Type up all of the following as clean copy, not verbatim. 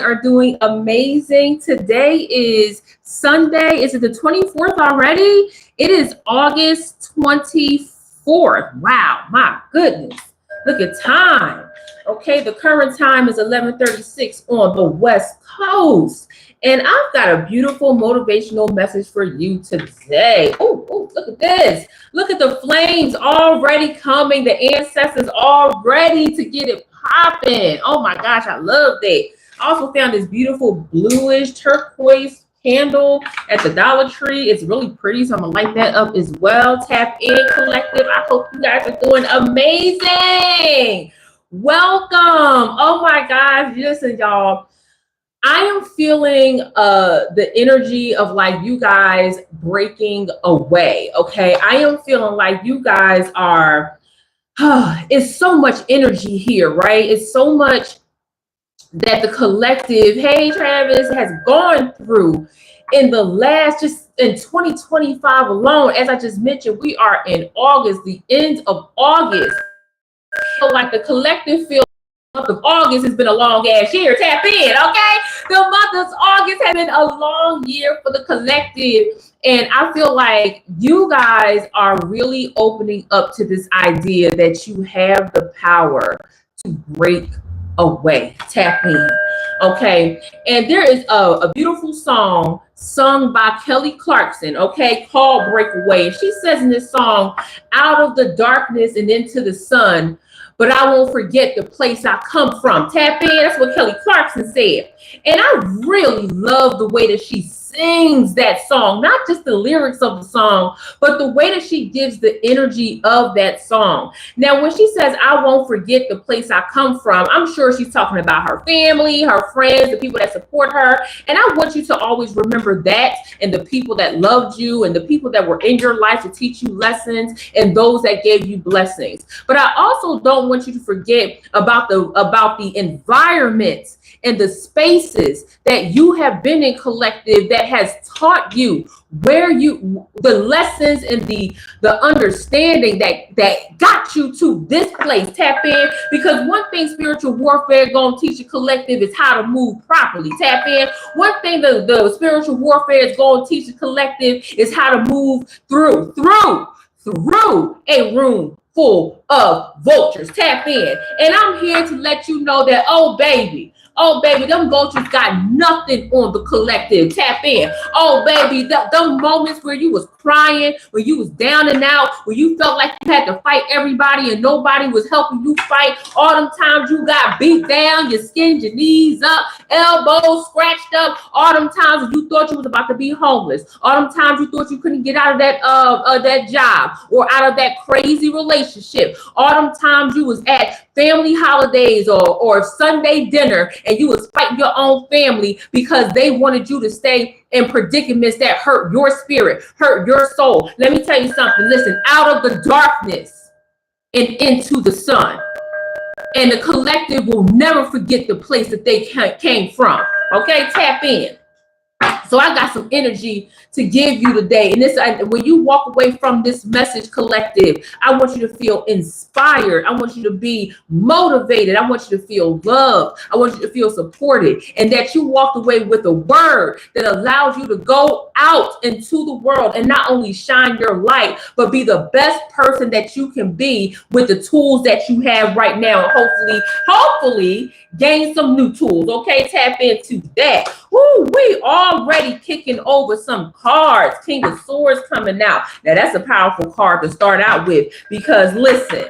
are doing amazing. Today is Sunday. Is it the 24th already? It is August 24th. Wow, my goodness. Look at time. Okay, the current time is 11:36 on the West Coast. And I've got a beautiful motivational message for you today. Oh, look at this. Look at the flames already coming. The ancestors all ready to get it popping. Oh my gosh, I love that. I also found this beautiful bluish turquoise candle at the Dollar Tree. It's really pretty, so I'm gonna light that up as well. Tap in, collective. I hope you guys are doing amazing. Welcome. Oh my gosh, listen, y'all. I am feeling the energy of like you guys breaking away. Okay, I am feeling like you guys are. It's so much energy here, right? It's so much that the collective, hey Travis, has gone through in the last, just in 2025 alone. As I just mentioned, we are in August, the end of August. So like the collective feels month of August has been a long ass year. Tap in, okay? The month of August has been a long year for the collective. And I feel like you guys are really opening up to this idea that you have the power to break away. Tap in. Okay. And there is a beautiful song sung by Kelly Clarkson, okay, called Breakaway. And she says in this song, out of the darkness and into the sun, but I won't forget the place I come from. Tap in. That's what Kelly Clarkson said. And I really love the way that she sings that song, not just the lyrics of the song, but the way that she gives the energy of that song. Now, when she says, I won't forget the place I come from, I'm sure she's talking about her family, her friends, the people that support her. And I want you to always remember that, and the people that loved you, and the people that were in your life to teach you lessons, and those that gave you blessings. But I also don't want you to forget about the environments and the spaces that you have been in collective that has taught you where the lessons and the understanding that got you to this place. Tap in, because one thing spiritual warfare gonna teach a collective is how to move properly. Tap in. One thing the spiritual warfare is gonna teach a collective is how to move through a room full of vultures. Tap in. And I'm here to let you know that, oh baby, them vultures got nothing on the collective. Tap in. Oh, baby, them moments where you was crying, where you was down and out, where you felt like you had to fight everybody and nobody was helping you fight. All them times you got beat down, you skinned your knees up, elbows scratched up. All them times that you thought you was about to be homeless. All them times you thought you couldn't get out of that job or out of that crazy relationship. All them times you was at family holidays or Sunday dinner and you was fighting your own family because they wanted you to stay in predicaments that hurt your spirit, hurt your soul. Let me tell you something. Listen, out of the darkness and into the sun. And the collective will never forget the place that they came from. Okay, tap in. So I got some energy to give you today. And this, when you walk away from this message collective, I want you to feel inspired. I want you to be motivated. I want you to feel loved. I want you to feel supported. And that you walked away with a word that allows you to go out into the world and not only shine your light, but be the best person that you can be with the tools that you have right now. And hopefully gain some new tools. Okay, tap into that. Woo, we already kicking over some cards. King of Swords coming out. Now that's a powerful card to start out with, because listen,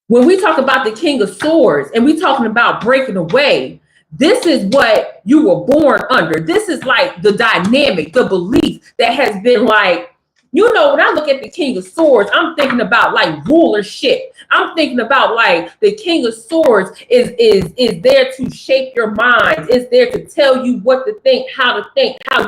when we talk about the King of Swords and we talking about breaking away, this is what you were born under. This is like the dynamic, the belief that has been like, you know, when I look at the King of Swords, I'm thinking about like rulership. I'm thinking about like the King of Swords is there to shape your mind. Is there to tell you what to think, how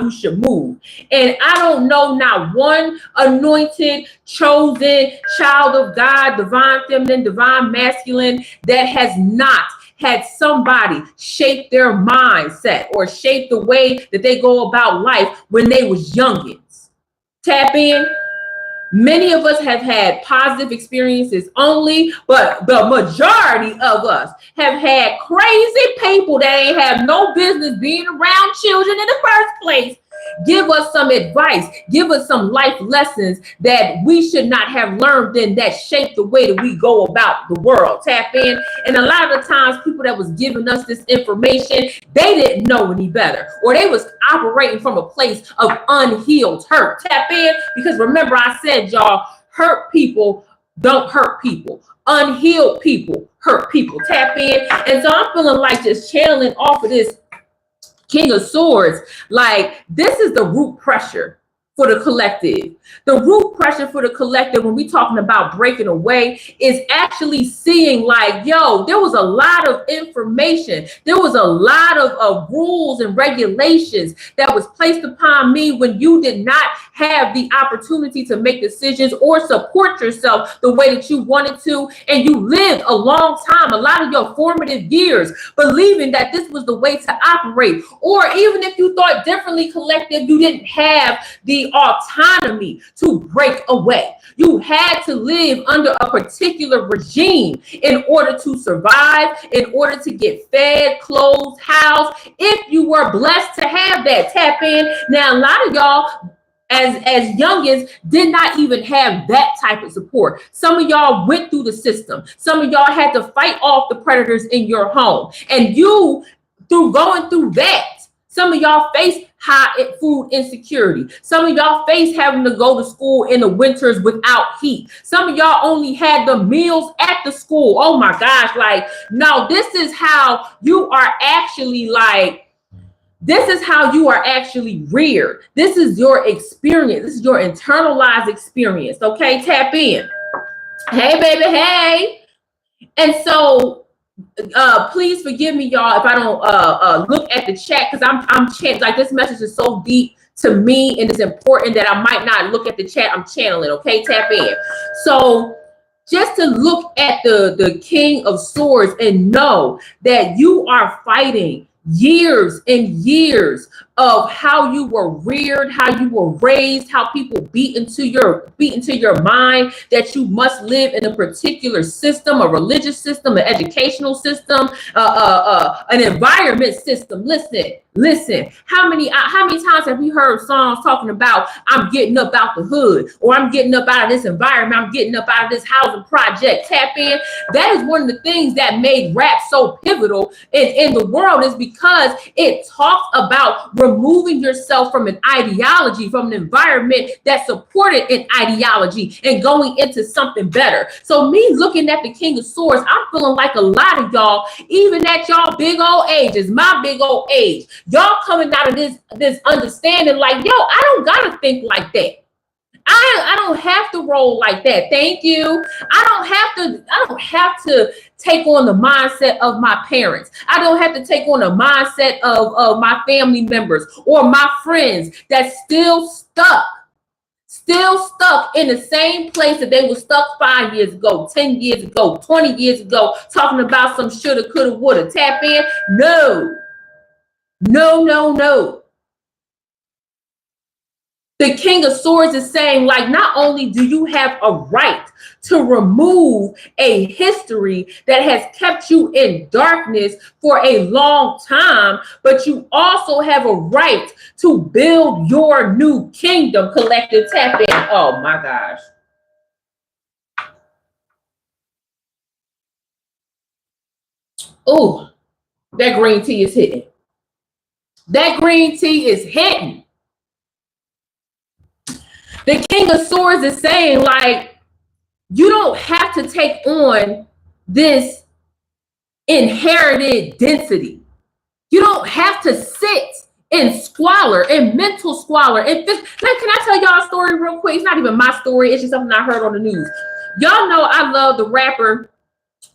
you should move. And I don't know not one anointed, chosen child of God, divine feminine, divine masculine, that has not had somebody shape their mindset or shape the way that they go about life when they was youngins. Tap in. Many of us have had positive experiences only, but the majority of us have had crazy people that ain't have no business being around children in the first place. Give us some advice, give us some life lessons that we should not have learned then that shape the way that we go about the world. Tap in. And a lot of the times people that was giving us this information, they didn't know any better, or they was operating from a place of unhealed hurt. Tap in, because remember I said, y'all, hurt people don't hurt people. Unhealed people hurt people. Tap in. And so I'm feeling like just channeling off of this King of Swords, like this is the root pressure for the collective. The root pressure for the collective when we talking about breaking away is actually seeing like, yo, there was a lot of information. There was a lot of rules and regulations that was placed upon me when you did not have the opportunity to make decisions or support yourself the way that you wanted to. And you lived a long time, a lot of your formative years, believing that this was the way to operate. Or even if you thought differently, collective, you didn't have the autonomy to break away. You had to live under a particular regime in order to survive, in order to get fed, clothed, housed, if you were blessed to have that. Tap in. Now, a lot of y'all as youngins did not even have that type of support. Some of y'all went through the system. Some of y'all had to fight off the predators in your home. And you, through going through that, some of y'all face high food insecurity. Some of y'all face having to go to school in the winters without heat. Some of y'all only had the meals at the school. Oh my gosh. Like, no, this is how you are actually reared. This is your experience. This is your internalized experience. Okay, tap in. Hey, baby, hey. And so please forgive me, y'all, if I don't look at the chat, because I'm like, this message is so deep to me and it's important that I might not look at the chat. I'm channeling. Okay, tap in. So just to look at the King of Swords and know that you are fighting years and years of how you were reared, how you were raised, how people beat into your mind that you must live in a particular system, a religious system, an educational system, an environment system. Listen. How many times have we heard songs talking about I'm getting up out the hood, or I'm getting up out of this environment, I'm getting up out of this housing project? Tap in. That is one of the things that made rap so pivotal in the world, is because it talks about removing yourself from an ideology, from an environment that supported an ideology, and going into something better. So me looking at the King of Swords, I'm feeling like a lot of y'all, even at y'all big old ages, my big old age, y'all coming out of this understanding like, yo, I don't gotta think like that. I don't have to roll like that. Thank you. I don't have to take on the mindset of my parents. I don't have to take on the mindset of my family members or my friends that's still stuck in the same place that they were stuck 5 years ago, 10 years ago, 20 years ago, talking about some shoulda, coulda, woulda. Tap in. No. The King of Swords is saying, like, not only do you have a right to remove a history that has kept you in darkness for a long time, but you also have a right to build your new kingdom. Collective, tap in. Oh my gosh. Oh, that green tea is hitting. That green tea is hitting. The King of Swords is saying, like, you don't have to take on this inherited density. You don't have to sit in squalor, in mental squalor. Can I tell y'all a story real quick? It's not even my story. It's just something I heard on the news. Y'all know I love the rapper,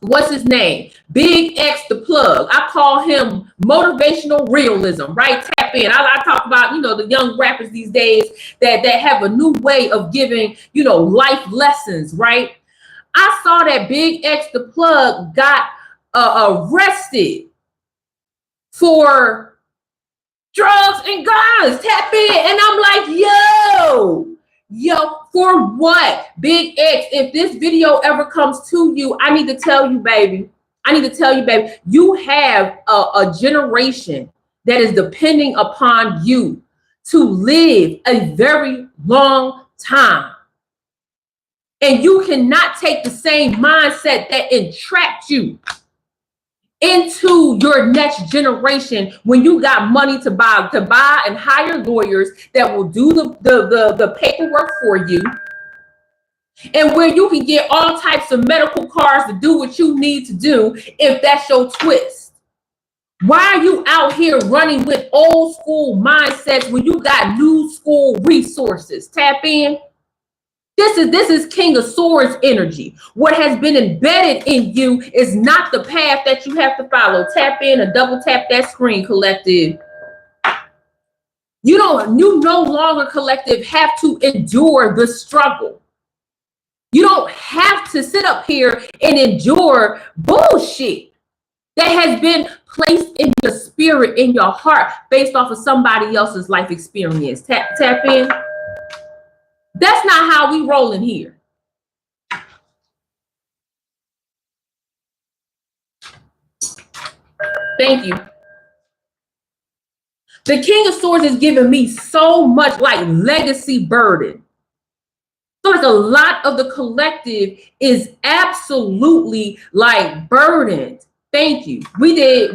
what's his name? Big X the Plug. I call him motivational realism, right? Tap in. I talk about, the young rappers these days that have a new way of giving, life lessons, right? I saw that Big X the Plug got arrested for drugs and guns. Tap in. And I'm like, yo, For what? Big X, if this video ever comes to you, I need to tell you, baby. You have a generation that is depending upon you to live a very long time. And you cannot take the same mindset that entrapped you into your next generation when you got money to buy and hire lawyers that will do the paperwork for you, and where you can get all types of medical cards to do what you need to do if that's your twist. Why are you out here running with old school mindsets when you got new school resources? Tap in. This is King of Swords energy. What has been embedded in you is not the path that you have to follow. Tap in and double tap that screen, collective. You no longer, collective, have to endure the struggle. You don't have to sit up here and endure bullshit that has been placed in your spirit, in your heart, based off of somebody else's life experience. Tap in. That's not how we rolling here. Thank you. The King of Swords is giving me so much like legacy burden. So like a lot of the collective is absolutely like burdened. Thank you. We did.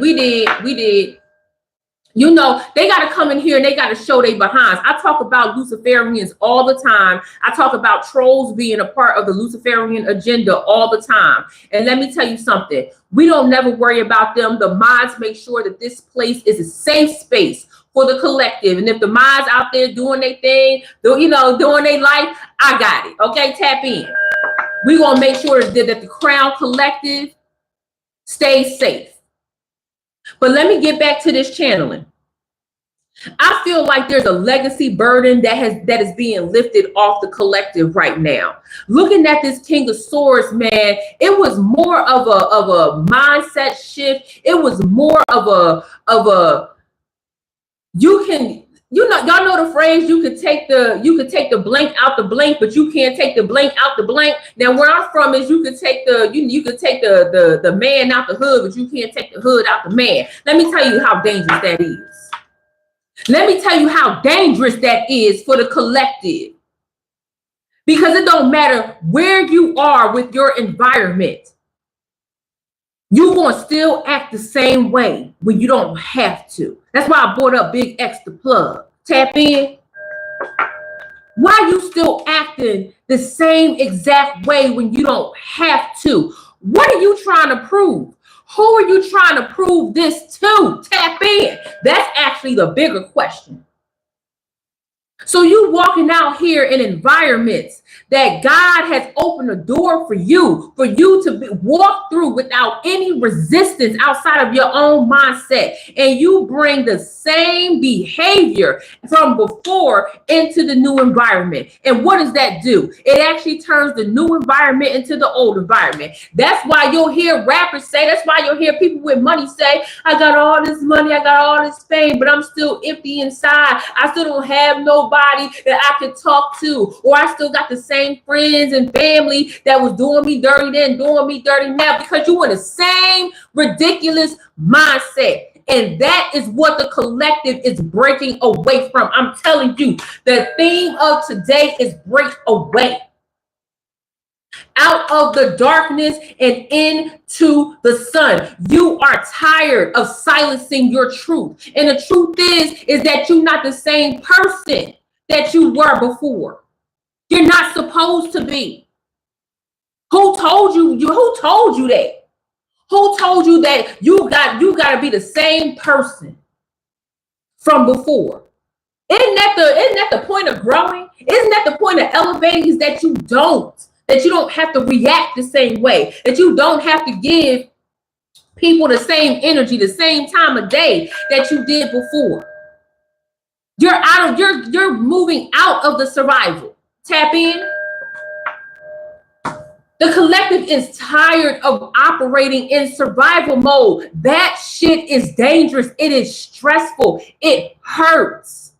You know, they got to come in here and they got to show their behinds. I talk about Luciferians all the time. I talk about trolls being a part of the Luciferian agenda all the time. And let me tell you something. We don't never worry about them. The mods make sure that this place is a safe space for the collective. And if the mods out there doing their thing, doing their life, I got it. Okay, tap in. We're going to make sure that the Crown Collective stays safe. But let me get back to this channeling. I feel like there's a legacy burden that is being lifted off the collective right now. Looking at this King of Swords, man, it was more of a mindset shift. It was more of a y'all know the phrase, you could take the blank out the blank, but you can't take the blank out the blank. Now where I'm from is you could take the man out the hood, but you can't take the hood out the man. Let me tell you how dangerous that is. Let me tell you how dangerous that is for the collective. Because it don't matter where you are with your environment. You're going to still act the same way when you don't have to. That's why I brought up Big X the plug. Tap in. Why are you still acting the same exact way when you don't have to? What are you trying to prove? Who are you trying to prove this to? Tap in. That's actually the bigger question. So you walking out here in environments that God has opened a door for you to walk through without any resistance outside of your own mindset. And you bring the same behavior from before into the new environment. And what does that do? It actually turns the new environment into the old environment. That's why you'll hear rappers say, that's why you'll hear people with money say, I got all this money, I got all this fame, but I'm still empty inside. I still don't have nobody that I could talk to, or I still got the same friends and family that was doing me dirty then, doing me dirty now, because you in the same ridiculous mindset. And that is what the collective is breaking away from. I'm telling you, the theme of today is break away. Out of the darkness and into the sun. You are tired of silencing your truth. And the truth is that you're not the same person that you were before. You're not supposed to be. Who told you that? Who told you that you got to be the same person from before? Isn't that the point of growing? Isn't that the point of elevating? Is that you don't have to react the same way, that you don't have to give people the same energy, the same time of day that you did before. You're moving out of the survival. Tap in. The collective is tired of operating in survival mode. That shit is dangerous. It is stressful. It hurts.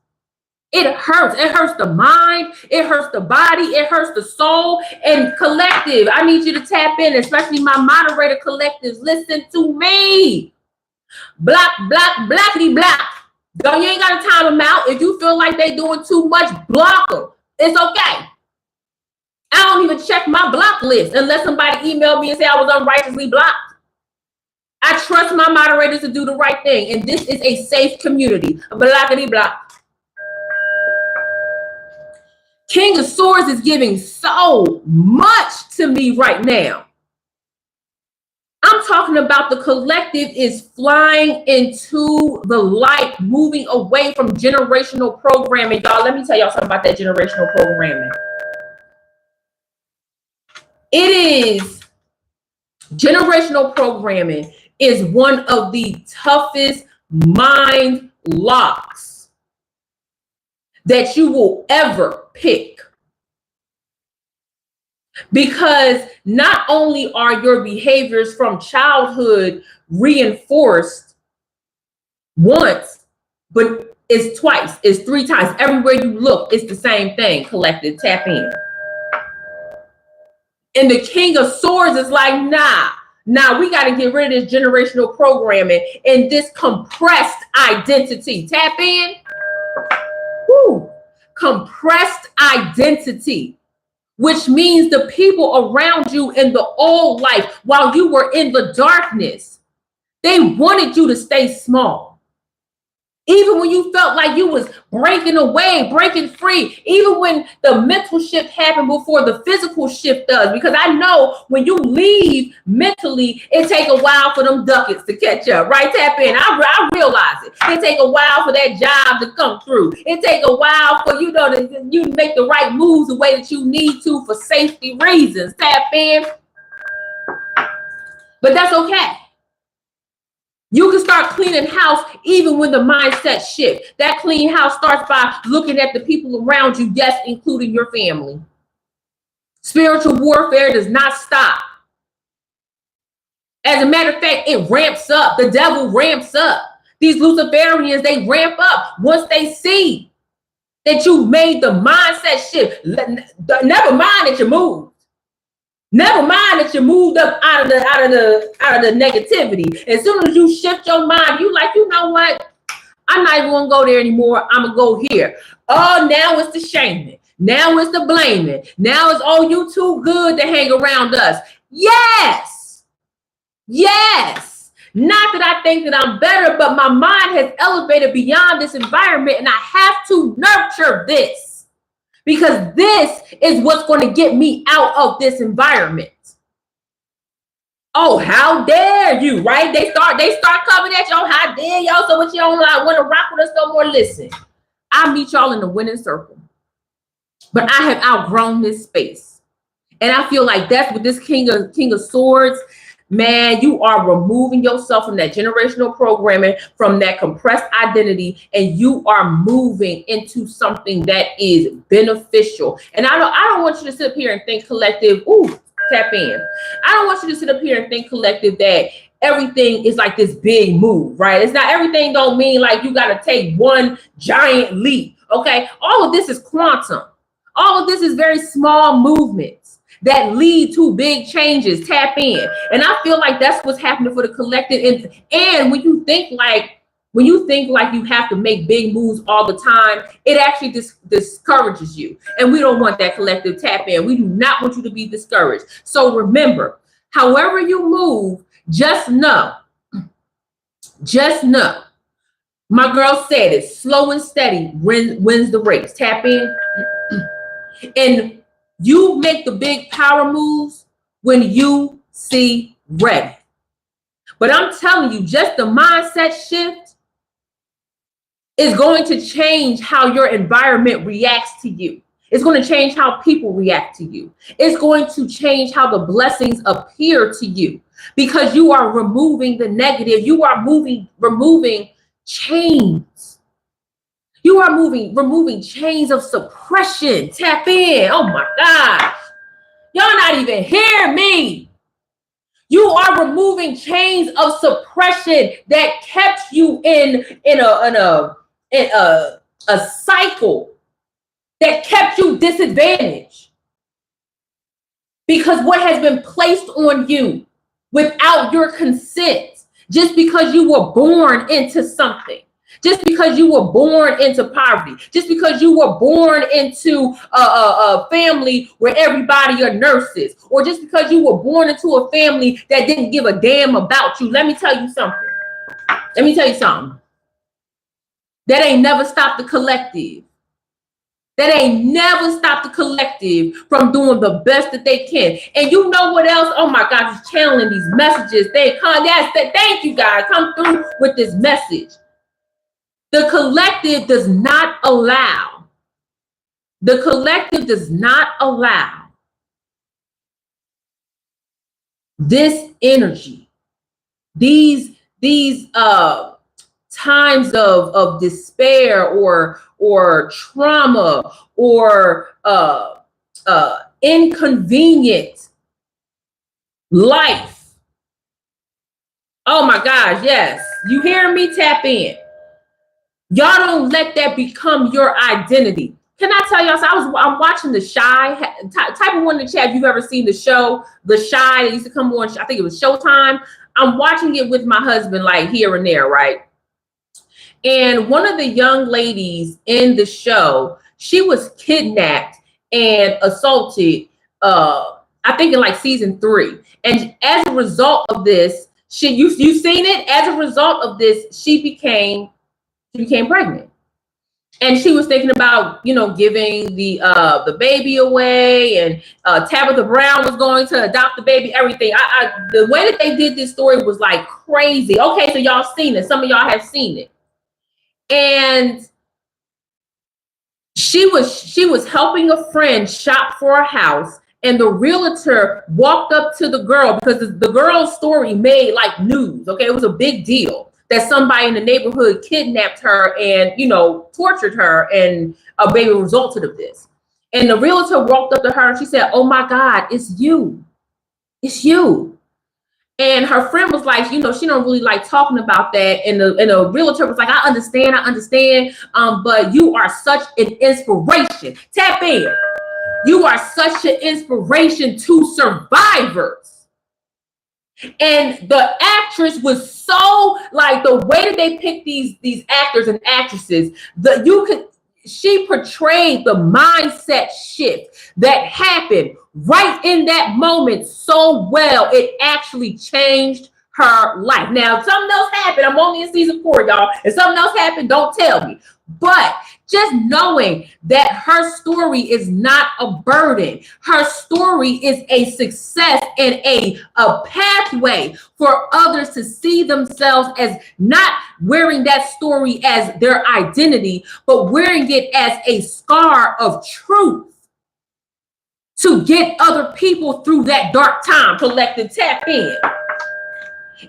It hurts. It hurts the mind. It hurts the body. It hurts the soul. And collective, I need you to tap in, especially my moderator collectives. Listen to me. Block, blackity, block. Don't, you ain't got to time them out. If you feel like they doing too much, block them. It's okay. I don't even check my block list unless somebody emailed me and said I was unrighteously blocked. I trust my moderators to do the right thing. And this is a safe community. Blockity block. King of Swords is giving so much to me right now. I'm talking about the collective is flying into the light, moving away from generational programming. Y'all, let me tell y'all something about that generational programming. Generational programming is one of the toughest mind locks that you will ever pick. Because not only are your behaviors from childhood reinforced once, but it's twice, it's 3 times. Everywhere you look, it's the same thing. Collective, tap in. And the King of Swords is like, nah, we got to get rid of this generational programming and this compressed identity. Tap in. Woo. Compressed identity, which means the people around you in the old life, while you were in the darkness, they wanted you to stay small. Even when you felt like you was breaking away, breaking free, even when the mental shift happened before the physical shift does, because I know when you leave mentally, it take a while for them ducats to catch up, right? Tap in. I realize it. It take a while for that job to come through. It take a while for you make the right moves the way that you need to for safety reasons. Tap in. But that's okay. You can start cleaning house even when the mindset shift. That clean house starts by looking at the people around you, yes, including your family. Spiritual warfare does not stop. As a matter of fact, it ramps up. The devil ramps up. These Luciferians, they ramp up once they see that you made the mindset shift. Never mind that you moved. Never mind that you moved up out of the negativity. As soon as you shift your mind, you like, you know what? I'm not even gonna go there anymore. I'm gonna go here. Oh, now it's the shaming. Now it's the blaming. Now it's, oh, you too good to hang around us. Yes. Yes. Not that I think that I'm better, but my mind has elevated beyond this environment, and I have to nurture this. Because this is what's going to get me out of this environment. Oh, how dare you, right? They start coming at you. Oh, how dare y'all? So what, you don't like want to rock with us no more? Listen, I meet y'all in the winning circle. But I have outgrown this space. And I feel like that's what this King of Swords, man, you are removing yourself from that generational programming, from that compressed identity, and you are moving into something that is beneficial. And I don't want you to sit up here and think collective, ooh, tap in. I don't want you to sit up here and think collective that everything is like this big move, right? It's not, everything don't mean like you got to take one giant leap, okay? All of this is quantum. All of this is very small movements that lead to big changes. Tap in. And I feel like that's what's happening for the collective. And when you think like you have to make big moves all the time, it actually discourages you. And we don't want that. Collective, tap in. We do not want you to be discouraged. So remember, however you move, just know, my girl said it, slow and steady wins the race. Tap in. And you make the big power moves when you see ready. But I'm telling you, just the mindset shift is going to change how your environment reacts to you. It's going to change how people react to you. It's going to change how the blessings appear to you, because you are removing the negative. You are removing chains. You are removing chains of suppression. Tap in. Oh my gosh. Y'all not even hear me. You are removing chains of suppression that kept you in a a cycle that kept you disadvantaged. Because what has been placed on you without your consent, just because you were born into something, just because you were born into poverty, just because you were born into a family where everybody are nurses, or just because you were born into a family that didn't give a damn about you. Let me tell you something. That ain't never stopped the collective. That ain't never stopped the collective from doing the best that they can. And you know what else? Oh my God, just channeling these messages. Thank you guys. Come through with this message. The collective does not allow. The collective does not allow this energy, these times of despair or trauma or inconvenient life. Oh my gosh, yes. You hear me? Tap in. Y'all don't let that become your identity. Can I tell y'all? So I'm watching The Shy. Type of one in the chat if you've ever seen the show The Shy. That used to come on, I think it was Showtime. I'm watching it with my husband, like here and there, right? And one of the young ladies in the show, she was kidnapped and assaulted, I think in like season 3. And as a result of this, you've seen it? As a result of this, she became pregnant. And she was thinking about, giving the baby away, and Tabitha Brown was going to adopt the baby, everything. The way that they did this story was like crazy. Okay, so y'all seen it. Some of y'all have seen it. And she was helping a friend shop for a house, and the realtor walked up to the girl because the girl's story made like news. Okay, it was a big deal that somebody in the neighborhood kidnapped her and tortured her, and a baby resulted of this. And the realtor walked up to her and she said, "Oh my God, it's you. It's you." And her friend was like, she don't really like talking about that. And the realtor was like, I understand. But you are such an inspiration. Tap in. You are such an inspiration to survivors. And the actress was so, like, the way that they picked these actors and actresses, she portrayed the mindset shift that happened right in that moment so well. It actually changed her life. Now, if something else happened, I'm only in season 4, y'all. If something else happened, don't tell me. But just knowing that her story is not a burden, her story is a success and a pathway for others to see themselves as not wearing that story as their identity, but wearing it as a scar of truth to get other people through that dark time. Collective, tap in.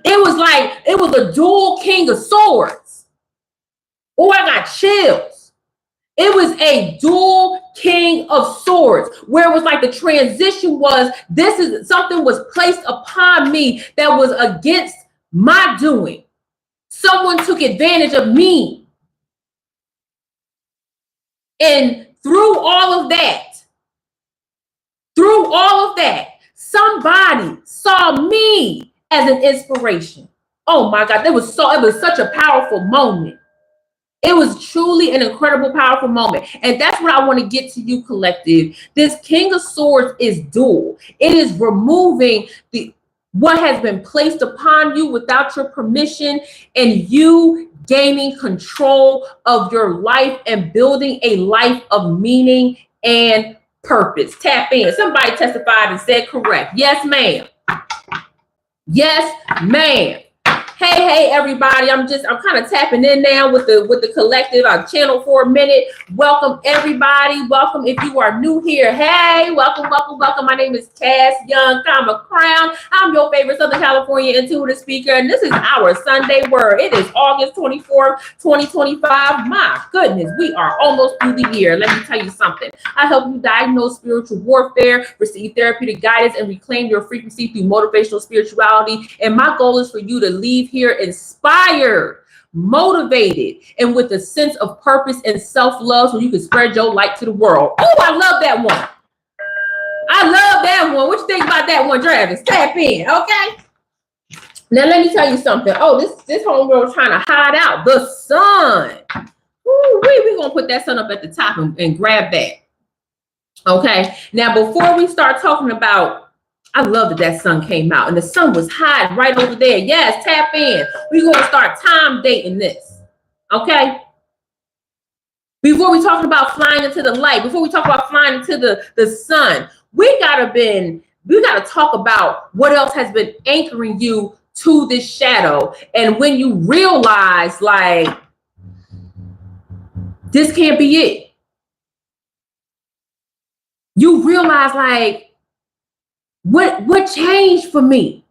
It was a dual king of swords. Oh, I got chills. It was a dual king of swords, where it was like the transition was, something was placed upon me that was against my doing. Someone took advantage of me. And through all of that, somebody saw me as an inspiration. Oh my God, it was such a powerful moment. It was truly an incredible, powerful moment. And that's what I want to get to you, collective. This King of Swords is dual. It is removing what has been placed upon you without your permission, and you gaining control of your life and building a life of meaning and purpose. Tap in. Somebody testified and said correct. Yes, ma'am. Yes, ma'am. Hey, everybody. I'm kind of tapping in now with the collective. I'll channel for a minute. Welcome, everybody. Welcome if you are new here. Hey, welcome. My name is Cass Young, Crown. I'm your favorite Southern California intuitive speaker, and this is our Sunday word. It is August 24th, 2025. My goodness, we are almost through the year. Let me tell you something. I help you diagnose spiritual warfare, receive therapeutic guidance, and reclaim your frequency through motivational spirituality. And my goal is for you to leave here inspired, motivated, and with a sense of purpose and self-love so you can spread your light to the world. Oh, I love that one. I love that one. What you think about that one, Travis? Tap in, okay? Now, let me tell you something. Oh, this homegirl trying to hide out. The sun. Ooh, we're going to put that sun up at the top and grab that. Okay? Now, before we start talking about, I love that sun came out and the sun was hiding right over there. Yes, tap in. We're going to start time dating this. Okay? Before we talk about flying into the light, before we talk about flying into the sun, we gotta talk about what else has been anchoring you to this shadow. And when you realize, like, this can't be it, you realize, like, what changed for me?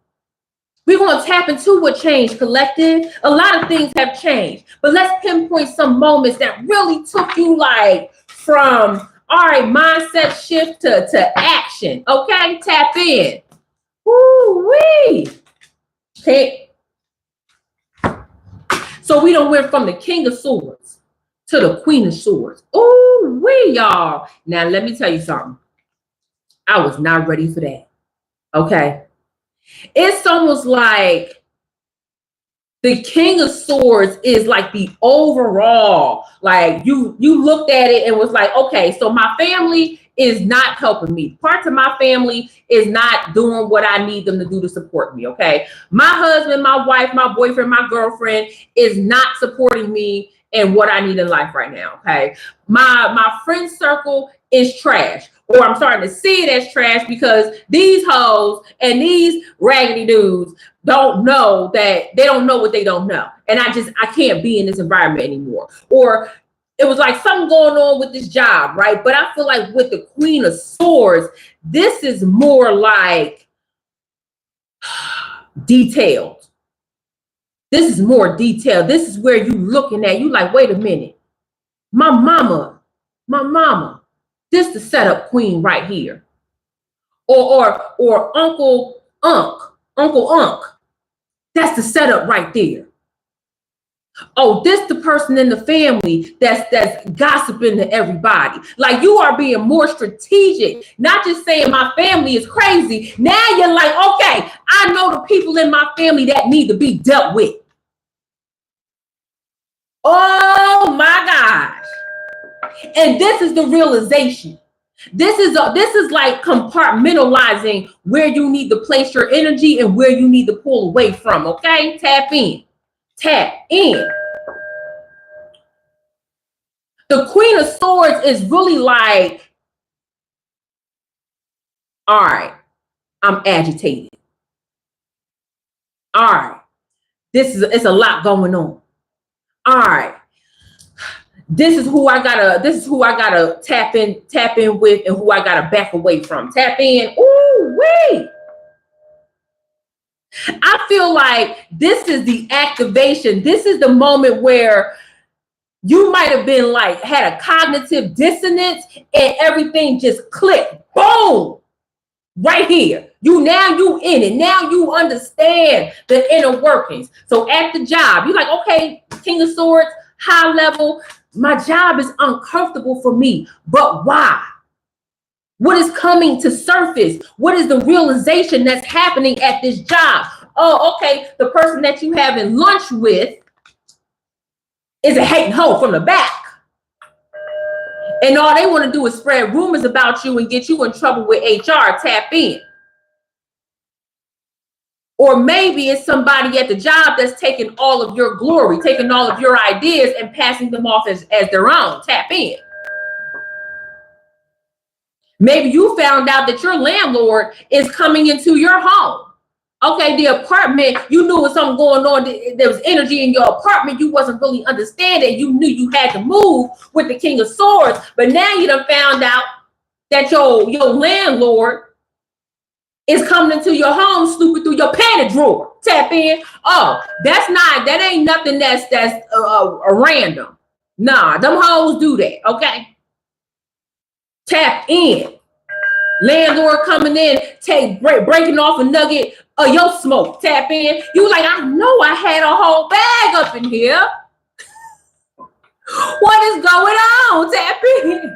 We're going to tap into what changed, collective. A lot of things have changed, but let's pinpoint some moments that really took you, like, from, all right, mindset shift to action. Okay, tap in. Woo-wee. Okay. So we done went from the King of Swords to the Queen of Swords. Ooh-wee, y'all. Now, let me tell you something. I was not ready for that. Okay. It's almost like the King of Swords is like the overall, like you looked at it and was like, okay, so my family is not helping me. Parts of my family is not doing what I need them to do to support me, okay? My husband, my wife, my boyfriend, my girlfriend is not supporting me in what I need in life right now, okay? My friend circle is trash. Or I'm starting to see it as trash because these hoes and these raggedy dudes don't know that they don't know what they don't know. And I can't be in this environment anymore. Or it was like something going on with this job, right? But I feel like with the Queen of Swords, this is more like detailed. This is more detailed. This is where you looking at, you like, wait a minute. My mama, this the setup queen right here. Or Uncle Unc. That's the setup right there. Oh, this the person in the family that's gossiping to everybody. Like, you are being more strategic, not just saying my family is crazy. Now you're like, okay, I know the people in my family that need to be dealt with. Oh my gosh. And this is the realization. This is like compartmentalizing where you need to place your energy and where you need to pull away from. Okay, tap in. Tap in. The Queen of Swords is really like, all right, I'm agitated. All right, it's a lot going on. All right. This is who I gotta tap in with and who I gotta back away from. Tap in. Ooh, wait. I feel like this is the activation. This is the moment where you might have been like, had a cognitive dissonance and everything just clicked. Boom. Right here. You in it. Now you understand the inner workings. So at the job, you're like, okay, King of Swords, high level. My job is uncomfortable for me, but why? What is coming to surface? What is the realization that's happening at this job? Oh, okay, the person that you having lunch with is a hating hoe from the back. And all they want to do is spread rumors about you and get you in trouble with HR. Tap in. Or maybe it's somebody at the job that's taking all of your glory, taking all of your ideas and passing them off as their own. Tap in. Maybe you found out that your landlord is coming into your home. Okay, the apartment, you knew was something going on. There was energy in your apartment. You wasn't really understanding. You knew you had to move with the King of Swords. But now you done found out that your landlord is coming into your home, snooping through your panty drawer. Tap in. Oh, that ain't nothing that's random. Nah, them hoes do that, okay? Tap in. Landlord coming in, breaking off a nugget of your smoke. Tap in. You like, I know I had a whole bag up in here. is going on? Tap in.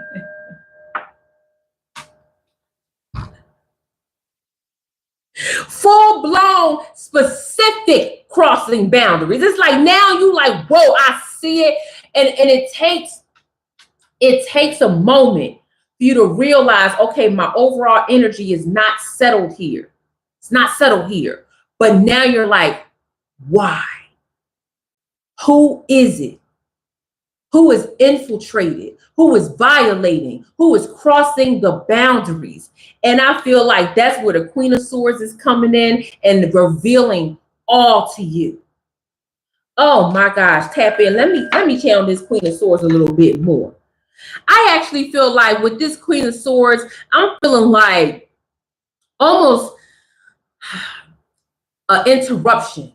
Full blown specific crossing boundaries. It's like now you like, whoa, I see it. And it takes a moment for you to realize, okay, my overall energy is not settled here. It's not settled here. But now you're like, why? Who is it? Who is infiltrated? Who is violating? Who is crossing the boundaries? And I feel like that's where the Queen of Swords is coming in and revealing all to you. Oh my gosh, tap in. Let me channel this Queen of Swords a little bit more. I actually feel like with this Queen of Swords, I'm feeling like almost an interruption.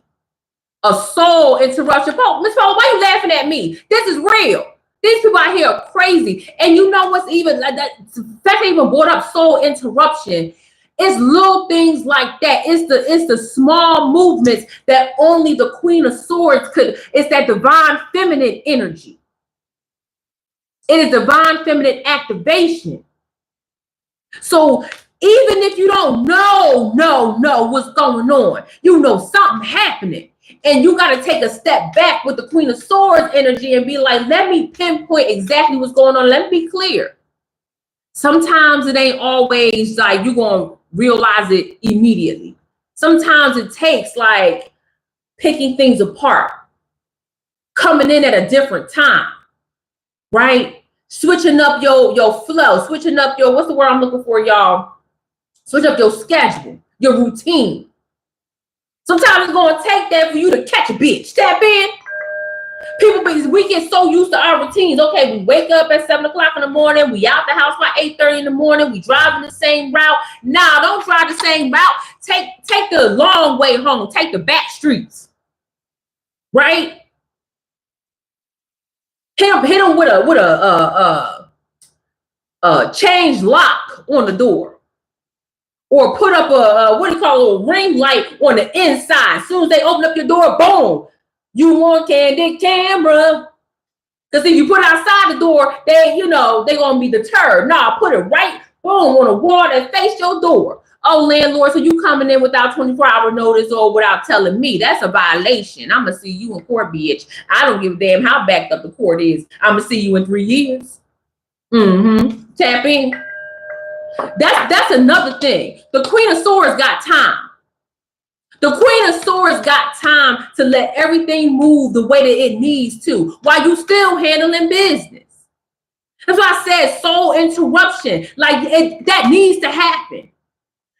A soul interruption. Oh, Miss Paul, why are you laughing at me? This is real. These people out here are crazy. And you know what's even like that? The fact they even brought up soul interruption. It's little things like that. It's the small movements that only the Queen of Swords could. It's that divine feminine energy. It is divine feminine activation. So even if you don't know what's going on, you know something happening. And you got to take a step back with the Queen of Swords energy and be like, let me pinpoint exactly what's going on. Let me be clear. Sometimes it ain't always like you're going to realize it immediately. Sometimes it takes like picking things apart, coming in at a different time, right? Switching up your flow, switching up your, what's the word I'm looking for, y'all? Switch up your schedule, your routine. Sometimes it's going to take that for you to catch a bitch. Tap in. We get so used to our routines. Okay, we wake up at 7 o'clock in the morning. We out the house by 8:30 in the morning. We driving the same route. Nah, don't drive the same route. Take the long way home. Take the back streets. Right? Hit them with a change lock on the door. Or put up a ring light on the inside. As soon as they open up your door, boom, you want candid camera. Because if you put it outside the door, they're gonna be deterred. Nah, put it right, boom, on a wall that face your door. Oh, landlord, so you coming in without 24-hour notice or without telling me? That's a violation. I'm gonna see you in court, bitch. I don't give a damn how backed up the court is. I'm gonna see you in 3 years. Tap in. That's another thing. The Queen of Swords got time. The Queen of Swords got time to let everything move the way that it needs to while you still handling business. That's why I said soul interruption. Like that needs to happen.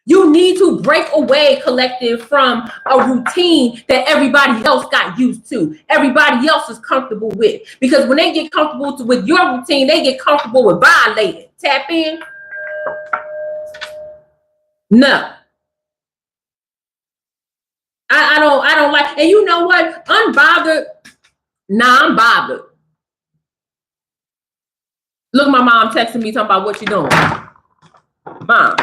You need to break away, collective, from a routine that everybody else got used to. Everybody else is comfortable with. Because when they get comfortable with your routine, they get comfortable with violating. Tap in. No. I don't like, and you know what? Unbothered. Nah, I'm bothered. Look, my mom texting me talking about what you doing. Mom.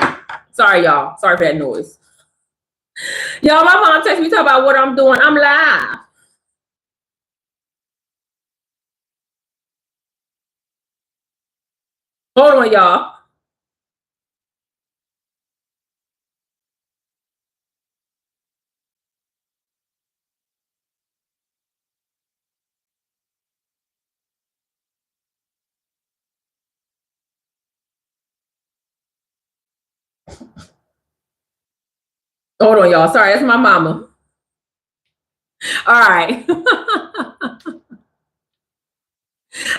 Sorry, y'all. Sorry for that noise. Y'all, my mom texted me talking about what I'm doing. I'm live. Hold on, y'all. Hold on, y'all. Sorry, that's my mama. All right.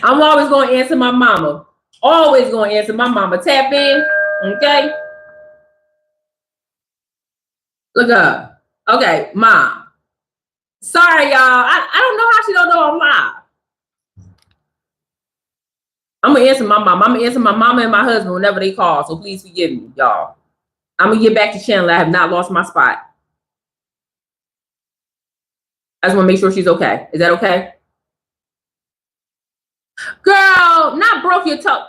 I'm always going to answer my mama. Always going to answer my mama. Tap in. Okay. Look up. Okay, mom. Sorry, y'all. I don't know how she don't know I'm live. I'm going to answer my mom. I'm going to answer my mama and my husband whenever they call. So please forgive me, y'all. I'm going to get back to Chandler. I have not lost my spot. I just want to make sure she's okay. Is that okay? Girl, not broke your toe.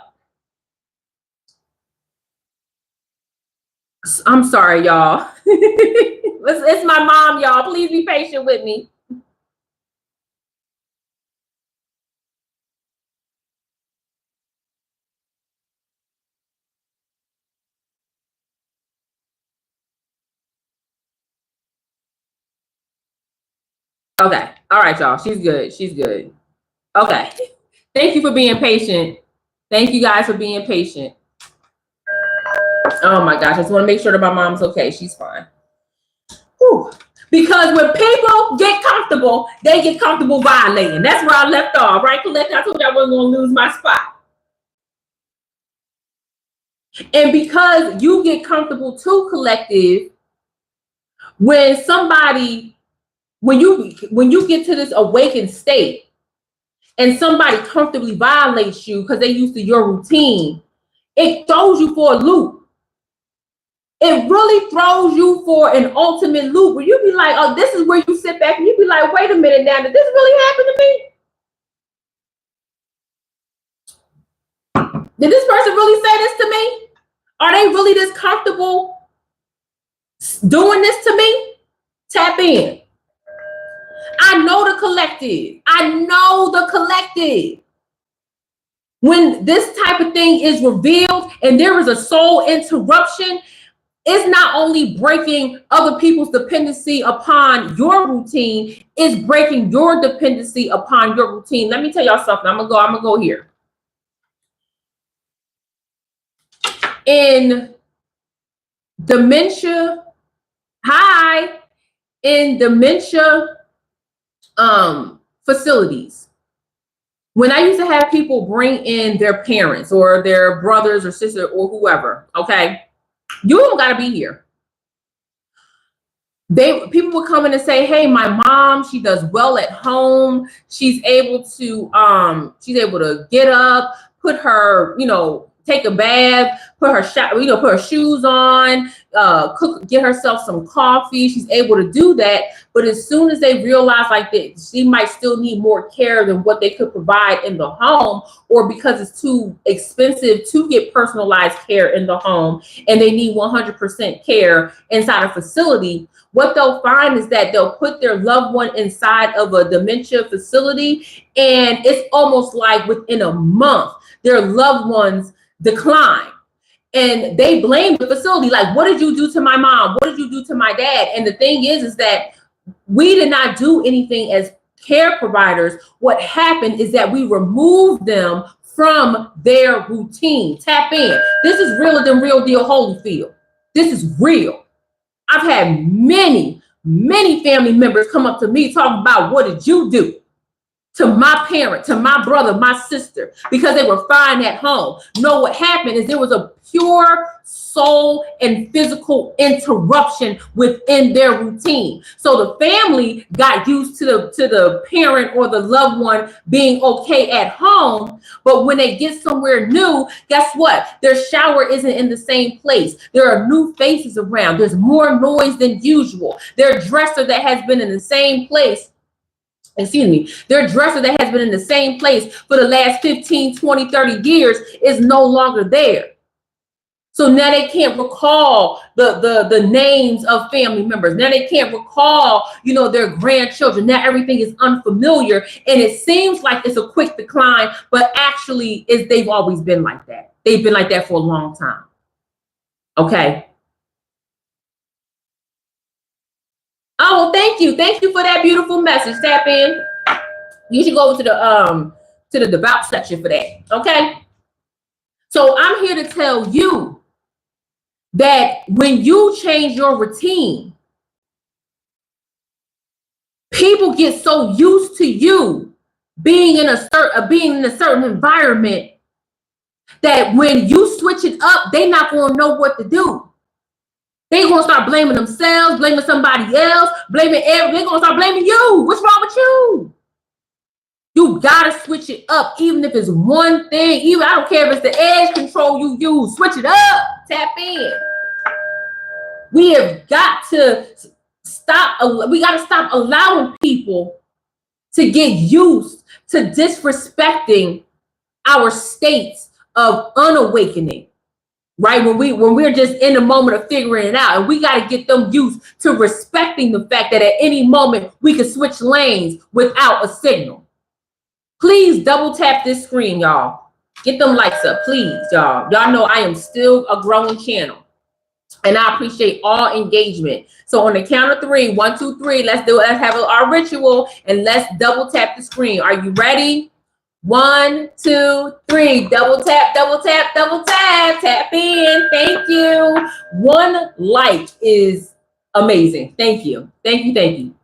I'm sorry, y'all. It's my mom, y'all. Please be patient with me. Okay. All right, y'all. She's good. She's good. Okay. Thank you for being patient. Thank you guys for being patient. Oh my gosh. I just want to make sure that my mom's okay. She's fine. Whew. Because when people get comfortable, they get comfortable violating. That's where I left off, right, Collective? I told you I wasn't going to lose my spot. And because you get comfortable too, Collective, when you get to this awakened state and somebody comfortably violates you because they used to your routine, it throws you for a loop. It really throws you for an ultimate loop where you be like, oh, this is where you sit back and you be like, wait a minute now, did this really happen to me? Did this person really say this to me? Are they really this comfortable doing this to me? Tap in. I know the collective. I know the collective. When this type of thing is revealed and there is a soul interruption, it's not only breaking other people's dependency upon your routine, it's breaking your dependency upon your routine. Let me tell y'all something. I'm gonna go here. In dementia, facilities, when I used to have people bring in their parents or their brothers or sister or whoever, okay, you don't gotta be here. People would come in and say, hey, my mom, she does well at home. She's able to get up, put her, take a bath, put her shoes on, cook, get herself some coffee. She's able to do that. But as soon as they realize like that she might still need more care than what they could provide in the home, or because it's too expensive to get personalized care in the home and they need 100% care inside a facility, what they'll find is that they'll put their loved one inside of a dementia facility, and it's almost like within a month, their loved ones decline. And they blame the facility, like, what did you do to my mom? What did you do to my dad? And the thing is that we did not do anything as care providers. What happened is that we removed them from their routine. Tap in. This is realer than Real Deal Holyfield. This is real. I've had many family members come up to me talking about, what did you do to my parent, to my brother, my sister, because they were fine at home. No, what happened is there was a pure soul and physical interruption within their routine. So the family got used to the parent or the loved one being okay at home, but when they get somewhere new, guess what? Their shower isn't in the same place. There are new faces around. There's more noise than usual. Their dresser that has been in the same place, their dresser that has been in the same place for the last 15, 20, 30 years is no longer there. So now they can't recall the names of family members. Now they can't recall, their grandchildren. Now everything is unfamiliar, and it seems like it's a quick decline, but actually they've always been like that. They've been like that for a long time. Okay. Oh, well, thank you. Thank you for that beautiful message. Tap in. You should go over to the devout section for that. Okay. So I'm here to tell you that when you change your routine, people get so used to you being in a certain environment that when you switch it up, they're not going to know what to do. They're going to start blaming themselves, blaming somebody else, they're going to start blaming you. What's wrong with you? You got to switch it up, even if it's one thing. I don't care if it's the edge control you use. Switch it up. Tap in. We have got to stop. We got to stop allowing people to get used to disrespecting our states of unawakening. Right? When we're just in the moment of figuring it out, and we got to get them used to respecting the fact that at any moment we can switch lanes without a signal. Please double tap this screen, y'all. Get them likes up, please, y'all. Y'all know I am still a growing channel. And I appreciate all engagement. So on the count of three, 1, 2, 3, let's do it. Let's have our ritual and let's double tap the screen. Are you ready? 1, 2, 3. Double tap, double tap, double tap. Tap in. Thank you. One like is amazing. Thank you. Thank you. Thank you.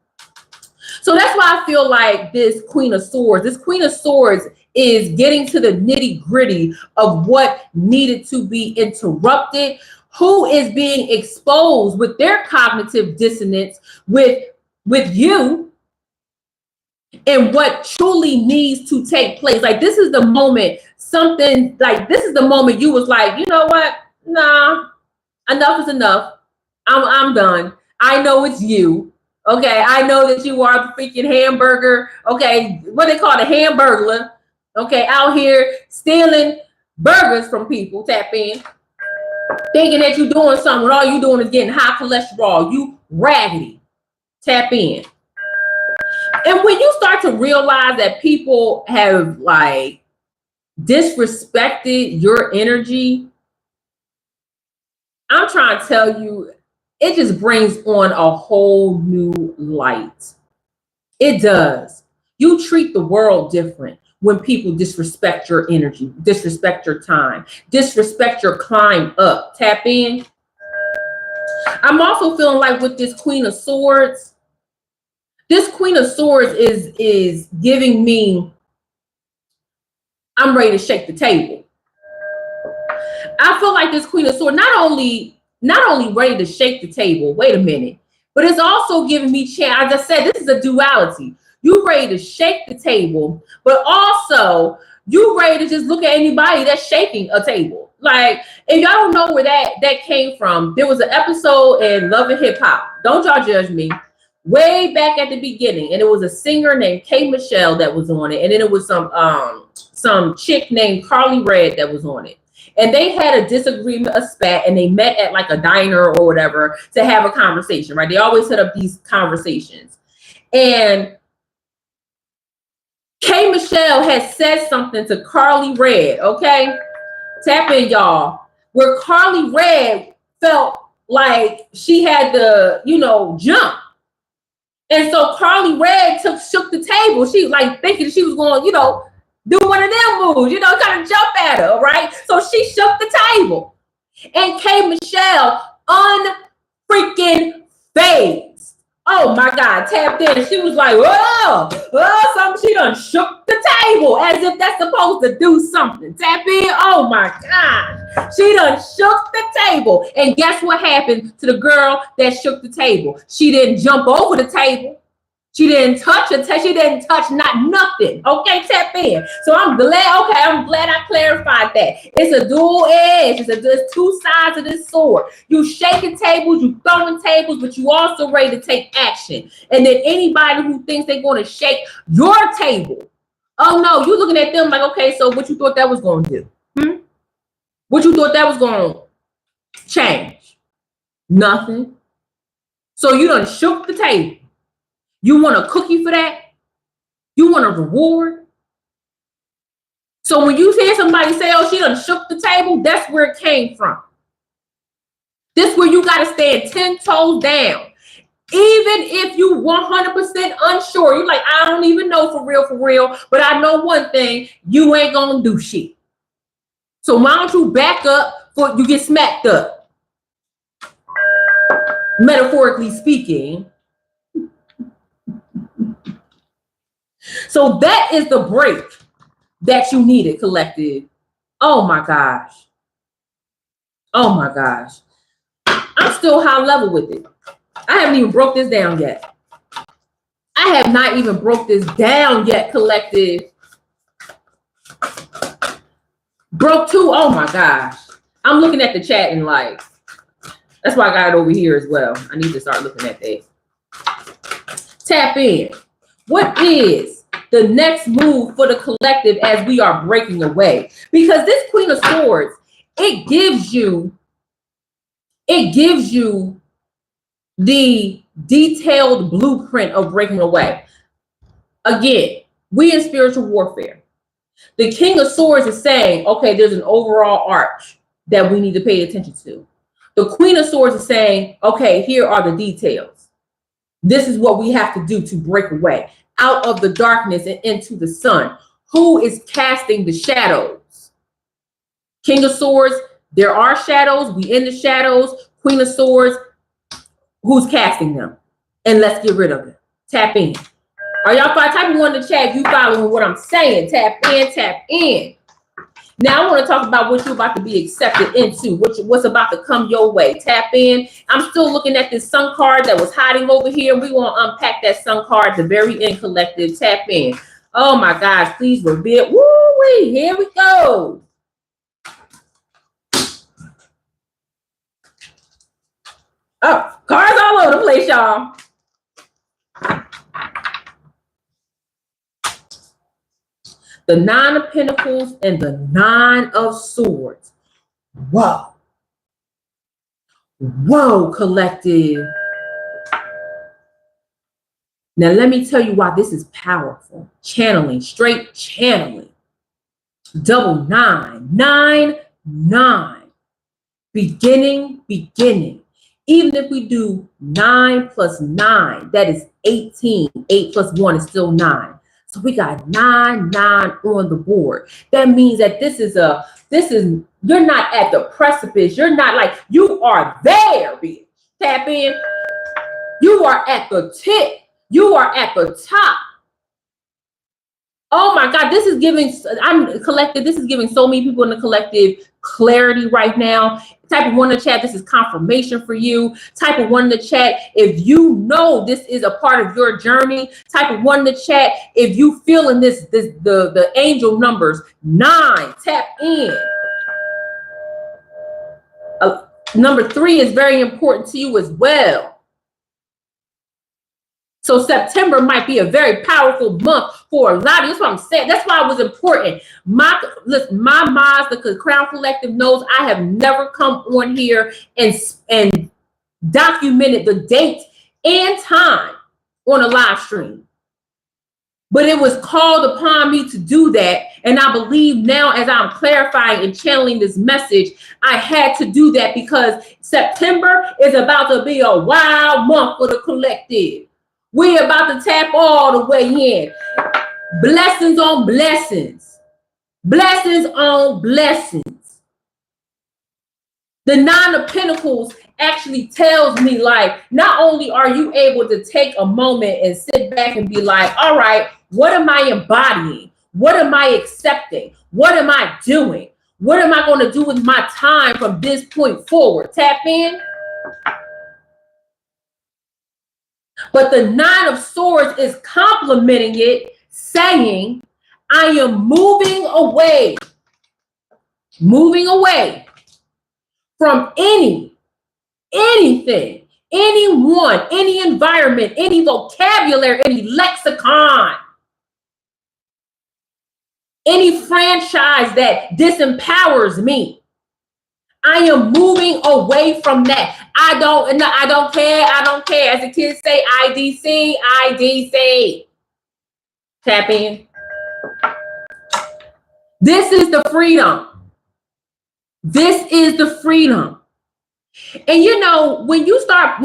So that's why I feel like this Queen of Swords is getting to the nitty gritty of what needed to be interrupted, who is being exposed with their cognitive dissonance with you, and what truly needs to take place. Like this is the moment this is the moment you was like, you know what? Nah, enough is enough. I'm done. I know it's you. Okay, I know that you are the freaking hamburger. Okay, what they call the hamburglar. Okay, out here stealing burgers from people. Tap in, thinking that you're doing something when all you doing is getting high cholesterol. You raggedy. Tap in. And when you start to realize that people have like disrespected your energy, I'm trying to tell you, it just brings on a whole new light. It does. You treat the world different when people disrespect your energy, disrespect your time, disrespect your climb up. Tap in. I'm also feeling like with this Queen of Swords, this Queen of Swords is giving me, I'm ready to shake the table. I feel like this Queen of Swords not only ready to shake the table, wait a minute, but it's also giving me chance. As I said, this is a duality. You ready to shake the table, but also you ready to just look at anybody that's shaking a table. Like, if y'all don't know where that came from, there was an episode in Love and Hip Hop. Don't y'all judge me. Way back at the beginning, and it was a singer named K. Michelle that was on it, and then it was some chick named Carly Red that was on it. And they had a disagreement, a spat, and they met at like a diner or whatever to have a conversation, right? They always set up these conversations. And K. Michelle had said something to Carly Red, okay? Tap in, y'all. Where Carly Red felt like she had to, jump. And so Carly Red shook the table. She like thinking she was going, do one of them moves, kind of jump at her, right? So she shook the table. And K. Michelle unfreaking phased. Oh my God, tapped in. She was like, something. She done shook the table as if that's supposed to do something. Tap in. Oh my God. She done shook the table. And guess what happened to the girl that shook the table? She didn't jump over the table. She didn't touch it. She didn't touch nothing. Okay, tap in. So I'm glad I clarified that. It's a dual edge. It's two sides of this sword. You shaking tables, you throwing tables, but you also ready to take action. And then anybody who thinks they're going to shake your table, oh no, you looking at them like, okay, so what you thought that was going to do? What you thought that was going to change? Nothing. So you done shook the table. You want a cookie for that? You want a reward? So when you hear somebody say, oh, she done shook the table, that's where it came from. This where you got to stand 10 toes down. Even if you 100% unsure, you're like, I don't even know for real, but I know one thing, you ain't going to do shit. So why don't you back up before you get smacked up? Metaphorically speaking. So that is the break that you needed, collective. Oh my gosh. Oh my gosh. I'm still high level with it. I haven't even broke this down yet. I have not even broke this down yet, collective. Broke 2. Oh my gosh. I'm looking at the chat and like, that's why I got it over here as well. I need to start looking at that. Tap in. What is the next move for the collective as we are breaking away? Because this Queen of Swords, it gives you the detailed blueprint of breaking away. Again, we in spiritual warfare. The King of Swords is saying, okay, there's an overall arch that we need to pay attention to. The Queen of Swords is saying, okay, here are the details. This is what we have to do to break away out of the darkness and into the sun. Who is casting the shadows? King of Swords, there are shadows. We in the shadows. Queen of Swords, who's casting them? And let's get rid of it. Tap in. Are y'all typing one in the chat? You following what I'm saying? Tap in, tap in. Now I want to talk about what you're about to be accepted into, what's about to come your way. Tap in. I'm still looking at this sun card that was hiding over here. We want to unpack that sun card at the very end, collective. Tap in. Oh my gosh, please reveal. Woo-wee, here we go. Oh, cards all over the place, y'all. The Nine of Pentacles and the Nine of Swords. Whoa. Whoa, collective. Now, let me tell you why this is powerful. Channeling, straight channeling. Double nine, 9, 9. Beginning, beginning. Even if we do 9 plus 9, that is 18. 8 plus 1 is still 9. So we got 9, 9 on the board. That means that you're not at the precipice. You're not like, you are there, bitch. Tap in. You are at the tip. You are at the top. Oh my God, this is giving, this is giving so many people in the collective clarity right now. Type of one in the chat, this is confirmation for you. Type of one in the chat if you know this is a part of your journey. Type of one in the chat if you feeling the angel numbers 9. Tap in. Number 3 is very important to you as well. So September might be a very powerful month for a lot of you. That's what I'm saying. That's why it was important. My Maz, the Crown Collective knows I have never come on here and documented the date and time on a live stream. But it was called upon me to do that. And I believe now, as I'm clarifying and channeling this message, I had to do that because September is about to be a wild month for the collective. We're about to tap all the way in. Blessings on blessings. Blessings on blessings. The Nine of Pentacles actually tells me, like, not only are you able to take a moment and sit back and be like, all right, what am I embodying? What am I accepting? What am I doing? What am I going to do with my time from this point forward? Tap in. But the Nine of Swords is complimenting it, saying, I am moving away from anything, anyone, any environment, any vocabulary, any lexicon, any franchise that disempowers me. I am moving away from that. I don't care. As the kids say, IDC. Tap in. This is the freedom. This is the freedom. And you know, when you start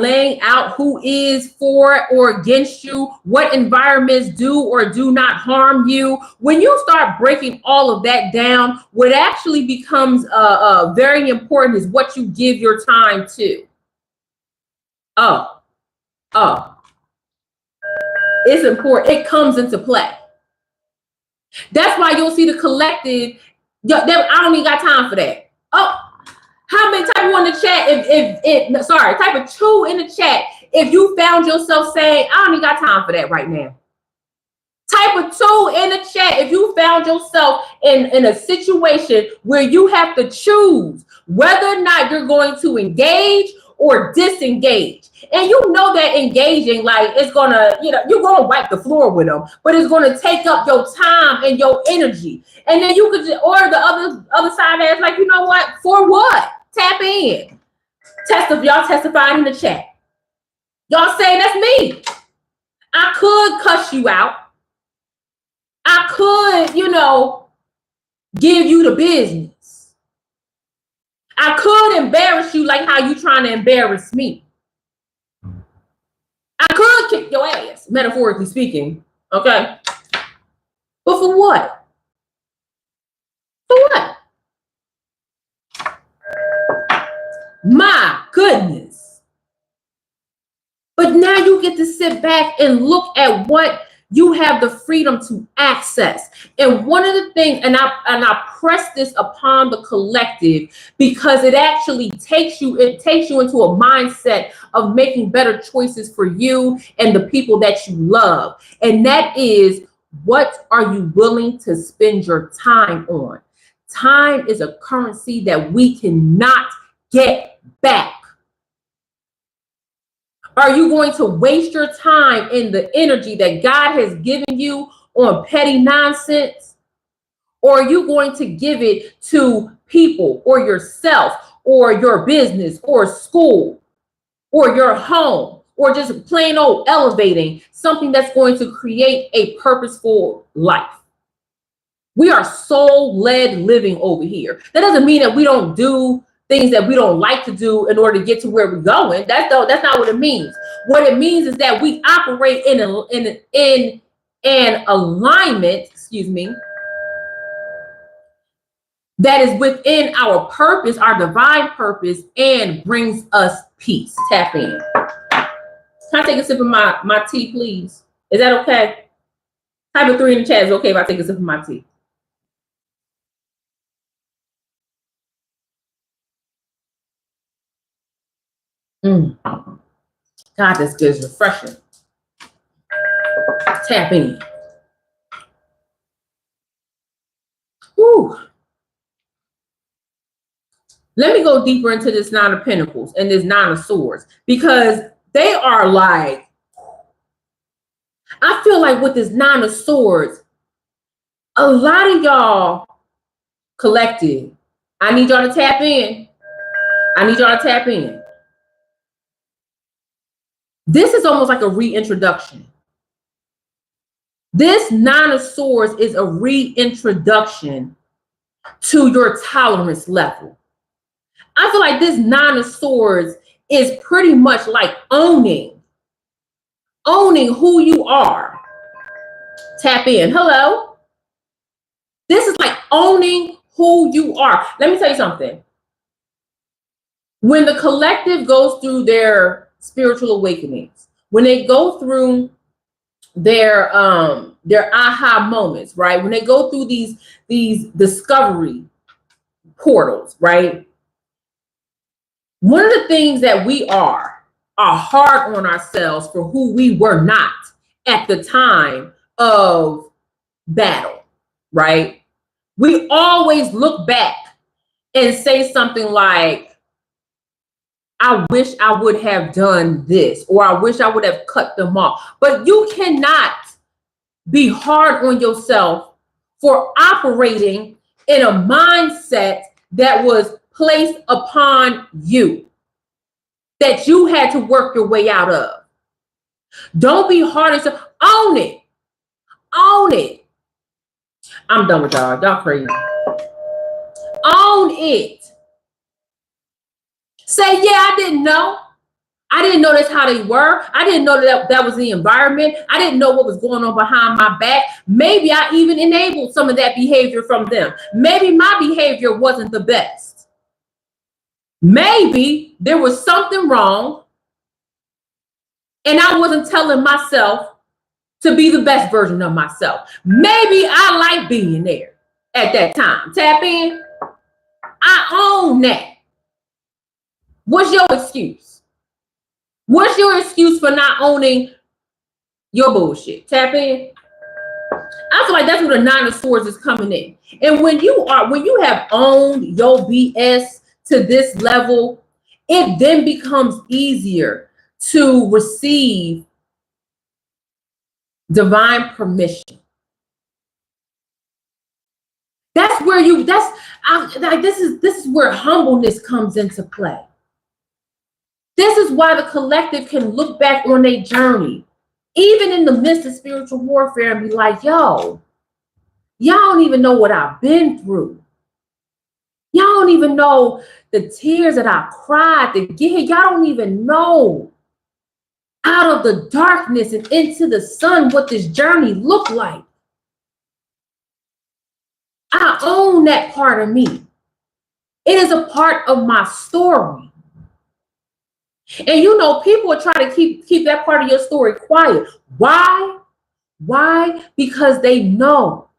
laying out who is for or against you, what environments do or do not harm you, when you start breaking all of that down, what actually becomes very important is what you give your time to. It's important. It comes into play. That's why you'll see the collective. I don't even got time for that. Oh. How many type 1 in the chat? Type of 2 in the chat if you found yourself saying, I don't even got time for that right now. Type of 2 in the chat if you found yourself in a situation where you have to choose whether or not you're going to engage or disengage. And you know that engaging, like, it's gonna, you're gonna wipe the floor with them, but it's gonna take up your time and your energy. And then you could just order the other side as like, you know what? For what? Tap in. Y'all testifying in the chat. Y'all say that's me. I could cuss you out. I could, give you the business. I could embarrass you like how you trying to embarrass me. I could kick your ass, metaphorically speaking, okay? But for what? For what? My goodness. But now you get to sit back and look at what you have the freedom to access. And one of the things, and I press this upon the collective because it actually takes you into a mindset of making better choices for you and the people that you love. And that is, what are you willing to spend your time on? Time is a currency that we cannot get back. Are you going to waste your time in the energy that God has given you on petty nonsense? Or are you going to give it to people or yourself or your business or school or your home or just plain old elevating something that's going to create a purposeful life? We are soul-led living over here. That doesn't mean that we don't do things that we don't like to do in order to get to where we're going. That's not what it means. What it means is that we operate in an alignment, that is within our purpose, our divine purpose, and brings us peace. Tap in. Can I take a sip of my tea, please? Is that okay? Type of 3 in the chat. Is it okay if I take a sip of my tea? God, that's good. It's refreshing. Tap in. Whew. Let me go deeper into this 9 of Pentacles and this 9 of Swords, because they are like, I feel like with this 9 of Swords, a lot of y'all collective, I need y'all to tap in. I need y'all to tap in. This is almost like a reintroduction. This 9 of Swords is a reintroduction to your tolerance level. I feel like this 9 of Swords is pretty much like owning who you are. Tap in. Hello. This is like owning who you are. Let me tell you something. When the collective goes through their spiritual awakenings, when they go through their aha moments, right? When they go through these discovery portals, right? One of the things that we are hard on ourselves for who we were not at the time of battle, right? We always look back and say something like, I wish I would have done this, or I wish I would have cut them off. But you cannot be hard on yourself for operating in a mindset that was placed upon you, that you had to work your way out of. Don't be hard on yourself. Own it. Own it. I'm done with y'all. Y'all crazy. Own it. Say, yeah, I didn't know. I didn't know that's how they were. I didn't know that was the environment. I didn't know what was going on behind my back. Maybe I even enabled some of that behavior from them. Maybe my behavior wasn't the best. Maybe there was something wrong and I wasn't telling myself to be the best version of myself. Maybe I like being there at that time. Tap in. I own that. What's your excuse? What's your excuse for not owning your bullshit? Tap in. I feel like that's where the 9 of Swords is coming in. And when you have owned your BS to this level, it then becomes easier to receive divine permission. That's where this is where humbleness comes into play. This is why the collective can look back on their journey, even in the midst of spiritual warfare, and be like, yo, y'all don't even know what I've been through. Y'all don't even know the tears that I cried to get here. Y'all don't even know out of the darkness and into the sun what this journey looked like. I own that part of me. It is a part of my story. And you know, people will try to keep that part of your story quiet. Why? Why? Because they know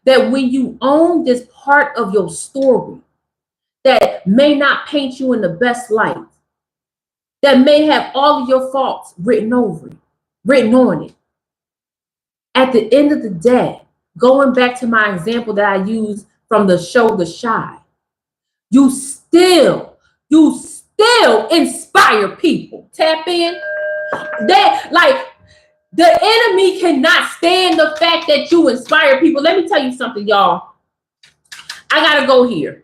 that when you own this part of your story that may not paint you in the best light, that may have all of your faults written on it. At the end of the day, going back to my example that I used from the show The Shy, you still inspire people. Tap in. That, like, the enemy cannot stand the fact that you inspire people. Let me tell you something, y'all. I gotta go here.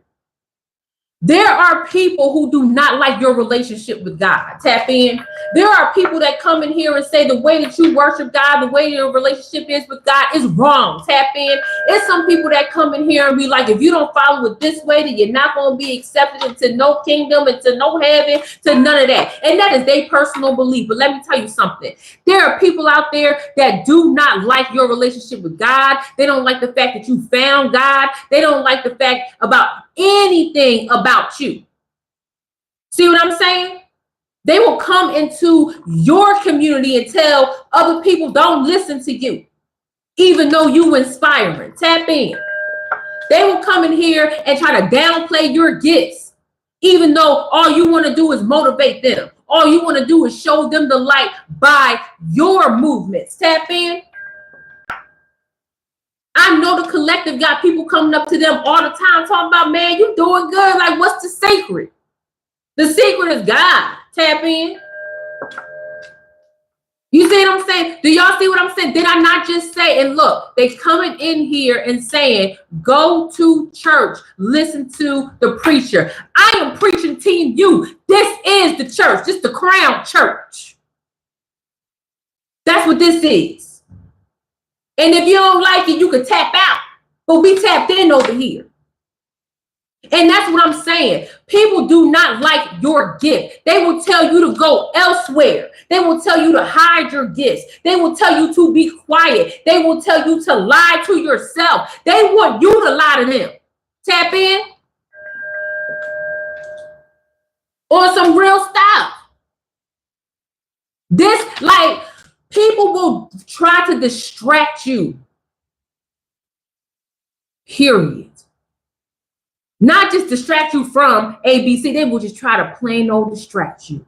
There are people who do not like your relationship with God. Tap in. There are people that come in here and say the way that you worship God, the way your relationship is with God is wrong. Tap in. It's some people that come in here and be like, if you don't follow it this way, then you're not going to be accepted into no kingdom, into no heaven, to none of that. And that is their personal belief. But let me tell you something. There are people out there that do not like your relationship with God. They don't like the fact that you found God. They don't like the fact about anything about you. See what I'm saying? They will come into your community and tell other people don't listen to you, even though you inspiring. Tap in. They will come in here and try to downplay your gifts, even though all you want to do is motivate them. All you want to do is show them the light by your movements. Tap in. I know the collective got people coming up to them all the time talking about, man, you doing good. Like, what's the secret? The secret is God. Tap in. You see what I'm saying? Do y'all see what I'm saying? Did I not just say, and look, they coming in here and saying, go to church, listen to the preacher. I am preaching Team U. This is the church. This is the Crown Church. That's what this is. And if you don't like it, you can tap out. But we tapped in over here. And that's what I'm saying. People do not like your gift. They will tell you to go elsewhere. They will tell you to hide your gifts. They will tell you to be quiet. They will tell you to lie to yourself. They want you to lie to them. Tap in on some real stuff. This, like, people will try to distract you. Period. Not just distract you from ABC. They will just try to plain old distract you.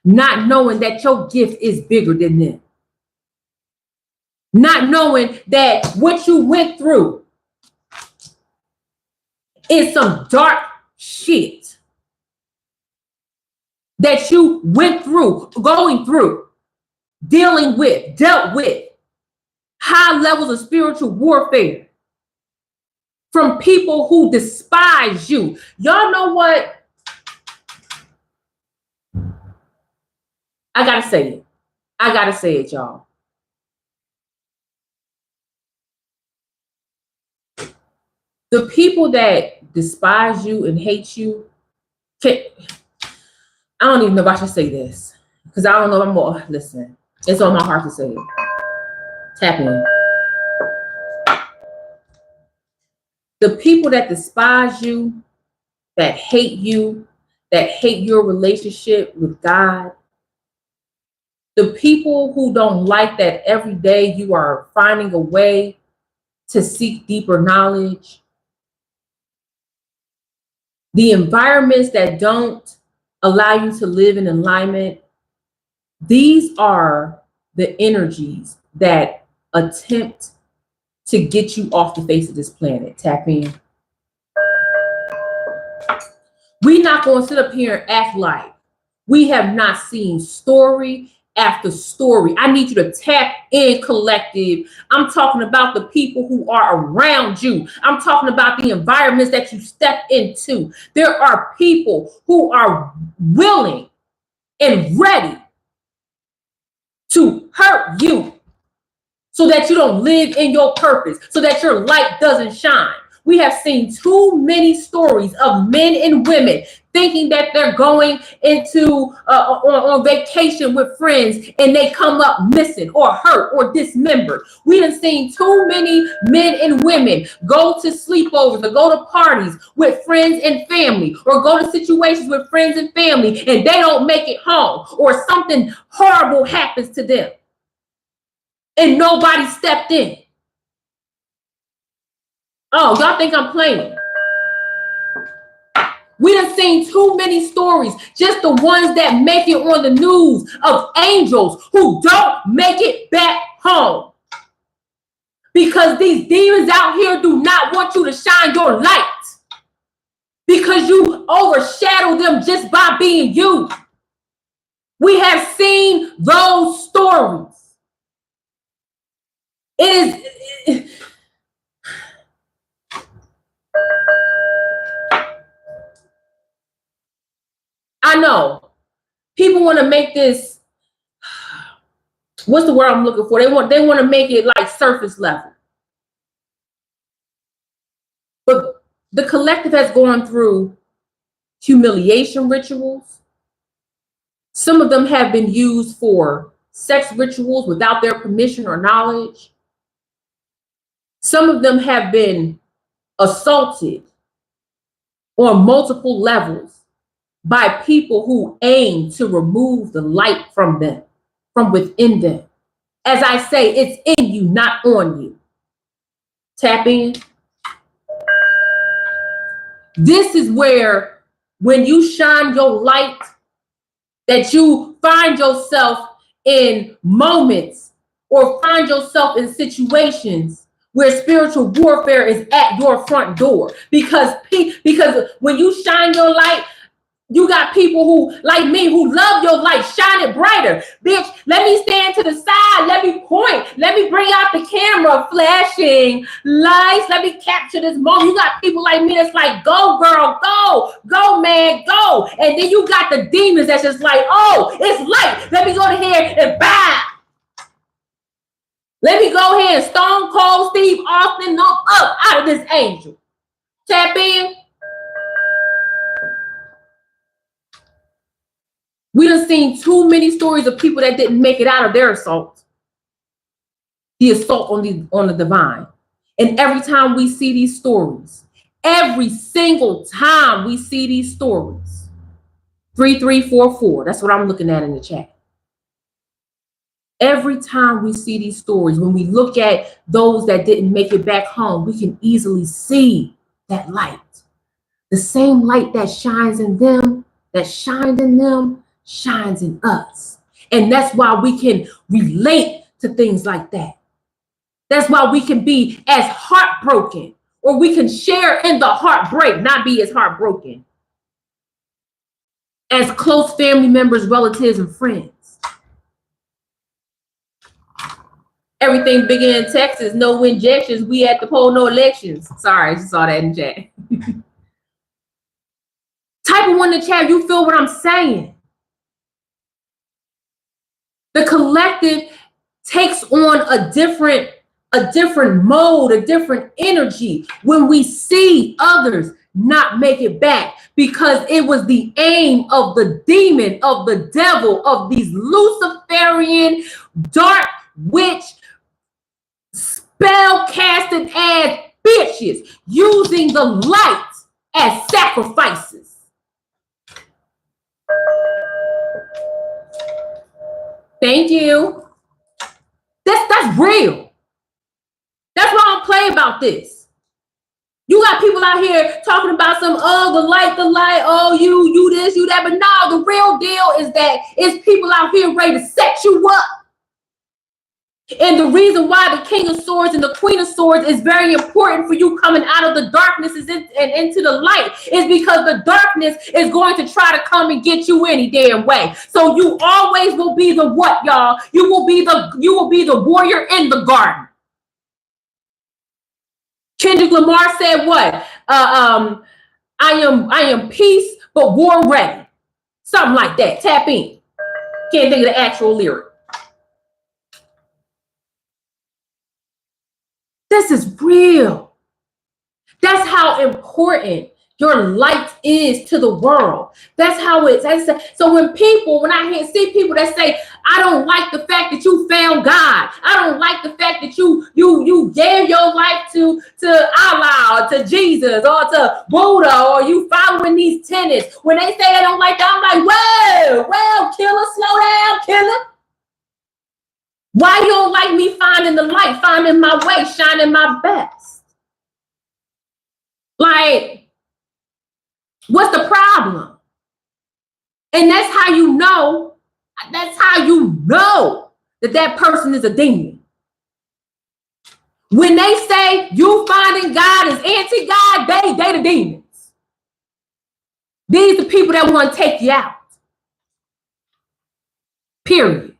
Not knowing that your gift is bigger than them. Not knowing that what you went through is some dark shit that you went through, going through, dealt with high levels of spiritual warfare from people who despise you. Y'all know what? I gotta say it, y'all. The people that despise you and hate you, I don't even know if I should say this, because I don't know if I'm more, listen, it's on my heart to say it. Tap in. The people that despise you, that hate you, that hate your relationship with God, the people who don't like that every day you are finding a way to seek deeper knowledge, the environments that don't allow you to live in alignment, these are the energies that attempt to get you off the face of this planet. Tap in. We're not going to sit up here and act like we have not seen story after story. I need you to tap in, collective. I'm talking about the people who are around you. I'm talking about the environments that you step into. There are people who are willing and ready to hurt you so that you don't live in your purpose, so that your light doesn't shine. We have seen too many stories of men and women thinking that they're going into on vacation with friends and they come up missing or hurt or dismembered. We have seen too many men and women go to sleepovers or go to parties with friends and family or go to situations with friends and family and they don't make it home or something horrible happens to them and nobody stepped in. Oh, y'all think I'm playing? We done seen too many stories, just the ones that make it on the news, of angels who don't make it back home. Because these demons out here do not want you to shine your light. Because you overshadow them just by being you. We have seen those stories. It is... I know people want to make this, what's the word I'm looking for? They want to make it like surface level. But the collective has gone through humiliation rituals. Some of them have been used for sex rituals without their permission or knowledge. Some of them have been assaulted on multiple levels by people who aim to remove the light from them, from within them. As I say, it's in you, not on you. Tap in. This is where, when you shine your light, that you find yourself in moments or find yourself in situations where spiritual warfare is at your front door. Because when you shine your light, you got people who, like me, who love your light. Shine it brighter. Bitch, let me stand to the side. Let me point. Let me bring out the camera, flashing lights. Let me capture this moment. You got people like me that's like, go, girl, go. Go, man, go. And then you got the demons that's just like, oh, it's light. Let me go to here and bow. Let me go ahead and Stone Cold Steve Austin up out of this angel. Tap in. We done seen too many stories of people that didn't make it out of their assault. The assault on the divine. And every time we see these stories, every single time we see these stories, 3344, that's what I'm looking at in the chat. Every time we see these stories, when we look at those that didn't make it back home, we can easily see that light. The same light that shines in them, that shined in them, shines in us. And that's why we can relate to things like that. That's why we can be as heartbroken, or we can share in the heartbreak, not be as heartbroken, as close family members, relatives, and friends. Everything big in Texas, no injections. We at the poll, no elections. Sorry, I just saw that in chat. Type of one in the chat, you feel what I'm saying. The collective takes on a different mode, a different energy when we see others not make it back, because it was the aim of the demon, of the devil, of these Luciferian, dark witch, spell casting ass bitches using the light as sacrifices. Thank you. That's real. That's why I don't play about this. You got people out here talking about some, oh, the light, oh, you this, you that. But no, the real deal is that it's people out here ready to set you up. And the reason why the King of Swords and the Queen of Swords is very important for you coming out of the darkness and into the light is because the darkness is going to try to come and get you any damn way. So you always will be the what, y'all? You will be the warrior in the garden. Kendrick Lamar said what? I am peace, but war ready. Something like that. Tap in. Can't think of the actual lyric. This is real. That's how important your light is to the world. That's how it's. So when I see people that say, I don't like the fact that you found God. I don't like the fact that you gave your life to Allah or to Jesus or to Buddha, or you following these tenets. When they say they don't like that, I'm like, well, killer, slow down, killer. Why you don't like me finding the light, finding my way, shining my best? Like, what's the problem? And that's how you know that person is a demon. When they say you finding God is anti-God, they the demons. These are the people that want to take you out. Period.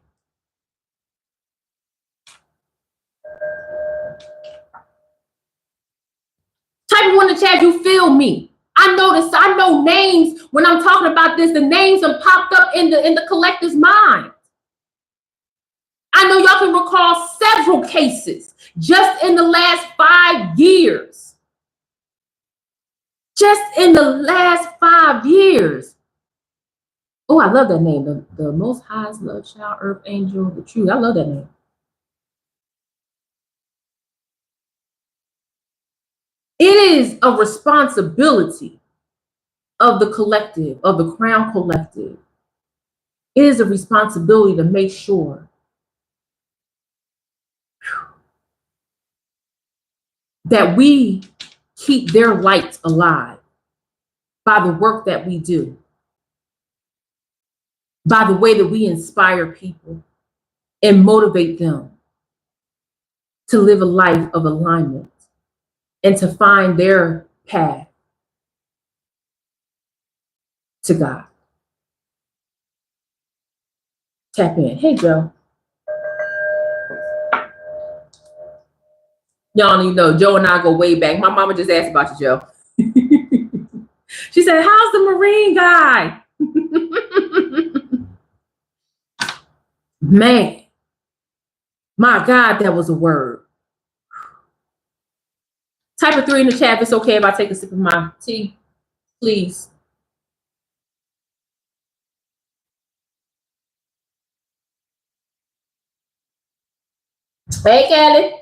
Type one in the chat, you feel me. I know names when I'm talking about this. The names have popped up in the collective's mind. I know y'all can recall several cases just in the last 5 years. Just in the last 5 years. Oh, I love that name. The Most High's Love Child, Earth Angel, the Truth. I love that name. It is a responsibility of the collective, of the Crown Collective. It is a responsibility to make sure that we keep their light alive by the work that we do, by the way that we inspire people and motivate them to live a life of alignment and to find their path to God. Tap in. Hey, Joe. Y'all don't even know, Joe and I go way back. My mama just asked about you, Joe. She said, how's the Marine guy? Man, my God, that was a word. Type a 3 in the chat if it's okay if I take a sip of my tea, please. Hey, Kelly.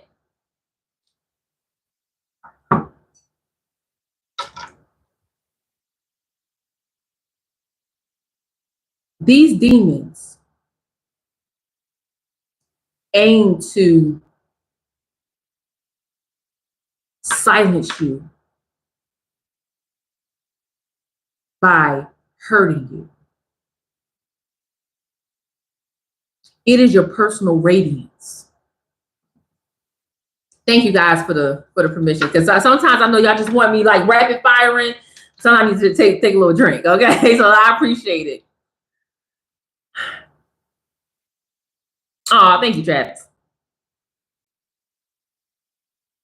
These demons aim to silence you by hurting you. It is your personal radiance. Thank you guys for the permission, because sometimes I know y'all just want me like rapid firing. Sometimes I need to take a little drink. Okay, so I appreciate it. Oh, thank you, Travis.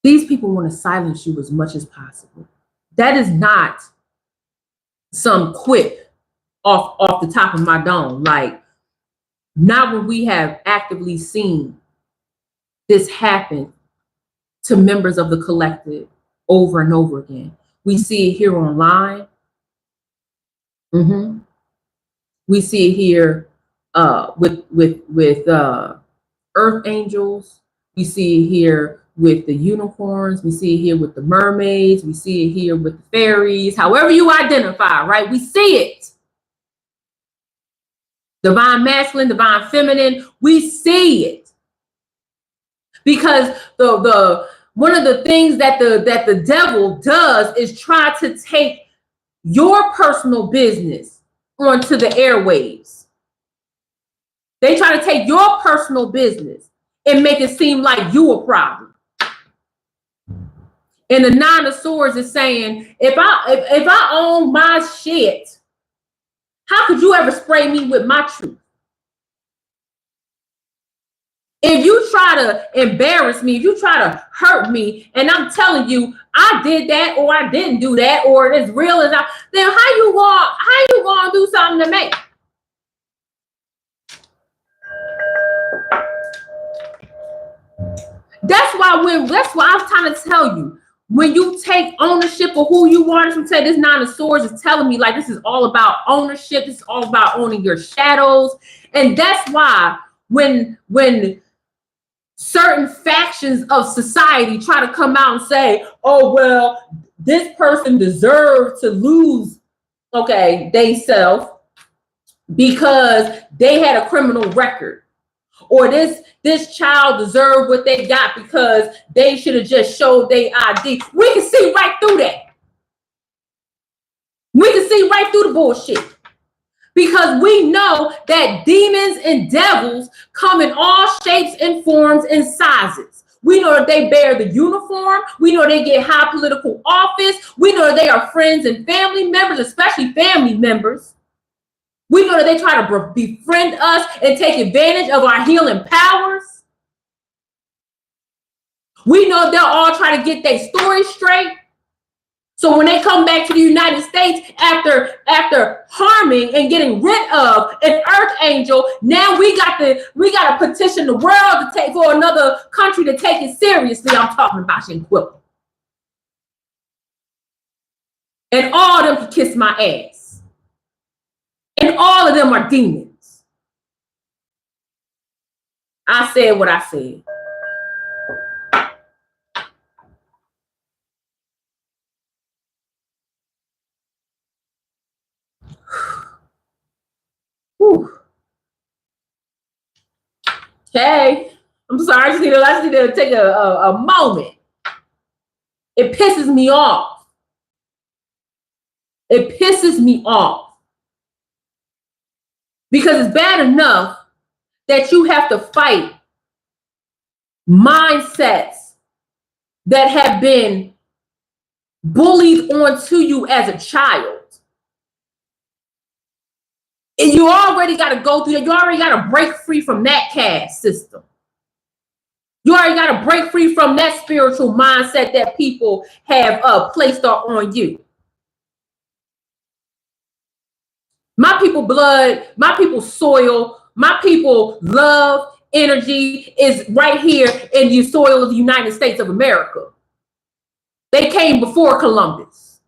These people want to silence you as much as possible. That is not some quip off the top of my dome. Like, not when we have actively seen this happen to members of the collective over and over again. We see it here online. We see it here with Earth Angels. We see it here with the unicorns. We see it here with the mermaids. We see it here with the fairies. However you identify, right? We see it. Divine masculine, divine feminine. We see it. Because the one of the things that the devil does is try to take your personal business onto the airwaves. They try to take your personal business and make it seem like you a problem. And the Nine of Swords is saying, if I own my shit, how could you ever spray me with my truth? If you try to embarrass me, if you try to hurt me, and I'm telling you I did that or I didn't do that, or it's real as I, then how you gonna do something to me? That's why I'm trying to tell you, when you take ownership of who you are, this say this Nine of Swords is telling me like this is all about ownership. This is all about owning your shadows. And that's why when certain factions of society try to come out and say, oh, well, this person deserved to lose, okay, they self because they had a criminal record. Or this child deserved what they got because they should have just showed their ID. We can see right through that. We can see right through the bullshit. Because we know that demons and devils come in all shapes and forms and sizes. We know that they bear the uniform. We know they get high political office. We know that they are friends and family members, especially family members. We know that they try to befriend us and take advantage of our healing powers. We know they'll all try to get their story straight. So when they come back to the United States after harming and getting rid of an earth angel, now we got to petition the world to take for another country to take it seriously. I'm talking about Shinquilla. And all of them can kiss my ass. And all of them are demons. I said what I said. Whew. Okay. I'm sorry. I just need to take a moment. It pisses me off. It pisses me off. Because it's bad enough that you have to fight mindsets that have been bullied onto you as a child. And you already got to go through that. You already got to break free from that caste system. You already got to break free from that spiritual mindset that people have placed on you. My people blood, my people soil, my people love, energy is right here in the soil of the United States of America. They came before Columbus.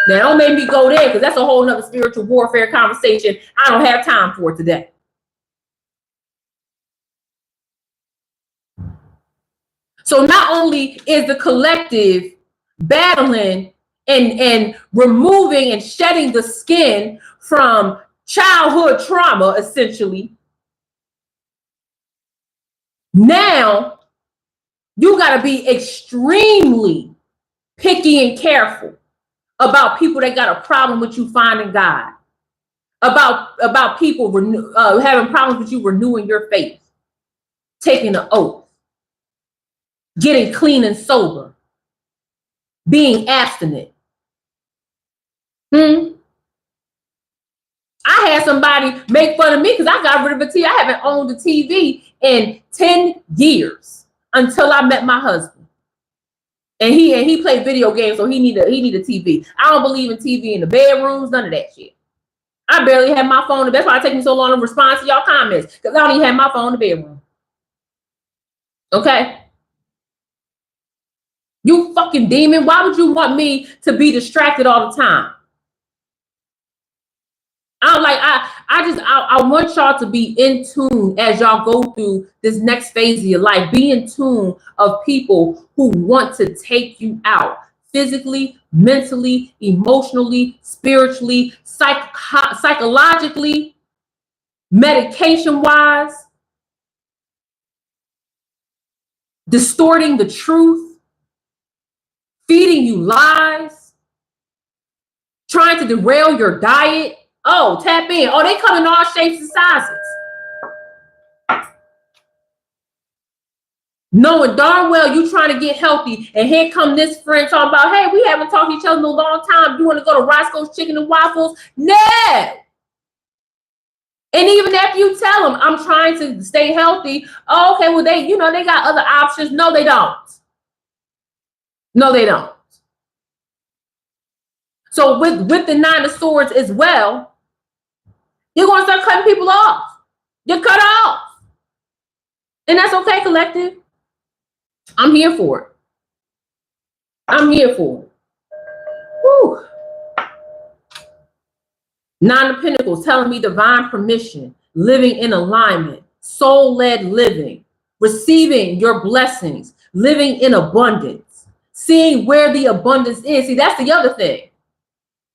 Now, don't make me go there because that's a whole nother spiritual warfare conversation I don't have time for today. So not only is the collective battling and removing and shedding the skin from childhood trauma, essentially, now you got to be extremely picky and careful about people that got a problem with you finding God, about people having problems with you renewing your faith, taking an oath, getting clean and sober, being abstinent. I had somebody make fun of me because I got rid of a TV. I haven't owned a TV in 10 years until I met my husband. And he played video games, so he need a TV. I don't believe in TV in the bedrooms, none of that shit. I barely have my phone. That's why it takes me so long to respond to y'all comments, because I don't even have my phone in the bedroom. Okay? You fucking demon. Why would you want me to be distracted all the time? I want y'all to be in tune as y'all go through this next phase of your life. Be in tune of people who want to take you out physically, mentally, emotionally, spiritually, psychologically, medication-wise, distorting the truth, feeding you lies, trying to derail your diet. Oh, tap in. Oh, they come in all shapes and sizes. Knowing darn well you trying to get healthy, and here come this friend talking about, hey, we haven't talked to each other in a long time. You want to go to Roscoe's Chicken and Waffles? No. And even if you tell them, I'm trying to stay healthy, oh, okay, well, they got other options. No, they don't. No, they don't. So with the Nine of Swords as well, you're going to start cutting people off. You're cut off. And that's okay, collective. I'm here for it. I'm here for it. Woo. Nine of Pentacles telling me divine permission, living in alignment, soul-led living, receiving your blessings, living in abundance, seeing where the abundance is. See, that's the other thing.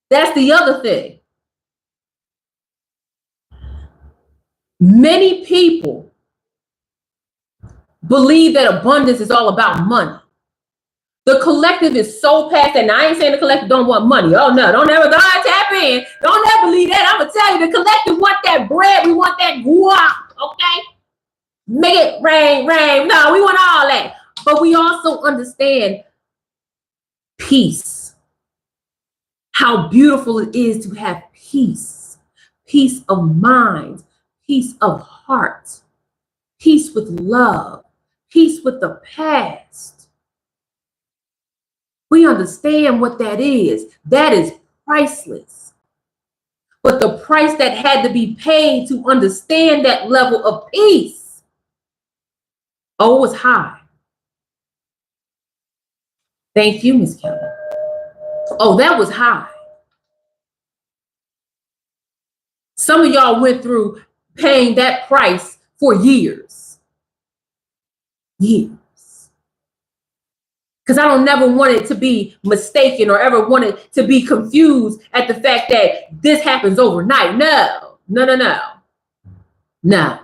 That's the other thing. Many people believe that abundance is all about money. The collective is so past that. Now, I ain't saying the collective don't want money. Oh, no, don't ever tap in. Don't ever believe that. I'm going to tell you, the collective want that bread. We want that guap, okay? Make it rain, rain. No, we want all that. But we also understand peace. How beautiful it is to have peace. Peace of mind. Peace of heart. Peace with love. Peace with the past. We understand what that is. That is priceless. But the price that had to be paid to understand that level of peace, oh, it was high. Thank you, Miss Kelly. Oh, that was high. Some of y'all went through paying that price for years. Years. Because I don't never want it to be mistaken or ever want it to be confused at the fact that this happens overnight. No, no, no, no. No.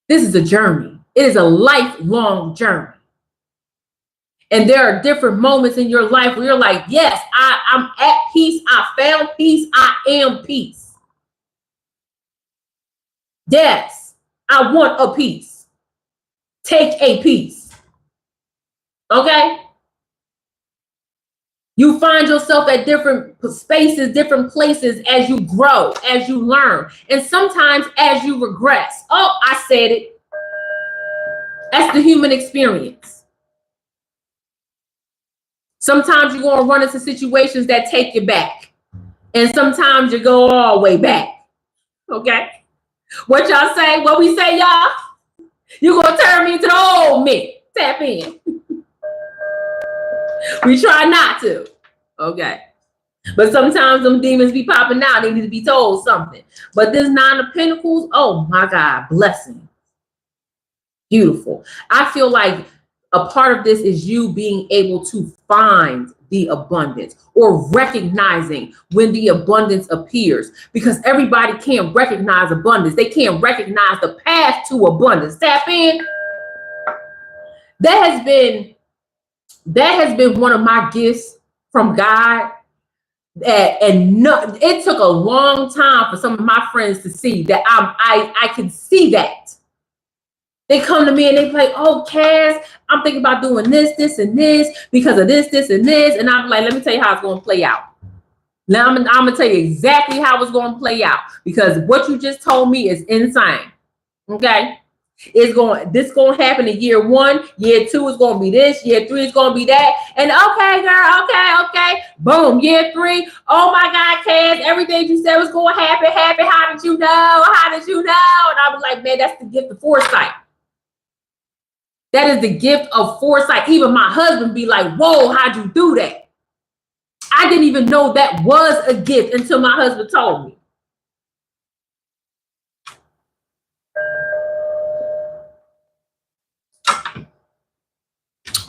This is a journey. It is a lifelong journey. And there are different moments in your life where you're like, yes, I'm at peace. I found peace. I am peace. Yes, I want a peace. Take a peace. Okay? You find yourself at different spaces, different places as you grow, as you learn, and sometimes as you regress. Oh, I said it. That's the human experience. Sometimes you're going to run into situations that take you back, and sometimes you go all the way back. Okay? What y'all say? What we say, y'all? You're going to turn me into the old me. Tap in. We try not to. Okay. But sometimes them demons be popping out. They need to be told something. But this Nine of Pentacles, oh my God, blessing. Beautiful. I feel like a part of this is you being able to find the abundance or recognizing when the abundance appears, because everybody can't recognize abundance. They can't recognize the path to abundance. Tap in. That has been one of my gifts from God. It took a long time for some of my friends to see that I can see that. They come to me and they be like, oh, Cass, I'm thinking about doing this, this, and this because of this, this, and this. And I'm like, let me tell you how it's going to play out. Now I'm going to tell you exactly how it's going to play out, because what you just told me is insane. Okay? This going to happen in year 1, year 2 is going to be this, year 3 is going to be that, and okay, girl, okay, boom, year 3, oh my God, Cass, everything you said was going to happen, how did you know, and I was like, man, that's the gift of foresight. That is the gift of foresight. Even my husband be like, whoa, how'd you do that? I didn't even know that was a gift until my husband told me.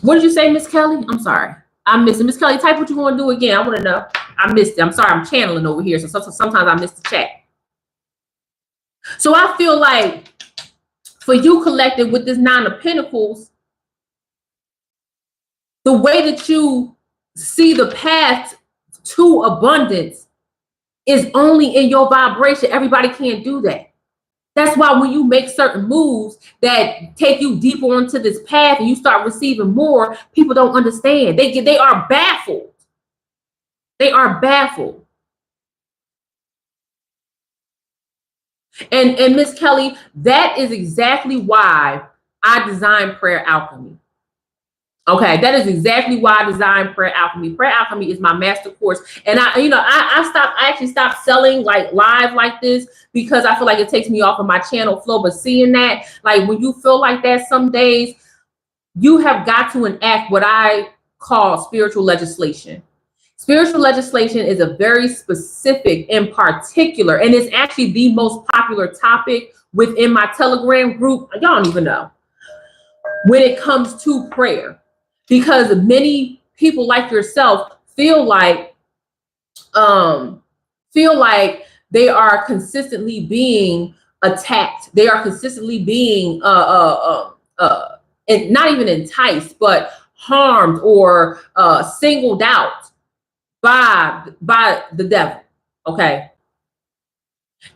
What did you say, Miss Kelly? I'm sorry. I missed it. Miss Kelly, type what you want to do again. I want to know. I missed it. I'm sorry. I'm channeling over here. So sometimes I miss the chat. So I feel like for you, collective, with this Nine of Pentacles, the way that you see the path to abundance is only in your vibration. Everybody can't do that. That's why when you make certain moves that take you deeper onto this path and you start receiving more, people don't understand. They are baffled. They are baffled. And Miss Kelly, that is exactly why I designed Prayer Alchemy. Okay, that is exactly why I designed Prayer Alchemy. Prayer Alchemy is my master course. And I actually stopped selling like live like this because I feel like it takes me off of my channel flow. But seeing that, like when you feel like that some days, you have got to enact what I called spiritual legislation. Spiritual legislation is a very specific and particular, and it's actually the most popular topic within my Telegram group. Y'all don't even know, when it comes to prayer, because many people like yourself feel like they are consistently being attacked. They are consistently being and not even enticed, but harmed or singled out by the devil. Okay.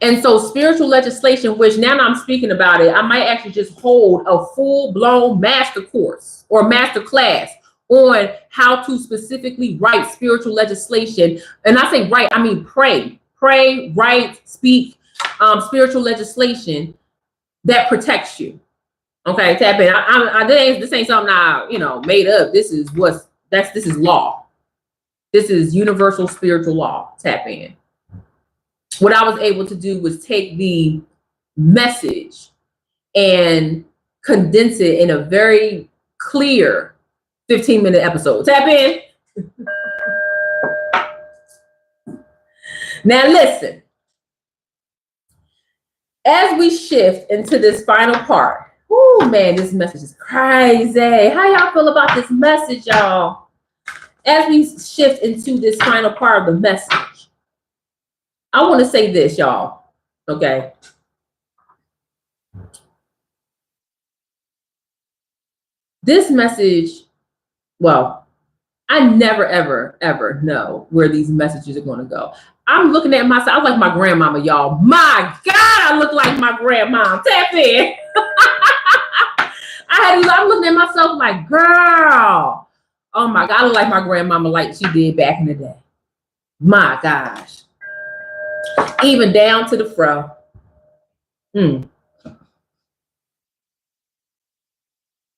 And so spiritual legislation, which now I'm speaking about it, I might actually just hold a full-blown master course or master class on how to specifically write spiritual legislation. And I say write, I mean pray, write, speak spiritual legislation that protects you. Okay, tap in. This ain't something I made up. This is this is law. This is universal spiritual law. Tap in. What I was able to do was take the message and condense it in a very clear 15-minute episode. Tap in. Now listen, as we shift into this final part, oh man, this message is crazy. How y'all feel about this message, y'all? As we shift into this final part of the message, I want to say this, y'all. Okay. This message, well, I never, ever, ever know where these messages are going to go. I'm looking at myself. I look like my grandmama, y'all. My God, I look like my grandma. Tap in. I'm looking at myself like, girl. Oh my God, I look like my grandmama like she did back in the day. My gosh. Even down to the fro. No,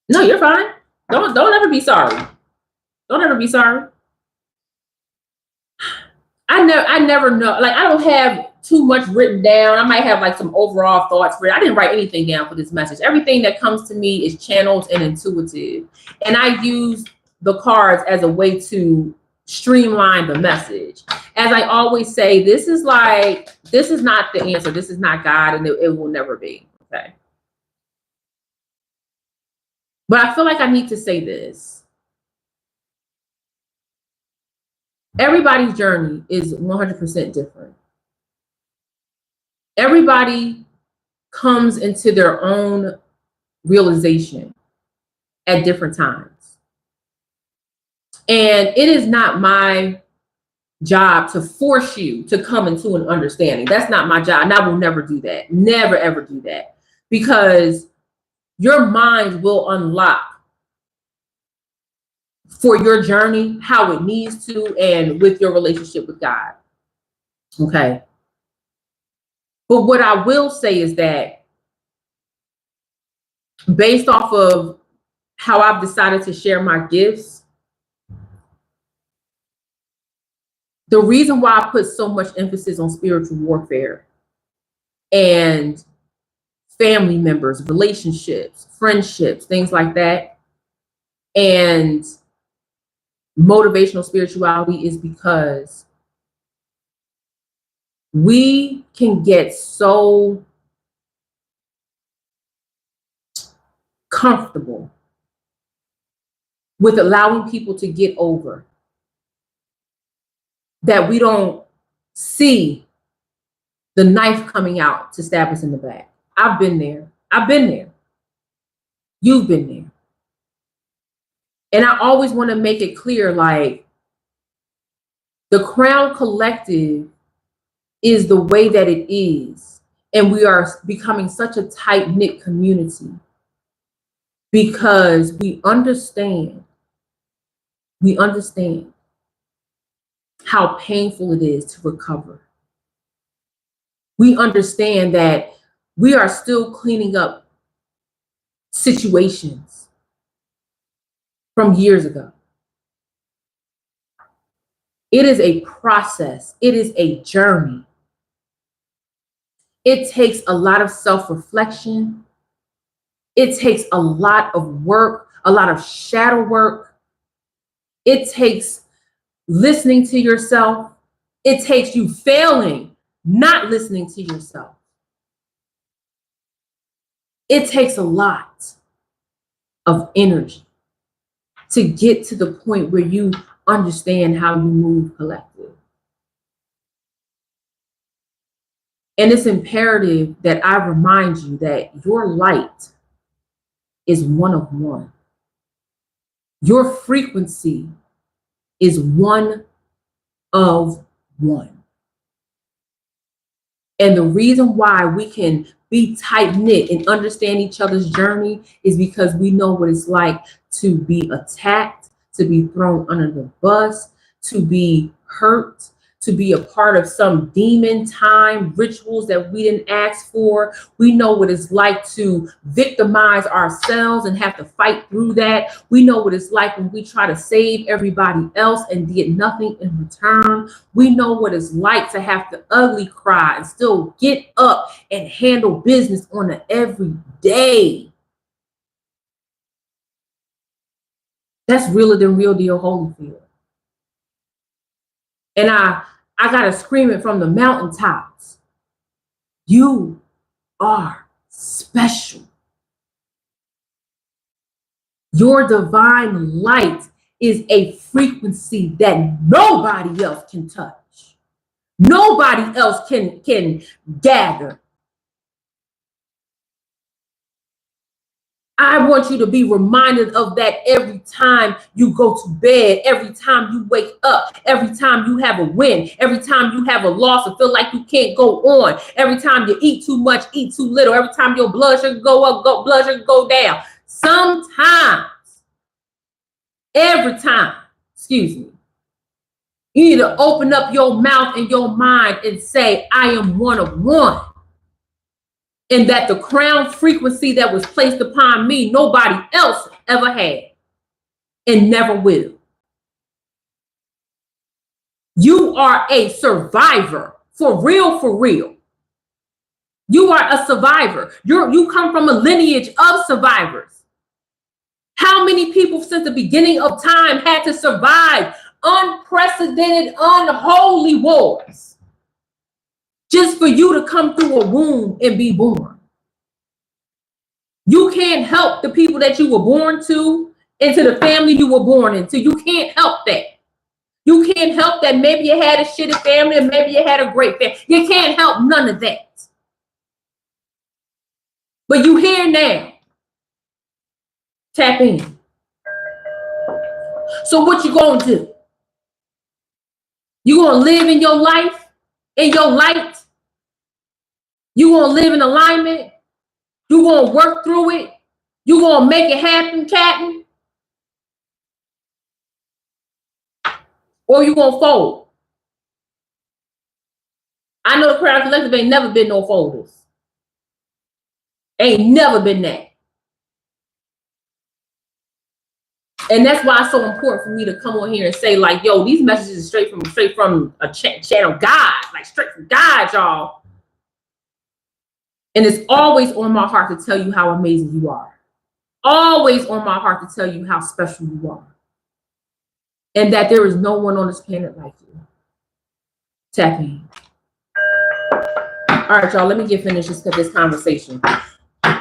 you're fine. Don't ever be sorry. Don't ever be sorry. I never know. Like, I don't have too much written down. I might have like some overall thoughts for it. I didn't write anything down for this message. Everything that comes to me is channeled and intuitive. And I use the cards as a way to streamline the message. As I always say, this is not the answer. This is not God, and it will never be. Okay. But I feel like I need to say this. Everybody's journey is 100% different. Everybody comes into their own realization at different times. And it is not my job to force you to come into an understanding. That's not my job. And I will never do that. Never, ever do that. Because your mind will unlock for your journey how it needs to, and with your relationship with God. Okay. But what I will say is that based off of how I've decided to share my gifts, the reason why I put so much emphasis on spiritual warfare and family members, relationships, friendships, things like that, and motivational spirituality is because we can get so comfortable with allowing people to get over that we don't see the knife coming out to stab us in the back. I've been there. I've been there. You've been there. And I always want to make it clear, like, the Crown Collective is the way that it is. And we are becoming such a tight-knit community because we understand how painful it is to recover. We understand that we are still cleaning up situations from years ago. It is a process. It is a journey. It takes a lot of self-reflection. It takes a lot of work, a lot of shadow work. It takes listening to yourself. It takes you failing, not listening to yourself. It takes a lot of energy to get to the point where you understand how you move collective. And it's imperative that I remind you that your light is one of one. Your frequency is one of one. And the reason why we can be tight-knit and understand each other's journey is because we know what it's like to be attacked, to be thrown under the bus, to be hurt, to be a part of some demon time rituals that we didn't ask for. We know what it's like to victimize ourselves and have to fight through that. We know what it's like when we try to save everybody else and get nothing in return. We know what it's like to have to ugly cry and still get up and handle business on an everyday. That's realer than real deal Holyfield. And I gotta scream it from the mountaintops. You are special. Your divine light is a frequency that nobody else can touch. Nobody else can gather. I want you to be reminded of that every time you go to bed, every time you wake up, every time you have a win, every time you have a loss and feel like you can't go on, every time you eat too much, eat too little, every time your blood sugar go up, blood sugar go down. Sometimes, every time, excuse me, you need to open up your mouth and your mind and say, I am one of one. And that the crown frequency that was placed upon me, nobody else ever had and never will. You are a survivor, for real, for real. You are a survivor. You come from a lineage of survivors. How many people since the beginning of time had to survive unprecedented, unholy wars just for you to come through a womb and be born? You can't help the people that you were born to and to the family you were born into. You can't help that. You can't help that maybe you had a shitty family and maybe you had a great family. You can't help none of that. But you here now. Tap in. So what you gonna do? You gonna live in your life, in your light? You gonna live in alignment? You gonna work through it? You gonna make it happen, Captain? Or you gonna fold? I know the Crown Collective ain't never been no folders. Ain't never been that. And that's why it's so important for me to come on here and say, like, yo, these messages are straight from a channel God, like straight from God, y'all. And it's always on my heart to tell you how amazing you are. Always on my heart to tell you how special you are. And that there is no one on this planet like you. Tap in. All right, y'all, let me get finished this conversation.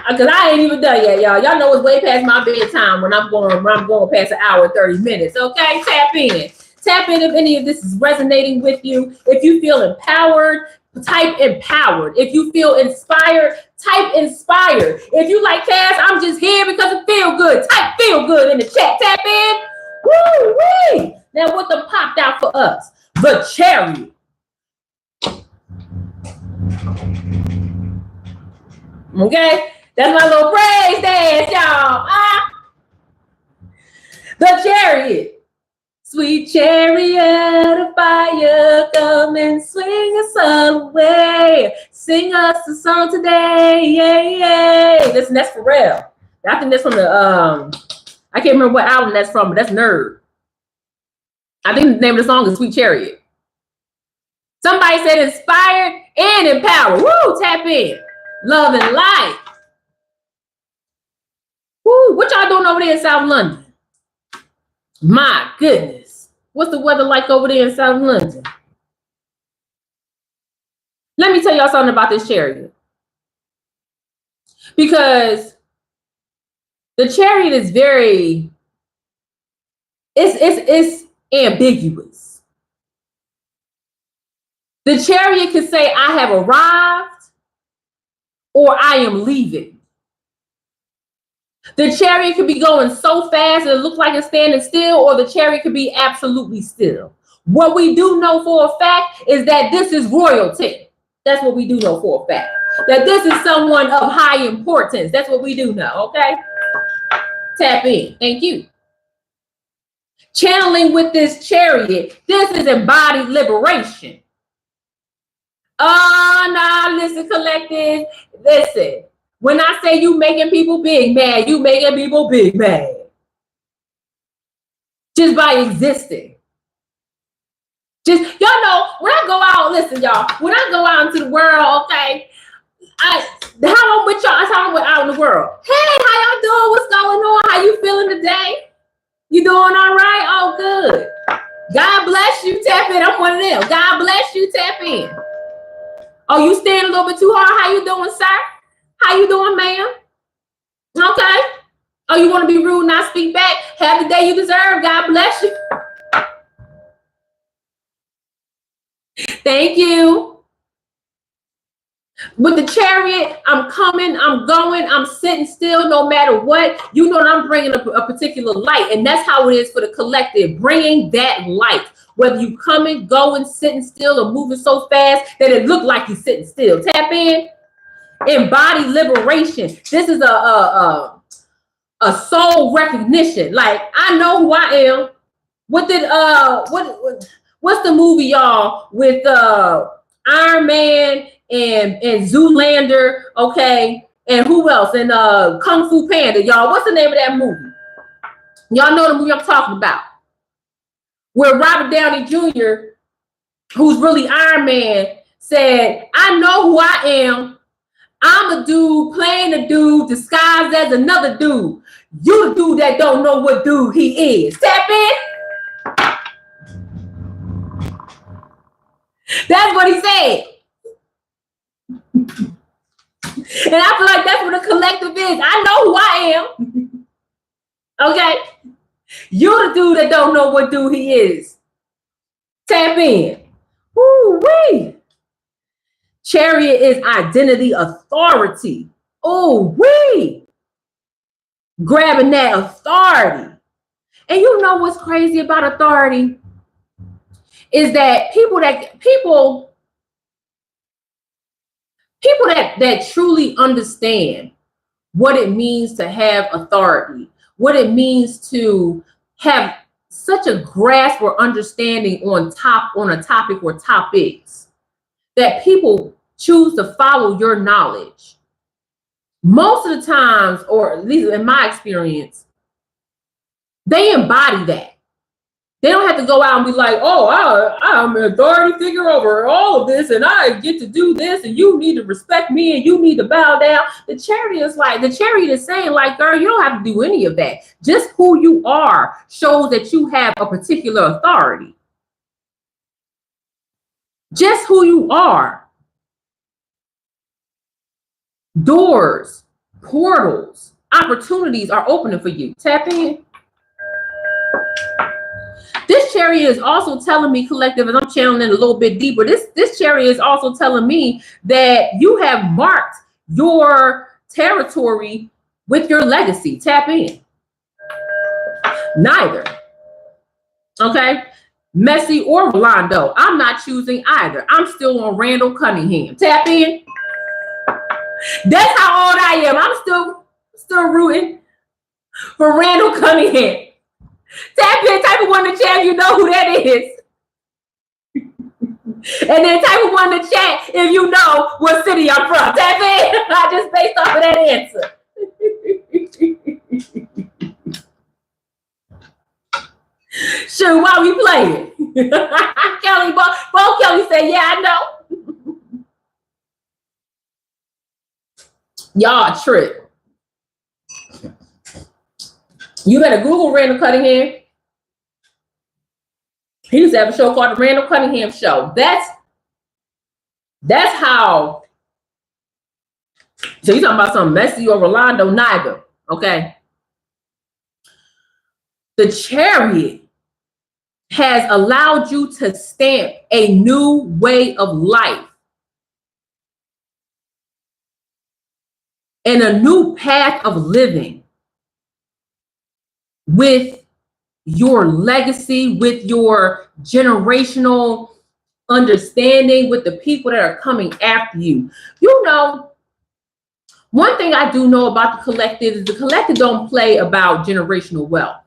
Because I ain't even done yet, y'all. Y'all know it's way past my bedtime when I'm going past an hour and 30 minutes. Okay, tap in. Tap in if any of this is resonating with you. If you feel empowered, type empowered. If you feel inspired, type inspired. If you like Cass, I'm just here because it feel good. Type feel good in the chat. Tap in. Woo-wee. Now what done popped out for us? The Chariot. Okay, that's my little praise dance, y'all. The Chariot. Sweet chariot of fire, come and swing us all away. Sing us a song today, yay, yay. Listen, that's Pharrell. I think that's from the, I can't remember what album that's from, but that's Nerd. I think the name of the song is Sweet Chariot. Somebody said inspired and empowered. Woo, tap in. Love and light. Woo, what y'all doing over there in South London? My goodness. What's the weather like over there in South London? Let me tell y'all something about this chariot. Because the chariot is very, it's ambiguous. The chariot can say, I have arrived, or I am leaving. The chariot could be going so fast that it looks like it's standing still, or the chariot could be absolutely still. What we do know for a fact is that this is royalty. That's what we do know for a fact. That this is someone of high importance. That's what we do know, okay? Tap in. Thank you. Channeling with this chariot, this is embodied liberation. Oh, no, listen, collective. Listen. When I say you making people big mad, you making people big mad. Just by existing. Just, y'all know, when I go out, listen, y'all, when I go out into the world, okay, how I'm with y'all, that's how I'm out in the world. Hey, how y'all doing? What's going on? How you feeling today? You doing all right? Oh, good. God bless you, tap in. I'm one of them. God bless you, tap in. Oh, you staying a little bit too hard? How you doing, sir? How you doing, ma'am? Okay. Oh, you want to be rude, not speak back? Have the day you deserve. God bless you. Thank you. With the chariot, I'm coming, I'm going, I'm sitting still no matter what. You know that I'm bringing a particular light, and that's how it is for the collective, bringing that light. Whether you coming, going, sitting still, or moving so fast that it look like you're sitting still. Tap in. Embody liberation. This is a soul recognition. Like, I know who I am. What did what's the movie, y'all, with Iron Man and Zoolander, okay, and who else? And Kung Fu Panda, y'all. What's the name of that movie? Y'all know the movie I'm talking about, where Robert Downey Jr., who's really Iron Man, said, I know who I am. I'm a dude playing a dude disguised as another dude. You the dude that don't know what dude he is. Tap in. That's what he said. And I feel like that's what a collective is. I know who I am. Okay? You're the dude that don't know what dude he is. Tap in. Woo-wee. Chariot is identity authority. Oh-wee. Grabbing that authority. And you know what's crazy about authority? Is that people that truly understand what it means to have authority, what it means to have such a grasp or understanding on a topic or topics, that people choose to follow your knowledge. Most of the times, or at least in my experience, they embody that. They don't have to go out and be like, oh, I'm an authority figure over all of this, and I get to do this, and you need to respect me, and you need to bow down. The chariot is saying, like, girl, you don't have to do any of that. Just who you are shows that you have a particular authority. Just who you are. Doors, portals, opportunities are opening for you. Tap in. This chariot is also telling me, collective, as I'm channeling a little bit deeper, this chariot is also telling me that you have marked your territory with your legacy. Tap in. Neither. Okay? Messi or Rolando. I'm not choosing either. I'm still on Randall Cunningham. Tap in. That's how old I am. I'm still rooting for Randall Cunningham. Tap in, type of one in the chat, you know who that is. And then type of one in the chat if you know what city I'm from. Tap in. I just based off of that answer. Sure, why we playing? Kelly, Bo Kelly said, yeah, I know. Y'all trip. You better Google Randall Cunningham. He used to have a show called The Randall Cunningham Show. That's how. So you're talking about some Messi or Rolando? Neither. Okay. The Chariot has allowed you to stamp a new way of life and a new path of living with your legacy, with your generational understanding, with the people that are coming after you. You know, one thing I do know about the collective is the collective don't play about generational wealth.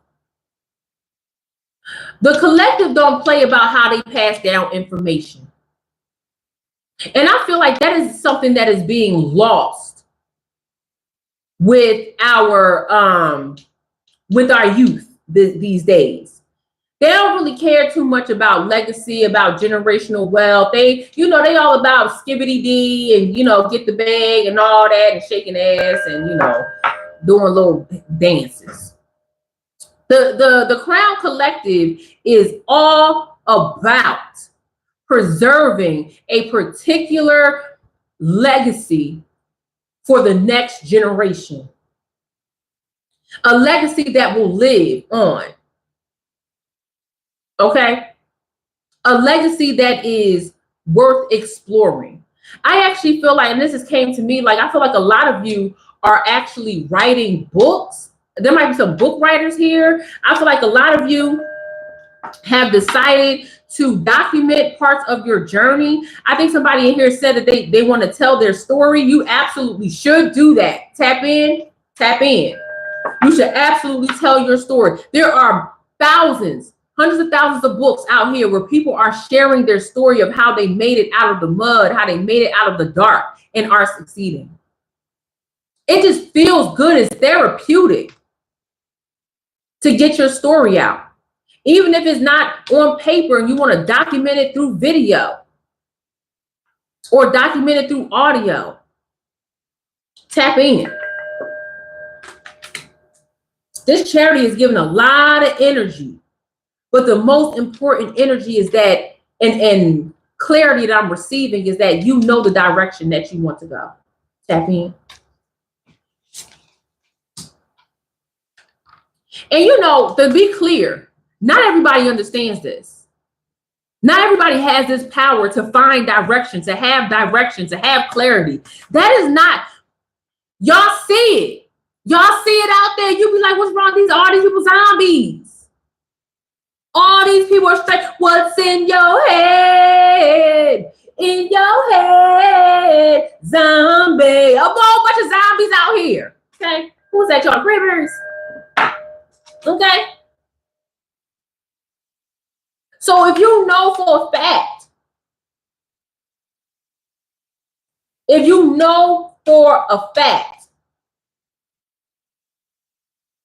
The collective don't play about how they pass down information. And I feel like that is something that is being lost with our youth these days. They don't really care too much about legacy, about generational wealth. They all about skibbity dee and, get the bag and all that and shaking ass and, doing little dances. The Crown Collective is all about preserving a particular legacy for the next generation. A legacy that will live on. Okay? A legacy that is worth exploring. I actually feel like, and this has came to me, like I feel like a lot of you are actually writing books. There might be some book writers here. I feel like a lot of you have decided to document parts of your journey. I think somebody in here said that they want to tell their story. You absolutely should do that. Tap in, tap in. You should absolutely tell your story. There are thousands, hundreds of thousands of books out here where people are sharing their story of how they made it out of the mud, how they made it out of the dark and are succeeding. It just feels good. It's therapeutic to get your story out. Even if it's not on paper and you want to document it through video or document it through audio, tap in. This charity is giving a lot of energy, but the most important energy is that, and clarity that I'm receiving is that you know the direction that you want to go. Tap in. And to be clear, not everybody understands this. Not everybody has this power to find direction, to have clarity. That is not, y'all see it. Y'all see it out there. You be like, what's wrong with all these people zombies? All these people are straight. What's in your head? In your head, zombie. A whole bunch of zombies out here. Okay. Who's that, y'all? Cranberries. Okay. So if you know for a fact,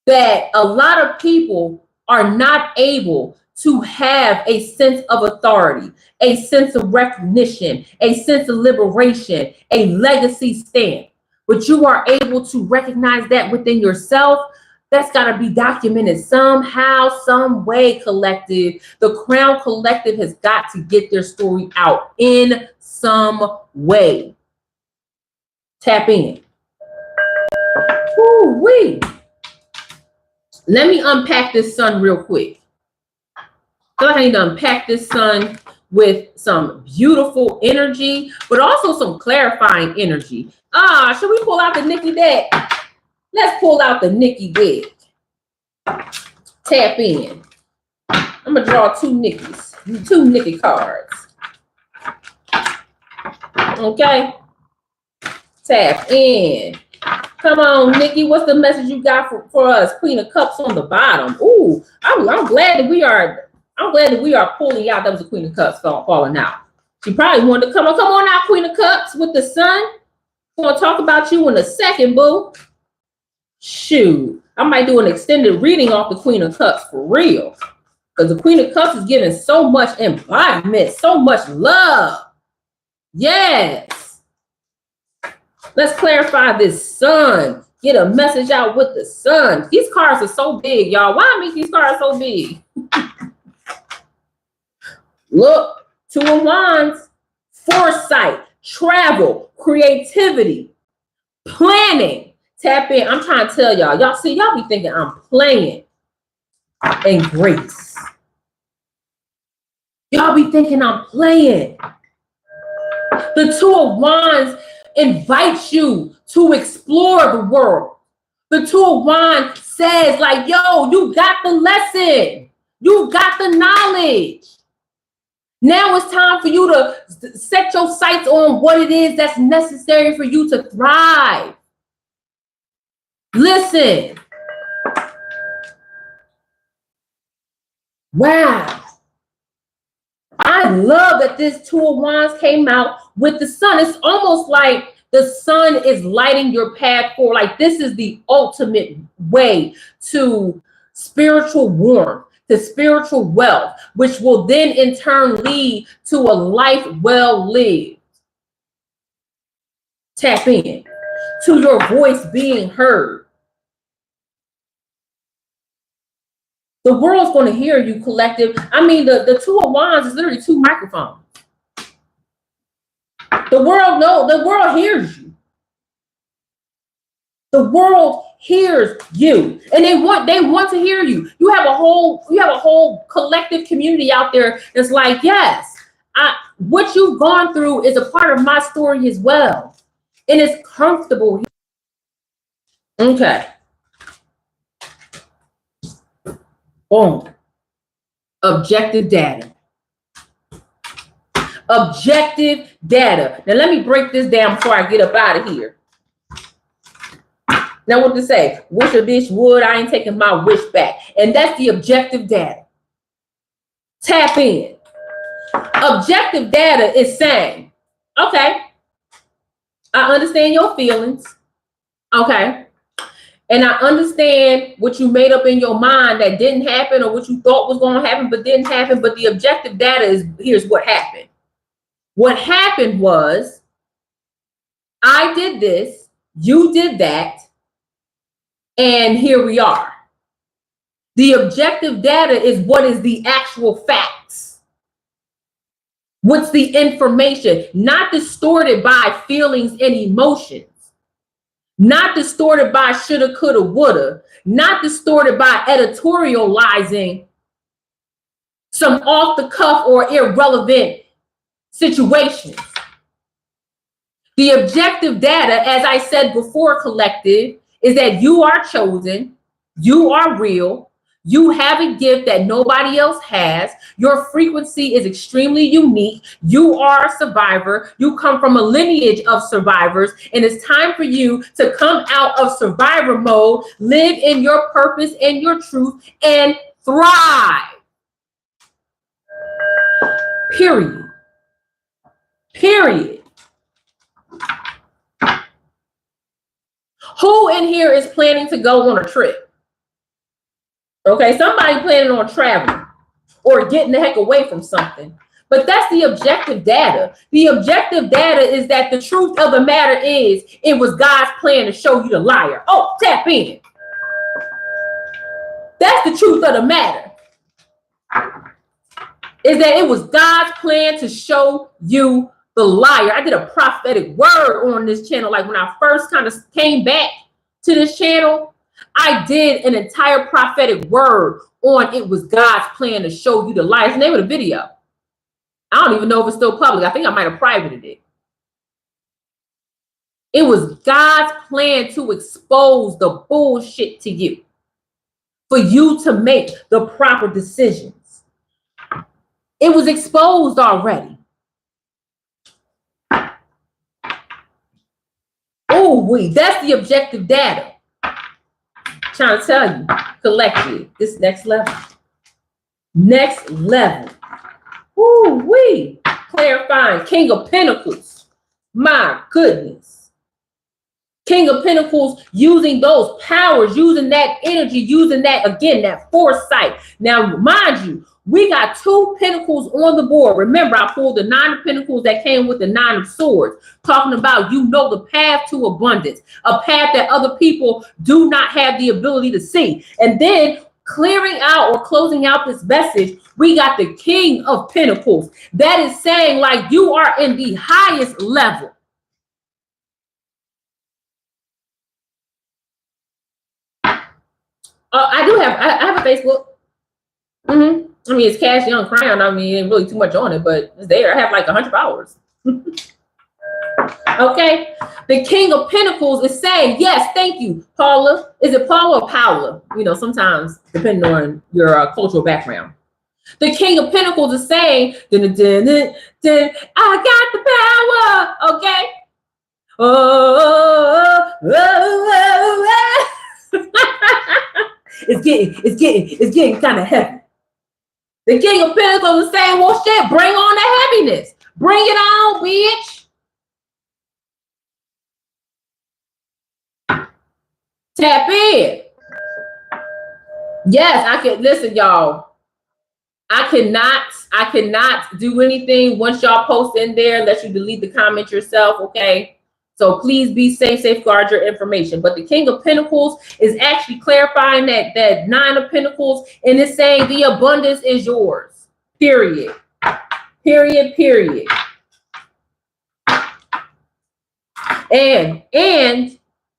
that a lot of people are not able to have a sense of authority, a sense of recognition, a sense of liberation, a legacy stamp, but you are able to recognize that within yourself, that's got to be documented somehow, some way, collective. The Crown Collective has got to get their story out in some way. Tap in. Woo-wee. Let me unpack this sun real quick. Go ahead and unpack this sun with some beautiful energy, but also some clarifying energy. Should we pull out the Nikki deck? Let's pull out the Nikki deck. Tap in. I'm going to draw two Nikki cards. Okay. Tap in. Come on, Nikki. What's the message you got for us? Queen of Cups on the bottom. Ooh, I'm glad that we are pulling out. That was the Queen of Cups falling out. She probably wanted to come on out, Queen of Cups with the sun. I'm going to talk about you in a second, boo. Shoot, I might do an extended reading off the Queen of Cups for real. Because the Queen of Cups is giving so much embodiment, so much love. Yes. Let's clarify this sun. Get a message out with the sun. These cards are so big, y'all. Why make these cards so big? Look, Two of Wands, foresight, travel, creativity, planning. Tap in. I'm trying to tell y'all. Y'all see, y'all be thinking I'm playing. And grace. Y'all be thinking I'm playing. The Two of Wands invites you to explore the world. The Two of Wands says, like, yo, you got the lesson. You got the knowledge. Now it's time for you to set your sights on what it is that's necessary for you to thrive. Listen. Wow. I love that this Two of Wands came out with the sun. It's almost like the sun is lighting your path forward. Like this is the ultimate way to spiritual warmth, to spiritual wealth, which will then in turn lead to a life well lived. Tap in to your voice being heard. The world's going to hear you, collective. I mean, the Two of Wands is literally two microphones. The world hears you. The world hears you, and they want to hear you. You have a whole collective community out there that's like, yes, what you've gone through is a part of my story as well, and it's comfortable. Okay. Boom. Objective data. Objective data. Now let me break this down before I get up out of here. Now what to say? Wish a bitch would. I ain't taking my wish back. And that's the objective data. Tap in. Objective data is saying, okay, I understand your feelings. Okay. And I understand what you made up in your mind that didn't happen, or what you thought was going to happen but didn't happen. But the objective data is, here's what happened. What happened was, I did this, you did that, and here we are. The objective data is what is the actual facts. What's the information? Not distorted by feelings and emotions. Not distorted by shoulda, coulda, woulda. Not distorted by editorializing some off the cuff or irrelevant situations. The objective data, as I said before, collective, is that you are chosen, you are real, you have a gift that nobody else has, your frequency is extremely unique, you are a survivor, you come from a lineage of survivors, and it's time for you to come out of survivor mode, live in your purpose and your truth, and thrive. Period. Period. Who in here is planning to go on a trip? Okay, somebody planning on traveling or getting the heck away from something. But that's the objective data. The objective data is that the truth of the matter is it was God's plan to show you the liar. Oh, tap in. That's the truth of the matter. Is that it was God's plan to show you the liar. I did a prophetic word on this channel. Like when I first kind of came back to this channel, I did an entire prophetic word on it was God's plan to show you the liar. It's the name of the video. I don't even know if it's still public. I think I might have privated it. It was God's plan to expose the bullshit to you, for you to make the proper decisions. It was exposed already. Oh, that's the objective data. Trying to tell you, collective, this next level. Next level. Ooh-wee. Clarifying. King of Pentacles. My goodness. King of Pentacles, using those powers, using that energy, using that, again, that foresight. Now, mind you, we got 2 pentacles on the board. Remember, I pulled the 9 of pentacles that came with the 9 of swords, talking about, the path to abundance, a path that other people do not have the ability to see. And then clearing out or closing out this message, we got the King of Pentacles. That is saying like you are in the highest level. I have a Facebook. I mean, it's Cash Young Crown. I mean, ain't really too much on it, but it's there. I have like 100 followers. Okay. The King of Pentacles is saying, yes, thank you, Paula. Is it Paula or Paula? You know, sometimes depending on your cultural background. The King of Pentacles is saying, dun, dun, dun, dun, dun, I got the power. Okay. It's getting kind of heavy. The King of Pentacles is saying, well, shit, bring on the heaviness. Bring it on, bitch. Tap in. Yes, I can. Listen, y'all. I cannot do anything once y'all post in there unless you delete the comment yourself, okay? So please be safe, safeguard your information. But the King of Pentacles is actually clarifying that Nine of Pentacles, and it's saying the abundance is yours. Period. Period. And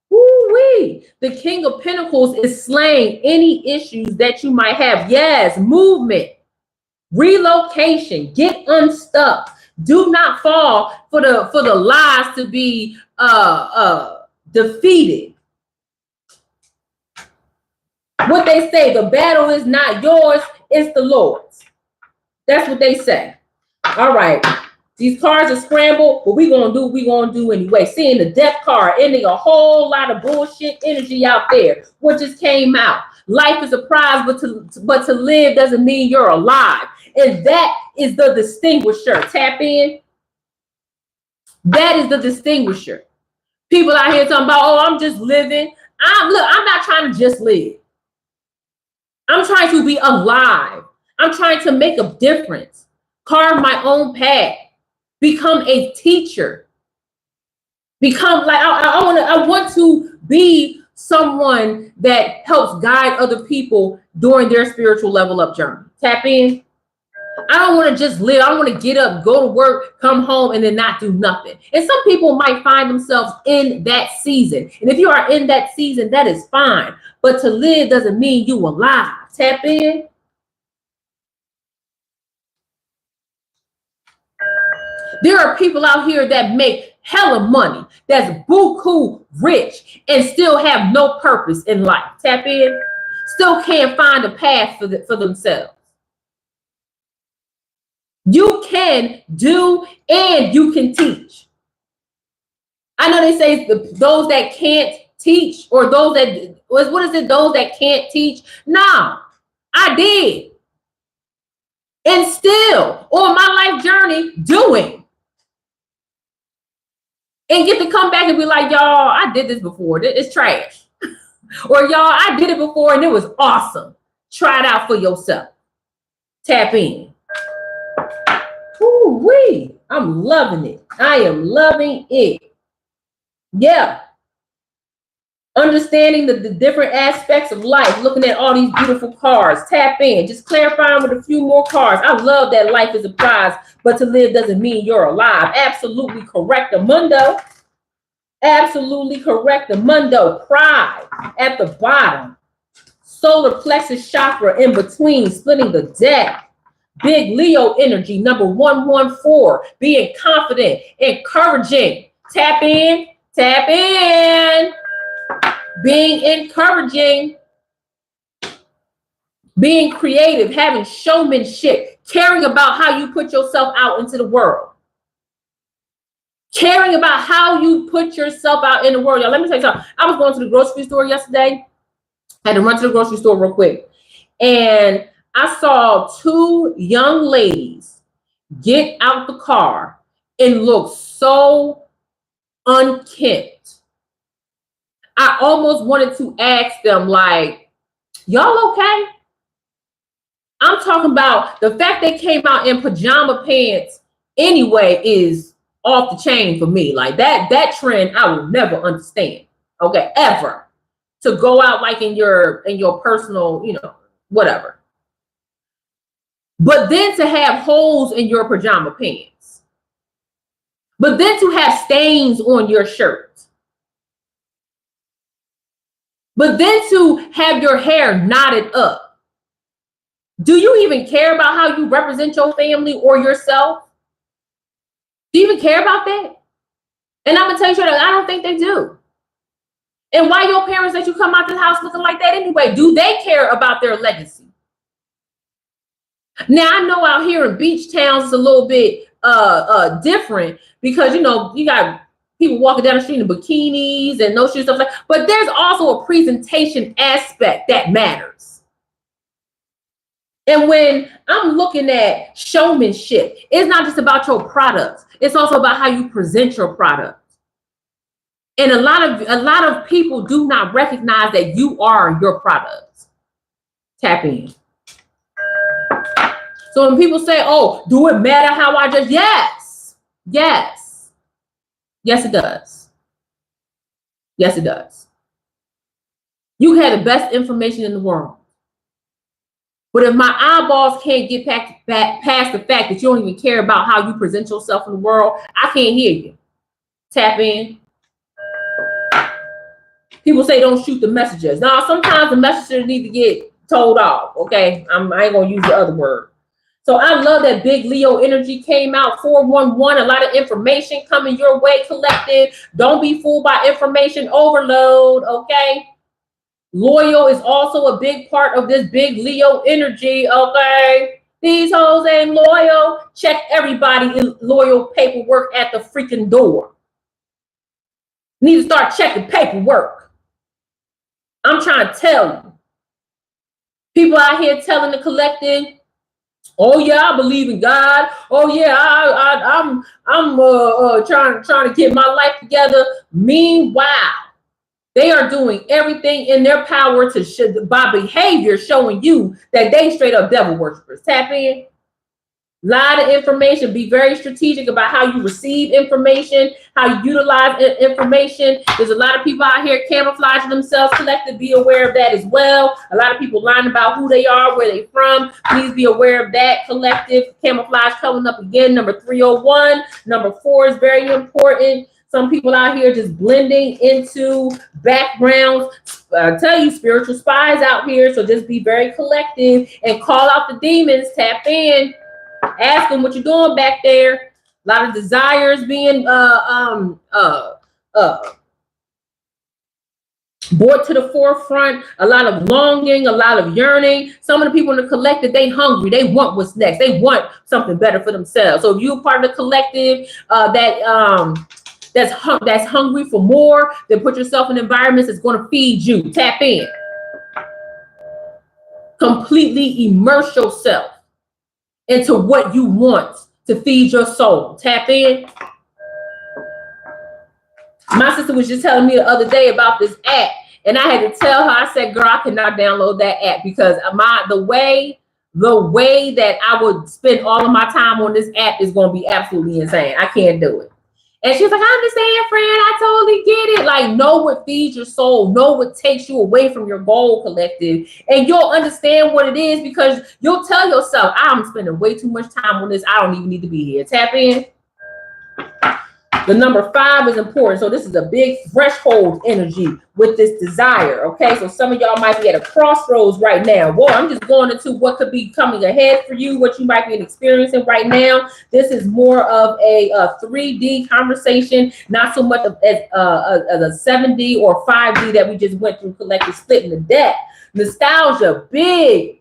woo-wee, the King of Pentacles is slaying any issues that you might have. Yes, movement, relocation, get unstuck. Do not fall for the lies to be defeated. What they say, the battle is not yours, it's the Lord's. That's what they say. All right. These cards are scrambled, but we're going to do what we're going to do anyway. Seeing the death card, ending a whole lot of bullshit energy out there. What just came out? Life is a prize, but to live doesn't mean you're alive. And that is the distinguisher. Tap in. That is the distinguisher. People out here talking about, oh, I'm just living. I'm not trying to just live. I'm trying to be alive. I'm trying to make a difference. Carve my own path. Become a teacher. Become like I want to be someone that helps guide other people during their spiritual level up journey. Tap in. I don't want to just live. I want to get up, go to work, come home, and then not do nothing. And some people might find themselves in that season. And if you are in that season, that is fine. But to live doesn't mean you alive. Tap in. There are people out here that make hella money, that's buku rich, and still have no purpose in life. Tap in. Still can't find a path for themselves. You can do and you can teach. I know they say those that can't teach, or those that, what is it? Those that can't teach. No, I did. And still on my life journey doing. And get to come back and be like, y'all, I did this before. It's trash. Or y'all, I did it before and it was awesome. Try it out for yourself. Tap in. Woo-wee. I'm loving it. I am loving it. Yeah. Understanding the different aspects of life. Looking at all these beautiful cards. Tap in. Just clarifying with a few more cards. I love that life is a prize, but to live doesn't mean you're alive. Absolutely correct, Amundo. Absolutely correct, Amundo. Pride at the bottom. Solar plexus chakra in between, splitting the deck. Big Leo energy, number 114. Being confident, encouraging. Tap in. Tap in. Being encouraging. Being creative, having showmanship, caring about how you put yourself out into the world. Caring about how you put yourself out in the world. Y'all, let me tell you something. I was going to the grocery store yesterday. I had to run to the grocery store real quick. And I saw two young ladies get out the car and look so unkempt. I almost wanted to ask them, like, y'all okay? I'm talking about the fact they came out in pajama pants anyway is off the chain for me. Like that trend I will never understand. Okay, ever. To go out like in your personal, whatever. But then to have holes in your pajama pants. But then to have stains on your shirt. But then to have your hair knotted up. Do you even care about how you represent your family or yourself? Do you even care about that? And I'm going to tell you straight up, I don't think they do. And why your parents let you come out the house looking like that anyway? Do they care about their legacy? Now, I know out here in beach towns it's a little bit different because, you know, you got people walking down the street in bikinis and no shoes, stuff like that. But there's also a presentation aspect that matters. And when I'm looking at showmanship, it's not just about your products. It's also about how you present your product. And a lot of people do not recognize that you are your products. Tap in. So when people say, oh, do it matter how I just, yes, it does. Yes, it does. You have the best information in the world. But if my eyeballs can't get past the fact that you don't even care about how you present yourself in the world, I can't hear you. Tap in. People say don't shoot the messages. Now, sometimes the messages need to get told off, okay? I ain't going to use the other word. So I love that big Leo energy came out, 411, a lot of information coming your way, collective. Don't be fooled by information overload, okay? Loyal is also a big part of this big Leo energy, okay? These hoes ain't loyal. Check everybody in loyal paperwork at the freaking door. Need to start checking paperwork. I'm trying to tell you. People out here telling the collective, oh yeah, I believe in God. Oh yeah, I'm trying to get my life together. Meanwhile, they are doing everything in their power to by behavior showing you that they straight up devil worshippers. Tap in. A lot of information. Be very strategic about how you receive information, how you utilize information. There's a lot of people out here camouflaging themselves. Collective, be aware of that as well. A lot of people lying about who they are, where they're from. Please be aware of that. Collective camouflage coming up again. Number 301. Number 4 is very important. Some people out here just blending into backgrounds. I tell you, spiritual spies out here. So just be very collective and call out the demons. Tap in. Ask them what you're doing back there. A lot of desires being brought to the forefront. A lot of longing, a lot of yearning. Some of the people in the collective, they hungry. They want what's next. They want something better for themselves. So if you're part of the collective that's hungry for more, then put yourself in environments that's going to feed you. Tap in. Completely immerse yourself into what you want to feed your soul. Tap in. My sister was just telling me the other day about this app, and I had to tell her, I said, girl, I cannot download that app because the way that I would spend all of my time on this app is going to be absolutely insane. I can't do it. And she was like, I understand, friend. I totally get it. Like, know what feeds your soul. Know what takes you away from your goal, collective. And you'll understand what it is because you'll tell yourself, I'm spending way too much time on this. I don't even need to be here. Tap in. The number 5 is important. So this is a big threshold energy with this desire. Okay, so some of y'all might be at a crossroads right now. Well, I'm just going into what could be coming ahead for you, what you might be experiencing right now. This is more of a 3D conversation, not so much as a 7D or 5D that we just went through collective splitting the deck. Nostalgia, big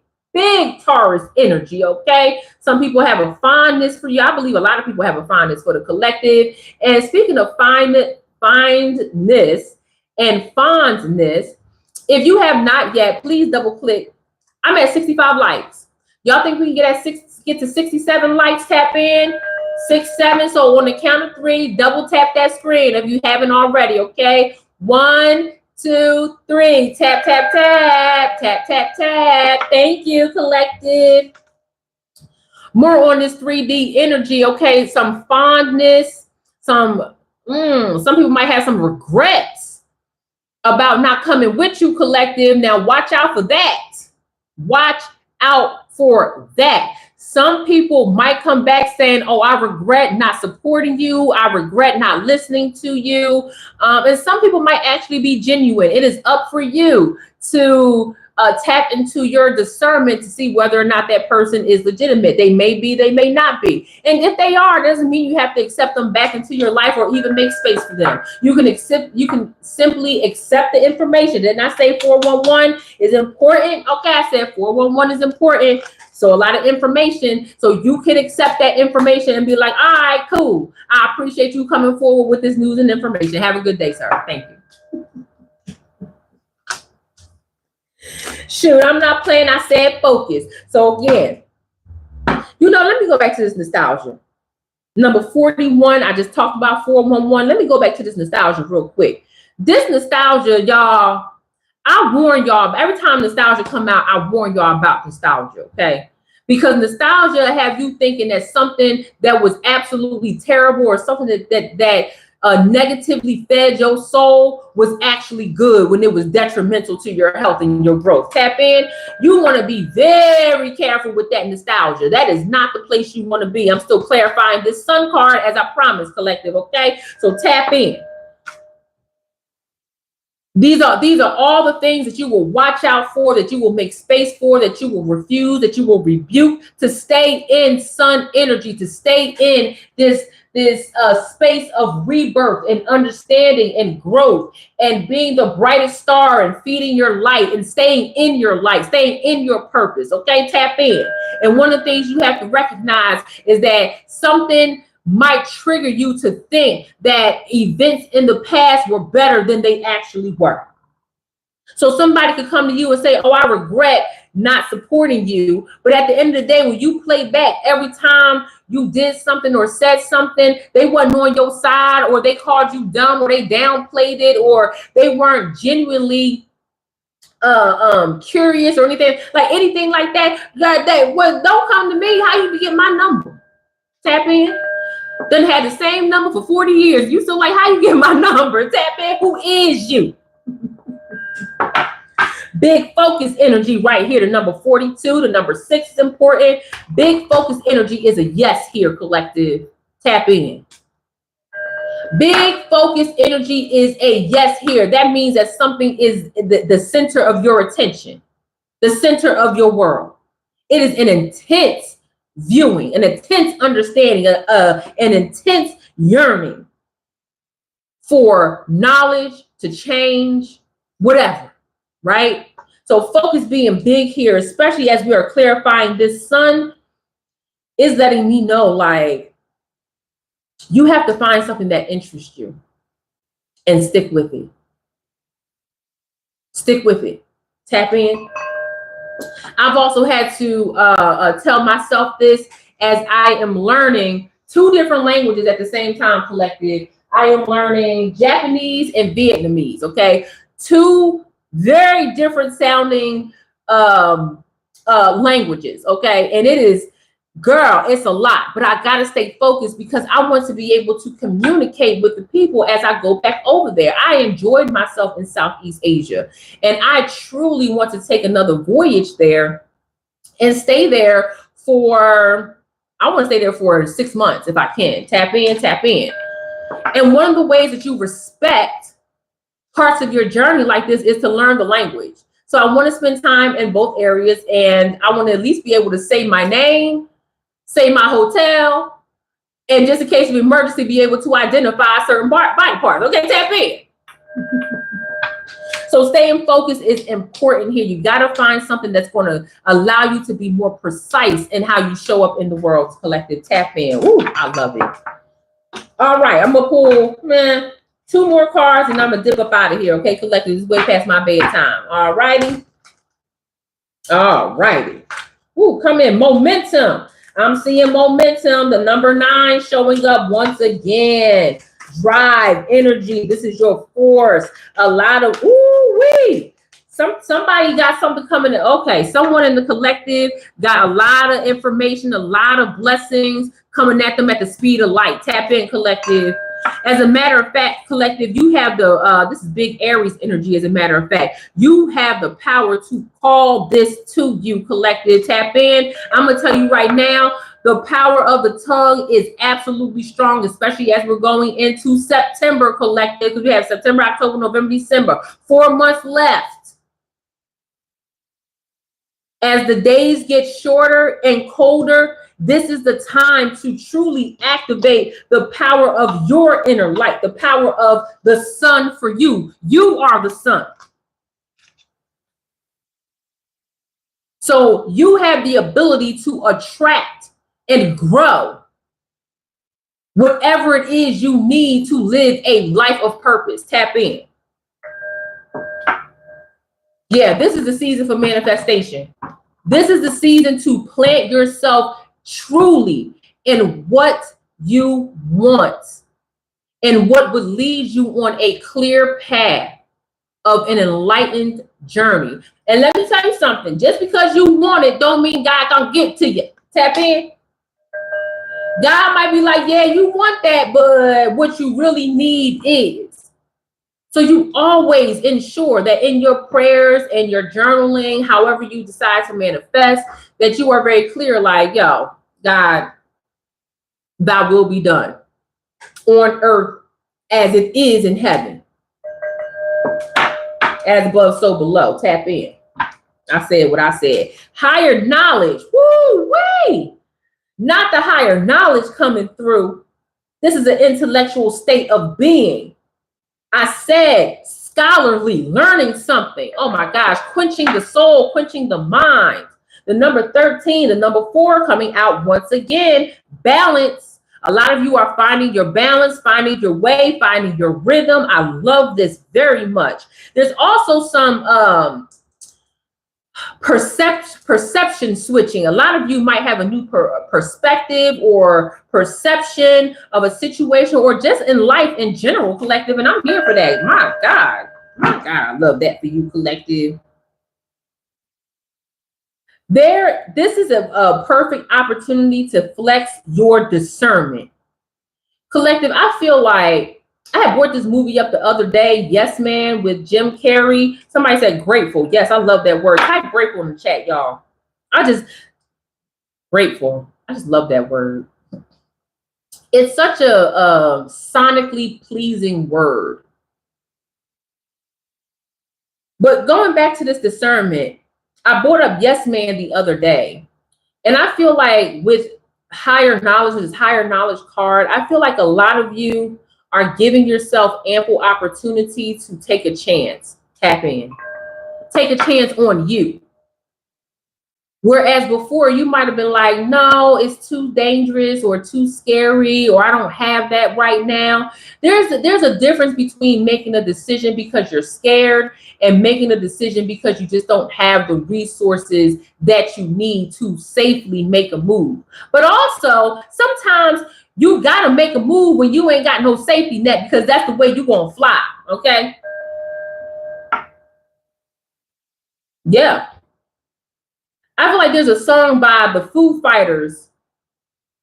Taurus energy, okay? Some people have a fondness for you. I believe a lot of people have a fondness for the collective. And speaking of fondness and fondness, if you have not yet, please double click. I'm at 65 likes. Y'all think we can get to 67 likes? Tap in. 6, 7. So on the count of 3, double tap that screen if you haven't already, okay? 1, 2, 3. Tap, tap, tap, tap, tap, tap. Thank you, collective. More on this 3D energy, okay? Some fondness, some people might have some regrets about not coming with you, collective. Now watch out for that. Watch out for that. Some people might come back saying, oh, I regret not supporting you. I regret not listening to you. And some people might actually be genuine. It is up for you to tap into your discernment to see whether or not that person is legitimate. They may be, they may not be. And if they are, doesn't mean you have to accept them back into your life or even make space for them. You can simply accept the information. Didn't I say 411 is important? Okay, I said 411 is important. So a lot of information. So you can accept that information and be like, all right, cool. I appreciate you coming forward with this news and information. Have a good day, sir. Thank you. Shoot, I'm not playing. I said focus. So again, let me go back to this nostalgia. Number 41, I just talked about 411. Let me go back to this nostalgia real quick. This nostalgia, y'all, I warn y'all, every time nostalgia come out, I warn y'all about nostalgia, okay? Because nostalgia have you thinking that something that was absolutely terrible or something that negatively fed your soul was actually good when it was detrimental to your health and your growth. Tap in. You want to be very careful with that nostalgia. That is not the place you want to be. I'm still clarifying this sun card as I promised, collective, okay? So tap in. These are all the things that you will watch out for, that you will make space for, that you will refuse, that you will rebuke, to stay in sun energy, to stay in this space of rebirth and understanding and growth and being the brightest star and feeding your light and staying in your light, staying in your purpose. Okay, tap in. And one of the things you have to recognize is that something might trigger you to think that events in the past were better than they actually were. So somebody could come to you and say, oh, I regret not supporting you. But at the end of the day, when you play back every time you did something or said something, they wasn't on your side, or they called you dumb, or they downplayed it, or they weren't genuinely curious or anything like that. Don't come to me. How you get my number? Tap in. Done had the same number for 40 years. You still like, how you get my number? Tap in. Who is you? Big focus energy right here. The number 42, the number 6 is important. Big focus energy is a yes here, collective. Tap in. Big focus energy is a yes here. That means that something is the center of your attention, the center of your world. It is an intense viewing, an intense understanding, an intense yearning for knowledge, to change, whatever, right? So focus being big here, especially as we are clarifying this sun, is letting me know, like, you have to find something that interests you and stick with it. Stick with it. Tap in. I've also had to tell myself this as I am learning 2 different languages at the same time, collective. I am learning Japanese and Vietnamese, okay? 2 very different sounding languages, okay? And it is, girl, it's a lot, but I got to stay focused because I want to be able to communicate with the people as I go back over there. I enjoyed myself in Southeast Asia, and I truly want to take another voyage there and stay there for, I want to stay there for 6 months if I can. Tap in, tap in. And one of the ways that you respect parts of your journey like this is to learn the language. So I want to spend time in both areas, and I want to at least be able to say my name, say my hotel, and just in case of emergency, be able to identify certain body parts. Okay, tap in. So staying focused is important here. You got to find something that's going to allow you to be more precise in how you show up in the world. Collective, tap in. Ooh, I love it. All right, I'm going to pull 2 more cards and I'm going to dip up out of here. Okay, collective, this is way past my bedtime. All righty. All righty. Ooh, come in. Momentum. I'm seeing momentum. The number 9 showing up once again. Drive, energy. This is your force. A lot of ooh-wee. Somebody got something coming in. Okay, someone in the collective got a lot of information, a lot of blessings coming at them at the speed of light. Tap in, collective. As a matter of fact, collective, you have the, this is big Aries energy. As a matter of fact, you have the power to call this to you, collective. Tap in. I'm going to tell you right now, the power of the tongue is absolutely strong, especially as we're going into September, collective, because we have September, October, November, December, 4 months left. As the days get shorter and colder, this is the time to truly activate the power of your inner light, the power of the sun for you. You are the sun. So you have the ability to attract and grow whatever it is you need to live a life of purpose. Tap in. Yeah, this is the season for manifestation. This is the season to plant yourself truly in what you want and what would lead you on a clear path of an enlightened journey. And let me tell you something, just because you want it don't mean God gonna get to you. Tap in. God might be like, yeah, you want that, but what you really need is. So you always ensure that in your prayers and your journaling, however you decide to manifest, that you are very clear, like, yo, God, thy will be done on earth as it is in heaven. As above, so below. Tap in. I said what I said. Higher knowledge. Woo wee. Not the higher knowledge coming through. This is an intellectual state of being. I said scholarly, learning something. Oh my gosh, quenching the soul, quenching the mind. The number 13, the number 4 coming out once again, balance. A lot of you are finding your balance, finding your way, finding your rhythm. I love this very much. There's also some perception switching. A lot of you might have a new perspective or perception of a situation or just in life in general, collective. And I'm here for that. My God, I love that for you, collective. This is a perfect opportunity to flex your discernment. Collective, I feel like I had brought this movie up the other day, Yes Man, with Jim Carrey. Somebody said grateful. Yes, I love that word. Type grateful in the chat, y'all. Grateful. I just love that word. It's such a sonically pleasing word. But going back to this discernment, I brought up Yes Man the other day. And I feel like with higher knowledge, this higher knowledge card, I feel like a lot of you are giving yourself ample opportunity to take a chance. Tap in. Take a chance on you. Whereas before you might have been like, no, it's too dangerous or too scary, or I don't have that right now. There's a difference between making a decision because you're scared and making a decision because you just don't have the resources that you need to safely make a move. But also, sometimes you got to make a move when you ain't got no safety net, because that's the way you're going to fly. Okay. Yeah. I feel like there's a song by the Foo Fighters.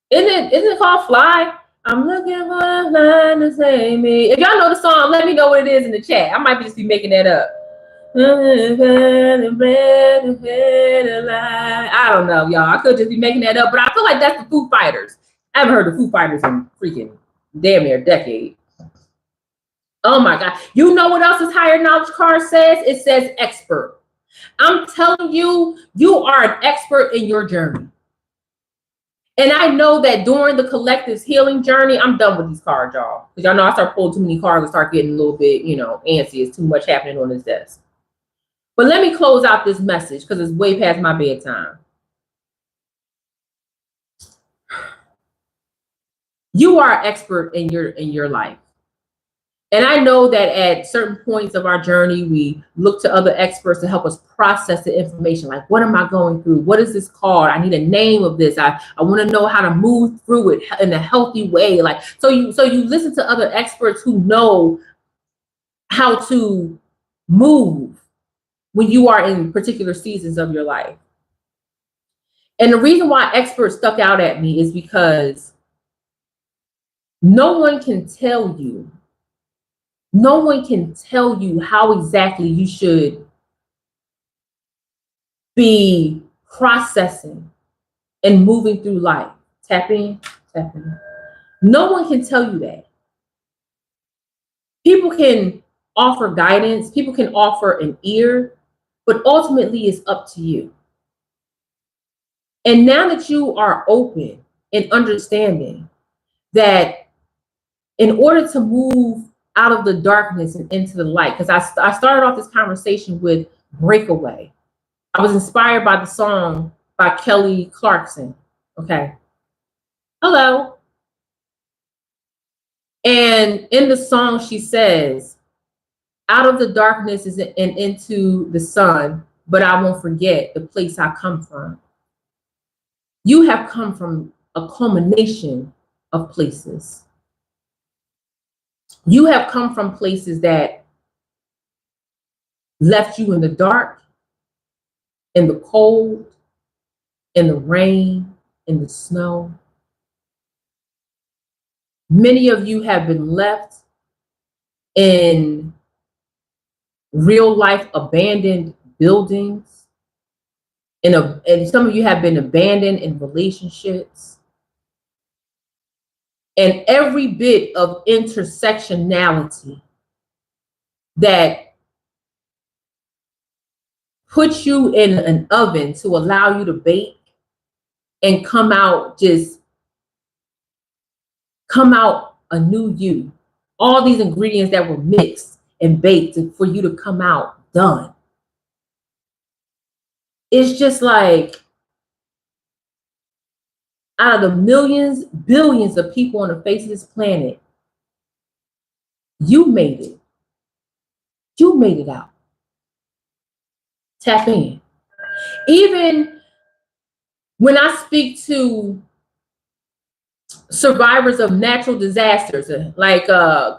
Isn't it called Fly? I'm looking for a line to save me. If y'all know the song, let me know what it is in the chat. I might just be making that up. I don't know, y'all. I could just be making that up, but I feel like that's the Foo Fighters. I haven't heard the Foo Fighters in freaking damn near a decade. Oh my God. You know what else this higher knowledge card says? It says expert. I'm telling you, you are an expert in your journey. And I know that during the collective's healing journey, I'm done with these cards, y'all. Because y'all know I start pulling too many cards and start getting a little bit, antsy. It's too much happening on this desk. But let me close out this message because it's way past my bedtime. You are an expert in your life. And I know that at certain points of our journey, we look to other experts to help us process the information. Like, what am I going through? What is this called? I need a name of this. I want to know how to move through it in a healthy way. Like, so you listen to other experts who know how to move when you are in particular seasons of your life. And the reason why experts stuck out at me is because No one can tell you, no one can tell you how exactly you should be processing and moving through life. Tap in, tap in. No one can tell you that. People can offer guidance, people can offer an ear, but ultimately it's up to you. And now that you are open and understanding that in order to move out of the darkness and into the light, because I started off this conversation with Breakaway. I was inspired by the song by Kelly Clarkson. Okay. Hello. And in the song, she says, out of the darkness and into the sun, but I won't forget the place I come from. You have come from a culmination of places. You have come from places that left you in the dark, in the cold, in the rain, in the snow. Many of you have been left in real life abandoned buildings. And some of you have been abandoned in relationships. And every bit of intersectionality that puts you in an oven to allow you to bake and come out a new you. All these ingredients that were mixed and baked for you to come out done. It's just like, out of the millions, billions of people on the face of this planet, you made it. You made it out. Tap in. Even when I speak to survivors of natural disasters, like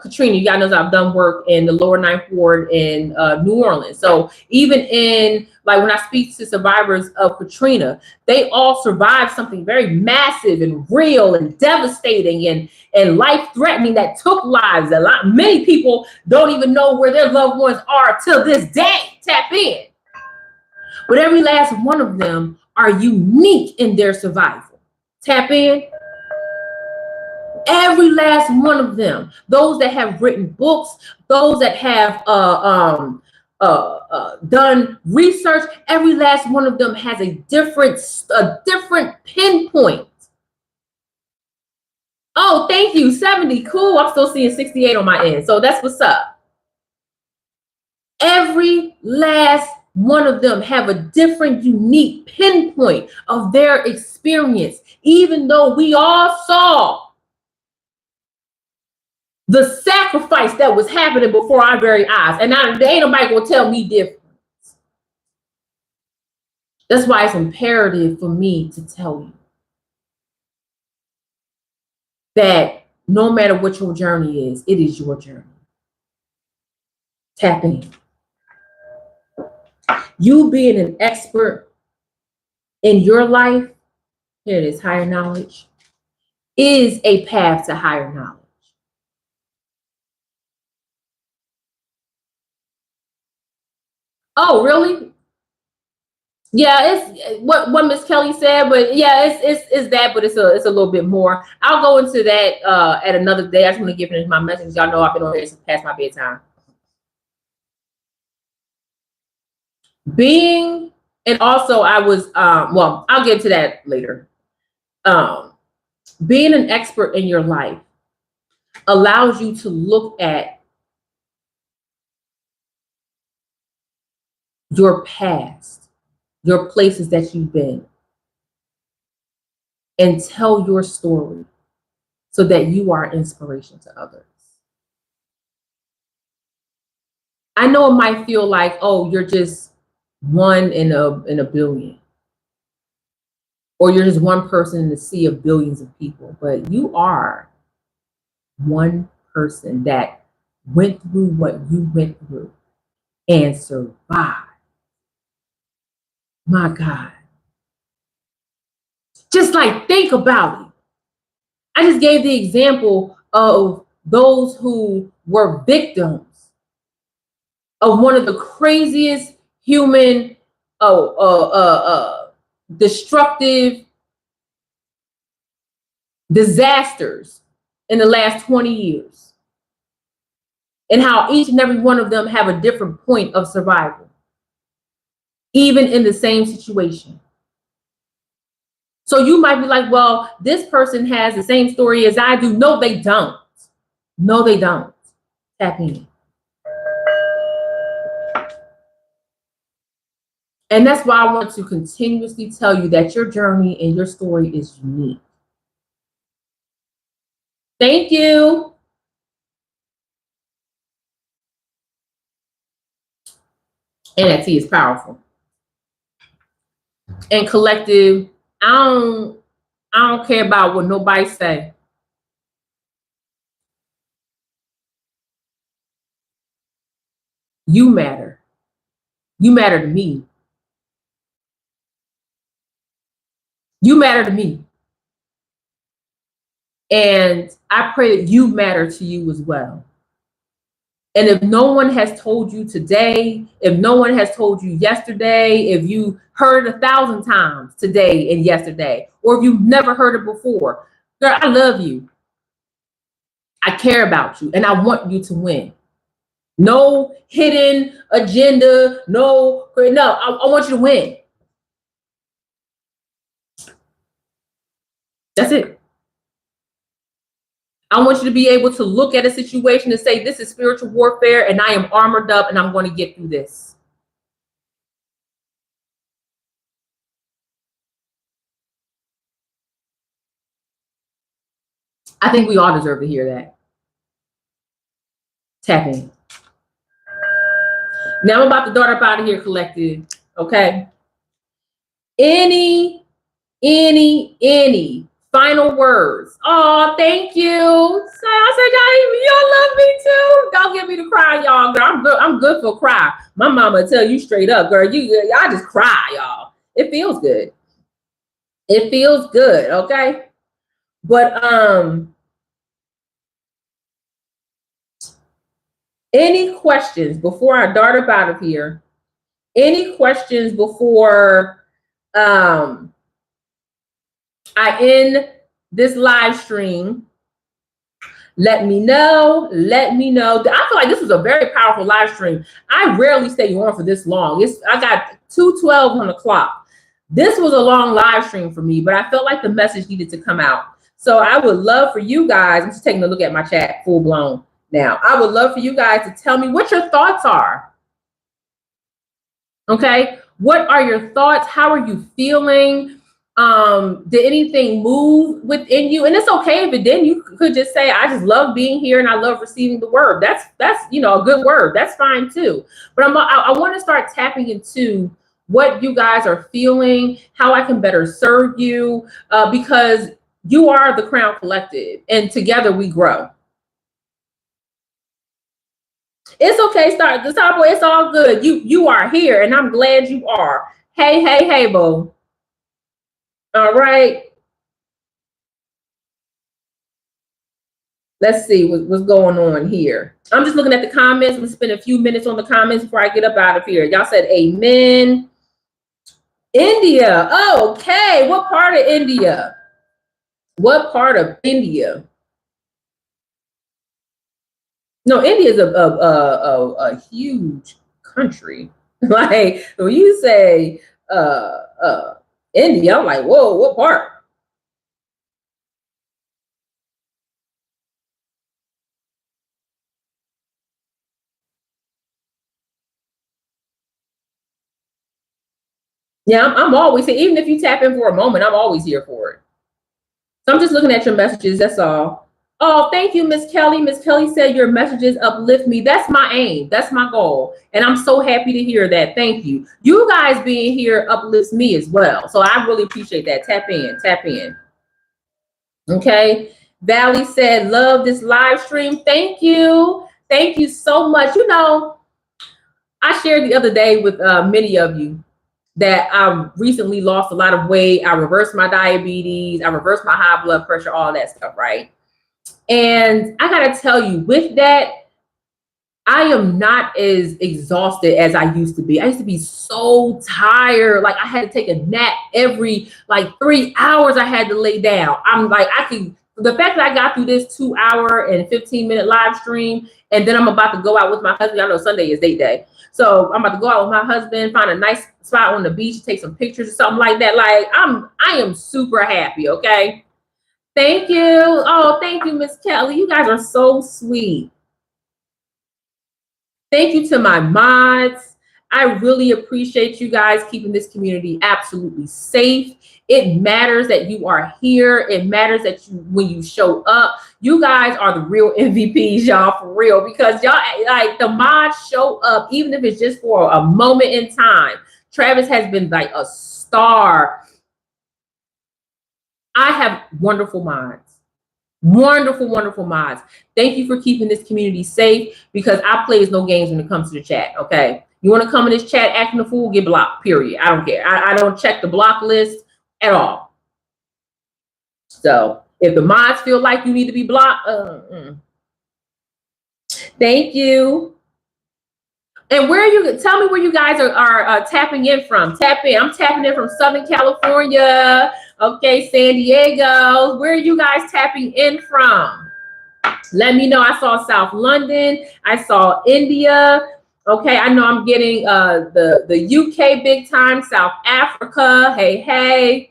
Katrina, you guys know I've done work in the lower Ninth Ward in New Orleans. So even in, like, when I speak to survivors of Katrina, they all survived something very massive and real and devastating and life-threatening that took lives. Many people don't even know where their loved ones are till this day. Tap in. But every last one of them are unique in their survival. Tap in. Every last one of them, those that have written books, those that have done research, every last one of them has a different pinpoint. Oh, thank you, 70, cool. I'm still seeing 68 on my end, so that's what's up. Every last one of them have a different, unique pinpoint of their experience, even though we all saw the sacrifice that was happening before our very eyes. And now there ain't nobody gonna tell me different. That's why it's imperative for me to tell you that no matter what your journey is, it is your journey. Tap in. You being an expert in your life, here it is, higher knowledge, is a path to higher knowledge. Oh, really? Yeah, it's what Miss Kelly said, but yeah, it's that, but it's a little bit more. I'll go into that at another day. I just want to give it my message. Y'all know I've been on here since past my bedtime. Being, and also I was well, I'll get to that later. Being an expert in your life allows you to look at your past, your places that you've been, and tell your story so that you are inspiration to others. I know it might feel like, oh, you're just one in a billion, or you're just one person in the sea of billions of people, but you are one person that went through what you went through and survived. My God. Just like, think about it. I just gave the example of those who were victims of one of the craziest human destructive disasters in the last 20 years, and how each and every one of them have a different point of survival, even in the same situation. So you might be like, well, this person has the same story as I do. No, they don't. No, they don't. Tap in. And that's why I want to continuously tell you that your journey and your story is unique. Thank you. NFT is powerful. And collective, I don't care about what nobody say. You matter. You matter to me. You matter to me. And I pray that you matter to you as well. And if no one has told you today, if no one has told you yesterday, if you heard it 1,000 times today and yesterday, or if you've never heard it before, girl, I love you. I care about you, and I want you to win. No hidden agenda, no, I want you to win. That's it. I want you to be able to look at a situation and say, this is spiritual warfare, and I am armored up, and I'm going to get through this. I think we all deserve to hear that. Tap in. Now I'm about to dart up out of here, collective. Okay. Any final words? Oh, thank you. So I said, y'all love me too. Don't get me to cry, y'all. Girl, I'm good for a cry. My mama tell you straight up, girl. Y'all just cry, y'all. It feels good. It feels good. Okay. But any questions before I dart up out of here? Any questions before I end this live stream? Let me know. Let me know. I feel like this was a very powerful live stream. I rarely stay on for this long. I got 2:12 on the clock. This was a long live stream for me, but I felt like the message needed to come out. So I would love for you guys, I'm just taking a look at my chat full blown now. I would love for you guys to tell me what your thoughts are. Okay. What are your thoughts? How are you feeling? Did anything move within you? And it's okay if it didn't. You could just say, I just love being here and I love receiving the word. That's a good word. That's fine too. But I want to start tapping into what you guys are feeling, how I can better serve you, because you are the Crown Collective, and together we grow. It's okay. Start the top. It's all good. You are here, and I'm glad you are. Hey, boo. All right. Let's see what's going on here. I'm just looking at the comments. I'm gonna spend a few minutes on the comments before I get up out of here. Y'all said amen. India. Okay. What part of India? What part of India? No, India is a huge country. Like when you say India, I'm like, whoa, what part? Yeah, I'm always here. Even if you tap in for a moment, I'm always here for it. So I'm just looking at your messages. That's all. Oh, thank you, Miss Kelly. Miss Kelly said your messages uplift me. That's my aim. That's my goal. And I'm so happy to hear that. Thank you. You guys being here uplifts me as well. So I really appreciate that. Tap in. Tap in. Okay. Valley said, love this live stream. Thank you. Thank you so much. You know, I shared the other day with many of you that I recently lost a lot of weight. I reversed my diabetes. I reversed my high blood pressure, all that stuff, right? And I gotta tell you, with that, I am not as exhausted as I used to be. I used to be so tired. Like I had to take a nap every like 3 hours. I had to lay down. I'm like, the fact that I got through this 2 hour and 15-minute live stream, and then I'm about to go out with my husband. I know Sunday is date day. So I'm about to go out with my husband, find a nice spot on the beach, take some pictures or something like that. Like I am super happy. Okay. Thank you. Oh, thank you, Miss Kelly. You guys are so sweet. Thank you to my mods. I really appreciate you guys keeping this community absolutely safe. It matters that you are here. It matters that when you show up. You guys are the real MVPs, y'all, for real, because y'all, like, the mods show up, even if it's just for a moment in time. Travis has been like a star. I have wonderful mods. Wonderful, wonderful mods. Thank you for keeping this community safe, because I plays no games when it comes to the chat. Okay. You want to come in this chat acting a fool, get blocked, period. I don't care. I don't check the block list at all. So if the mods feel like you need to be blocked, thank you. And where you tell me where you guys are tapping in from. Tap in. I'm tapping in from Southern California. Okay, San Diego. Where are you guys tapping in from? Let me know. I saw South London. I saw India. Okay, I know I'm getting the UK big time. South Africa. Hey, hey.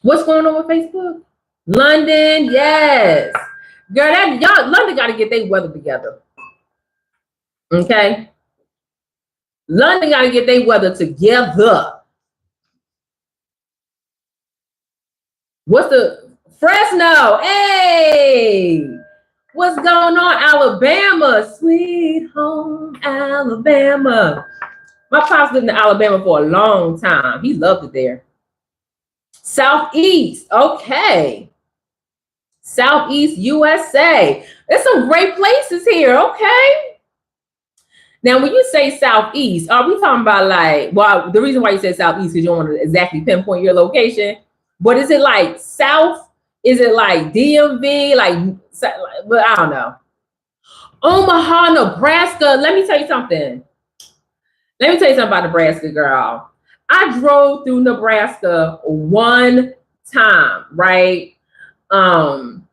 What's going on with Facebook? London, yes. Girl, y'all, London got to get their weather together. Okay? London got to get their weather together. What's the Fresno? Hey, what's going on, Alabama? Sweet home Alabama. My pops lived in Alabama for a long time. He loved it there. Southeast, okay. Southeast USA. There's some great places here, okay. Now, when you say Southeast, are we talking about like, well, the reason why you said Southeast is you don't want to exactly pinpoint your location, but is it like South? Is it like DMV? But I don't know. Omaha, Nebraska. Let me tell you something. Let me tell you something about Nebraska, girl. I drove through Nebraska one time, right? And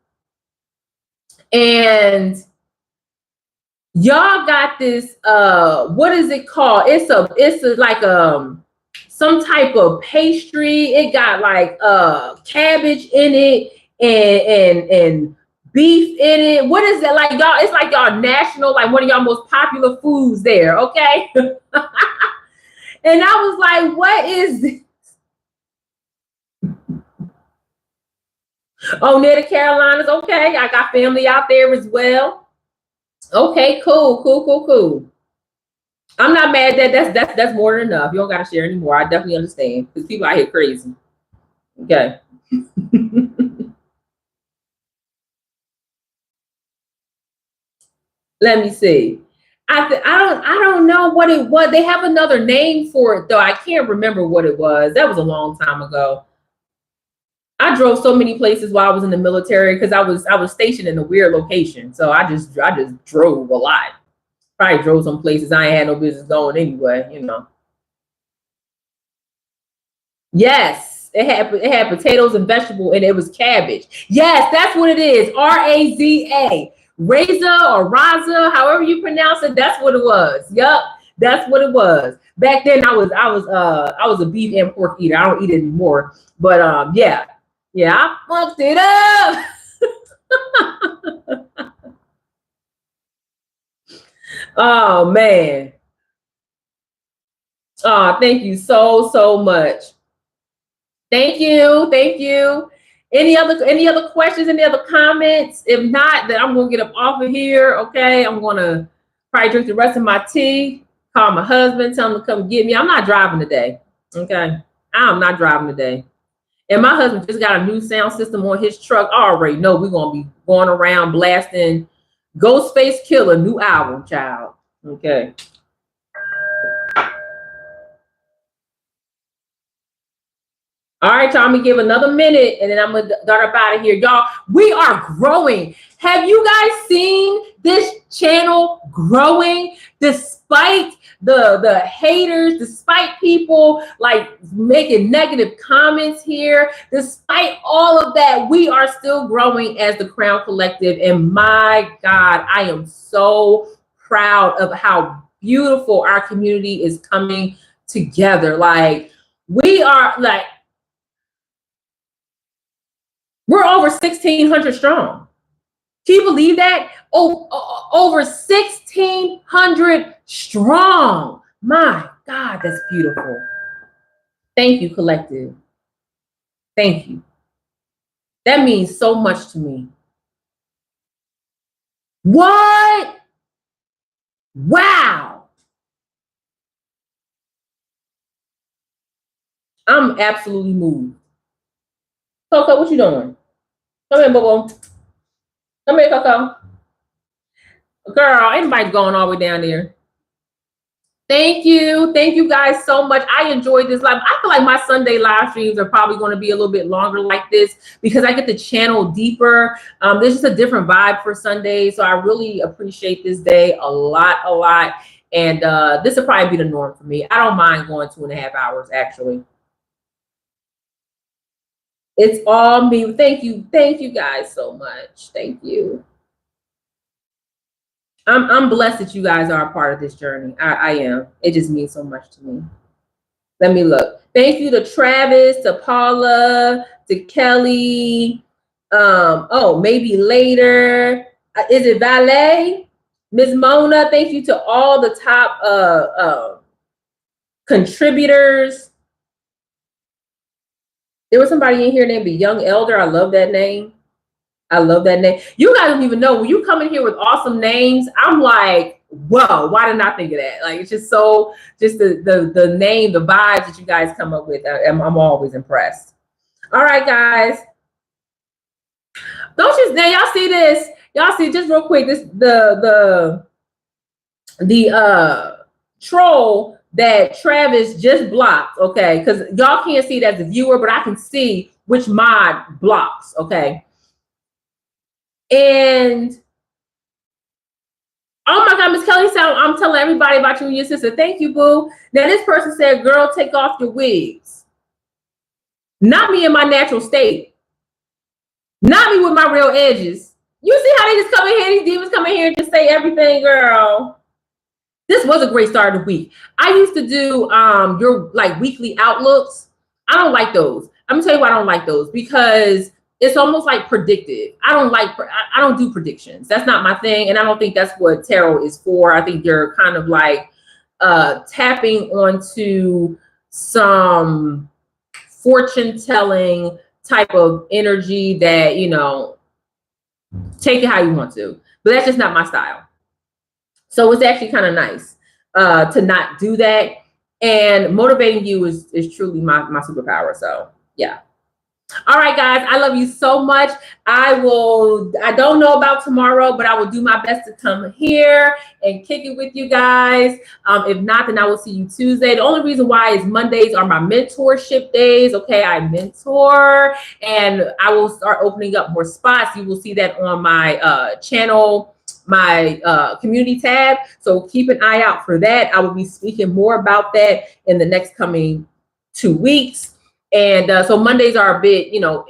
y'all got this, what is it called? It's like some type of pastry. It got like cabbage in it and beef in it. What is it like, y'all? It's like y'all national, like one of y'all most popular foods there, okay? And I was like, what is this? Oh, near the Carolinas, okay. I got family out there as well. Okay, cool. I'm not mad that that's more than enough. You don't gotta share anymore. I definitely understand, because people out here crazy. Okay. Let me see. I don't know what it was. They have another name for it though. I can't remember what it was. That was a long time ago. I drove so many places while I was in the military, because I was stationed in a weird location. So I just drove a lot. Probably drove some places I ain't had no business going anyway, you know. Yes, it had potatoes and vegetable, and it was cabbage. Yes, that's what it is. RAZA. Raza or Raza, however you pronounce it, that's what it was. Yup, that's what it was. Back then I was a beef and pork eater. I don't eat it anymore. But yeah, I fucked it up. Oh man. Oh, thank you so much. Thank you. Any other questions? Any other comments? If not, then I'm gonna get up off of here. Okay, I'm gonna probably drink the rest of my tea. Call my husband, tell him to come get me. I'm not driving today. Okay, I'm not driving today. And my husband just got a new sound system on his truck. I already know we're gonna be going around blasting Ghostface Killer new album, child. Okay. All right, y'all, I'm gonna give another minute and then I'm gonna start up out of here. Y'all, we are growing. Have you guys seen this channel growing despite the haters, despite people like making negative comments here? Despite all of that, we are still growing as the Crown Collective. And my God, I am so proud of how beautiful our community is coming together. Like, we are like, we're over 1,600 strong. Can you believe that? Oh, over 1,600 strong. My God, that's beautiful. Thank you, collective. Thank you. That means so much to me. What? Wow. I'm absolutely moved. Coco, what you doing? Come here, Bobo. Come here, Coco. Girl, anybody's going all the way down there. Thank you. Thank you guys so much. I enjoyed this live. I feel like my Sunday live streams are probably going to be a little bit longer like this because I get to channel deeper. There's just a different vibe for Sunday. So I really appreciate this day a lot. And this will probably be the norm for me. I don't mind going 2.5 hours, actually. It's all me. Thank you. Thank you guys so much. Thank you. I'm blessed that you guys are a part of this journey. I am. It just means so much to me. Let me look. Thank you to Travis, to Paula, to Kelly. Oh, maybe later. Is it Valet? Ms. Mona, thank you to all the top contributors. There was somebody in here named the Young Elder. I love that name. I love that name. You guys don't even know when you come in here with awesome names. I'm like, whoa, why didn't I think of that? Like, it's just so, just the name, the vibes that you guys come up with. I'm always impressed. All right, guys. Don't you now y'all see this? Y'all see just real quick this the troll that Travis just blocked. Okay, because y'all can't see it as a viewer, but I can see which mod blocks. Okay. And oh my God, Miss Kelly said, I'm telling everybody about you and your sister. Thank you, boo. Now this person said, girl, take off your wigs. Not me in my natural state. Not me with my real edges. You see how they just come in here, these demons come in here and just say everything, girl. This was a great start of the week. I used to do your like weekly outlooks. I don't like those. I'm gonna tell you why I don't like those, because it's almost like predictive. I don't do predictions. That's not my thing. And I don't think that's what tarot is for. I think they're kind of like tapping onto some fortune telling type of energy that, you know, take it how you want to, but that's just not my style. So it's actually kind of nice to not do that. And motivating you is truly my superpower. So yeah. All right, guys, I love you so much. I don't know about tomorrow, but I will do my best to come here and kick it with you guys. If not, then I will see you Tuesday. The only reason why is Mondays are my mentorship days. Okay, I mentor and I will start opening up more spots. You will see that on my channel, my community tab. So keep an eye out for that. I will be speaking more about that in the next coming 2 weeks. And so Mondays are a bit, you know,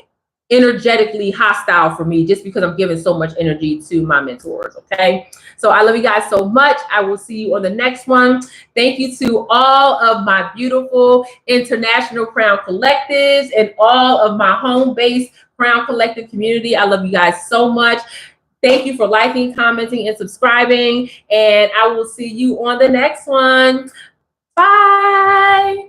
energetically hostile for me just because I'm giving so much energy to my mentors. Okay. So I love you guys so much. I will see you on the next one. Thank you to all of my beautiful international Crown collectives and all of my home-based Crown Collective community. I love you guys so much. Thank you for liking, commenting, and subscribing. And I will see you on the next one. Bye.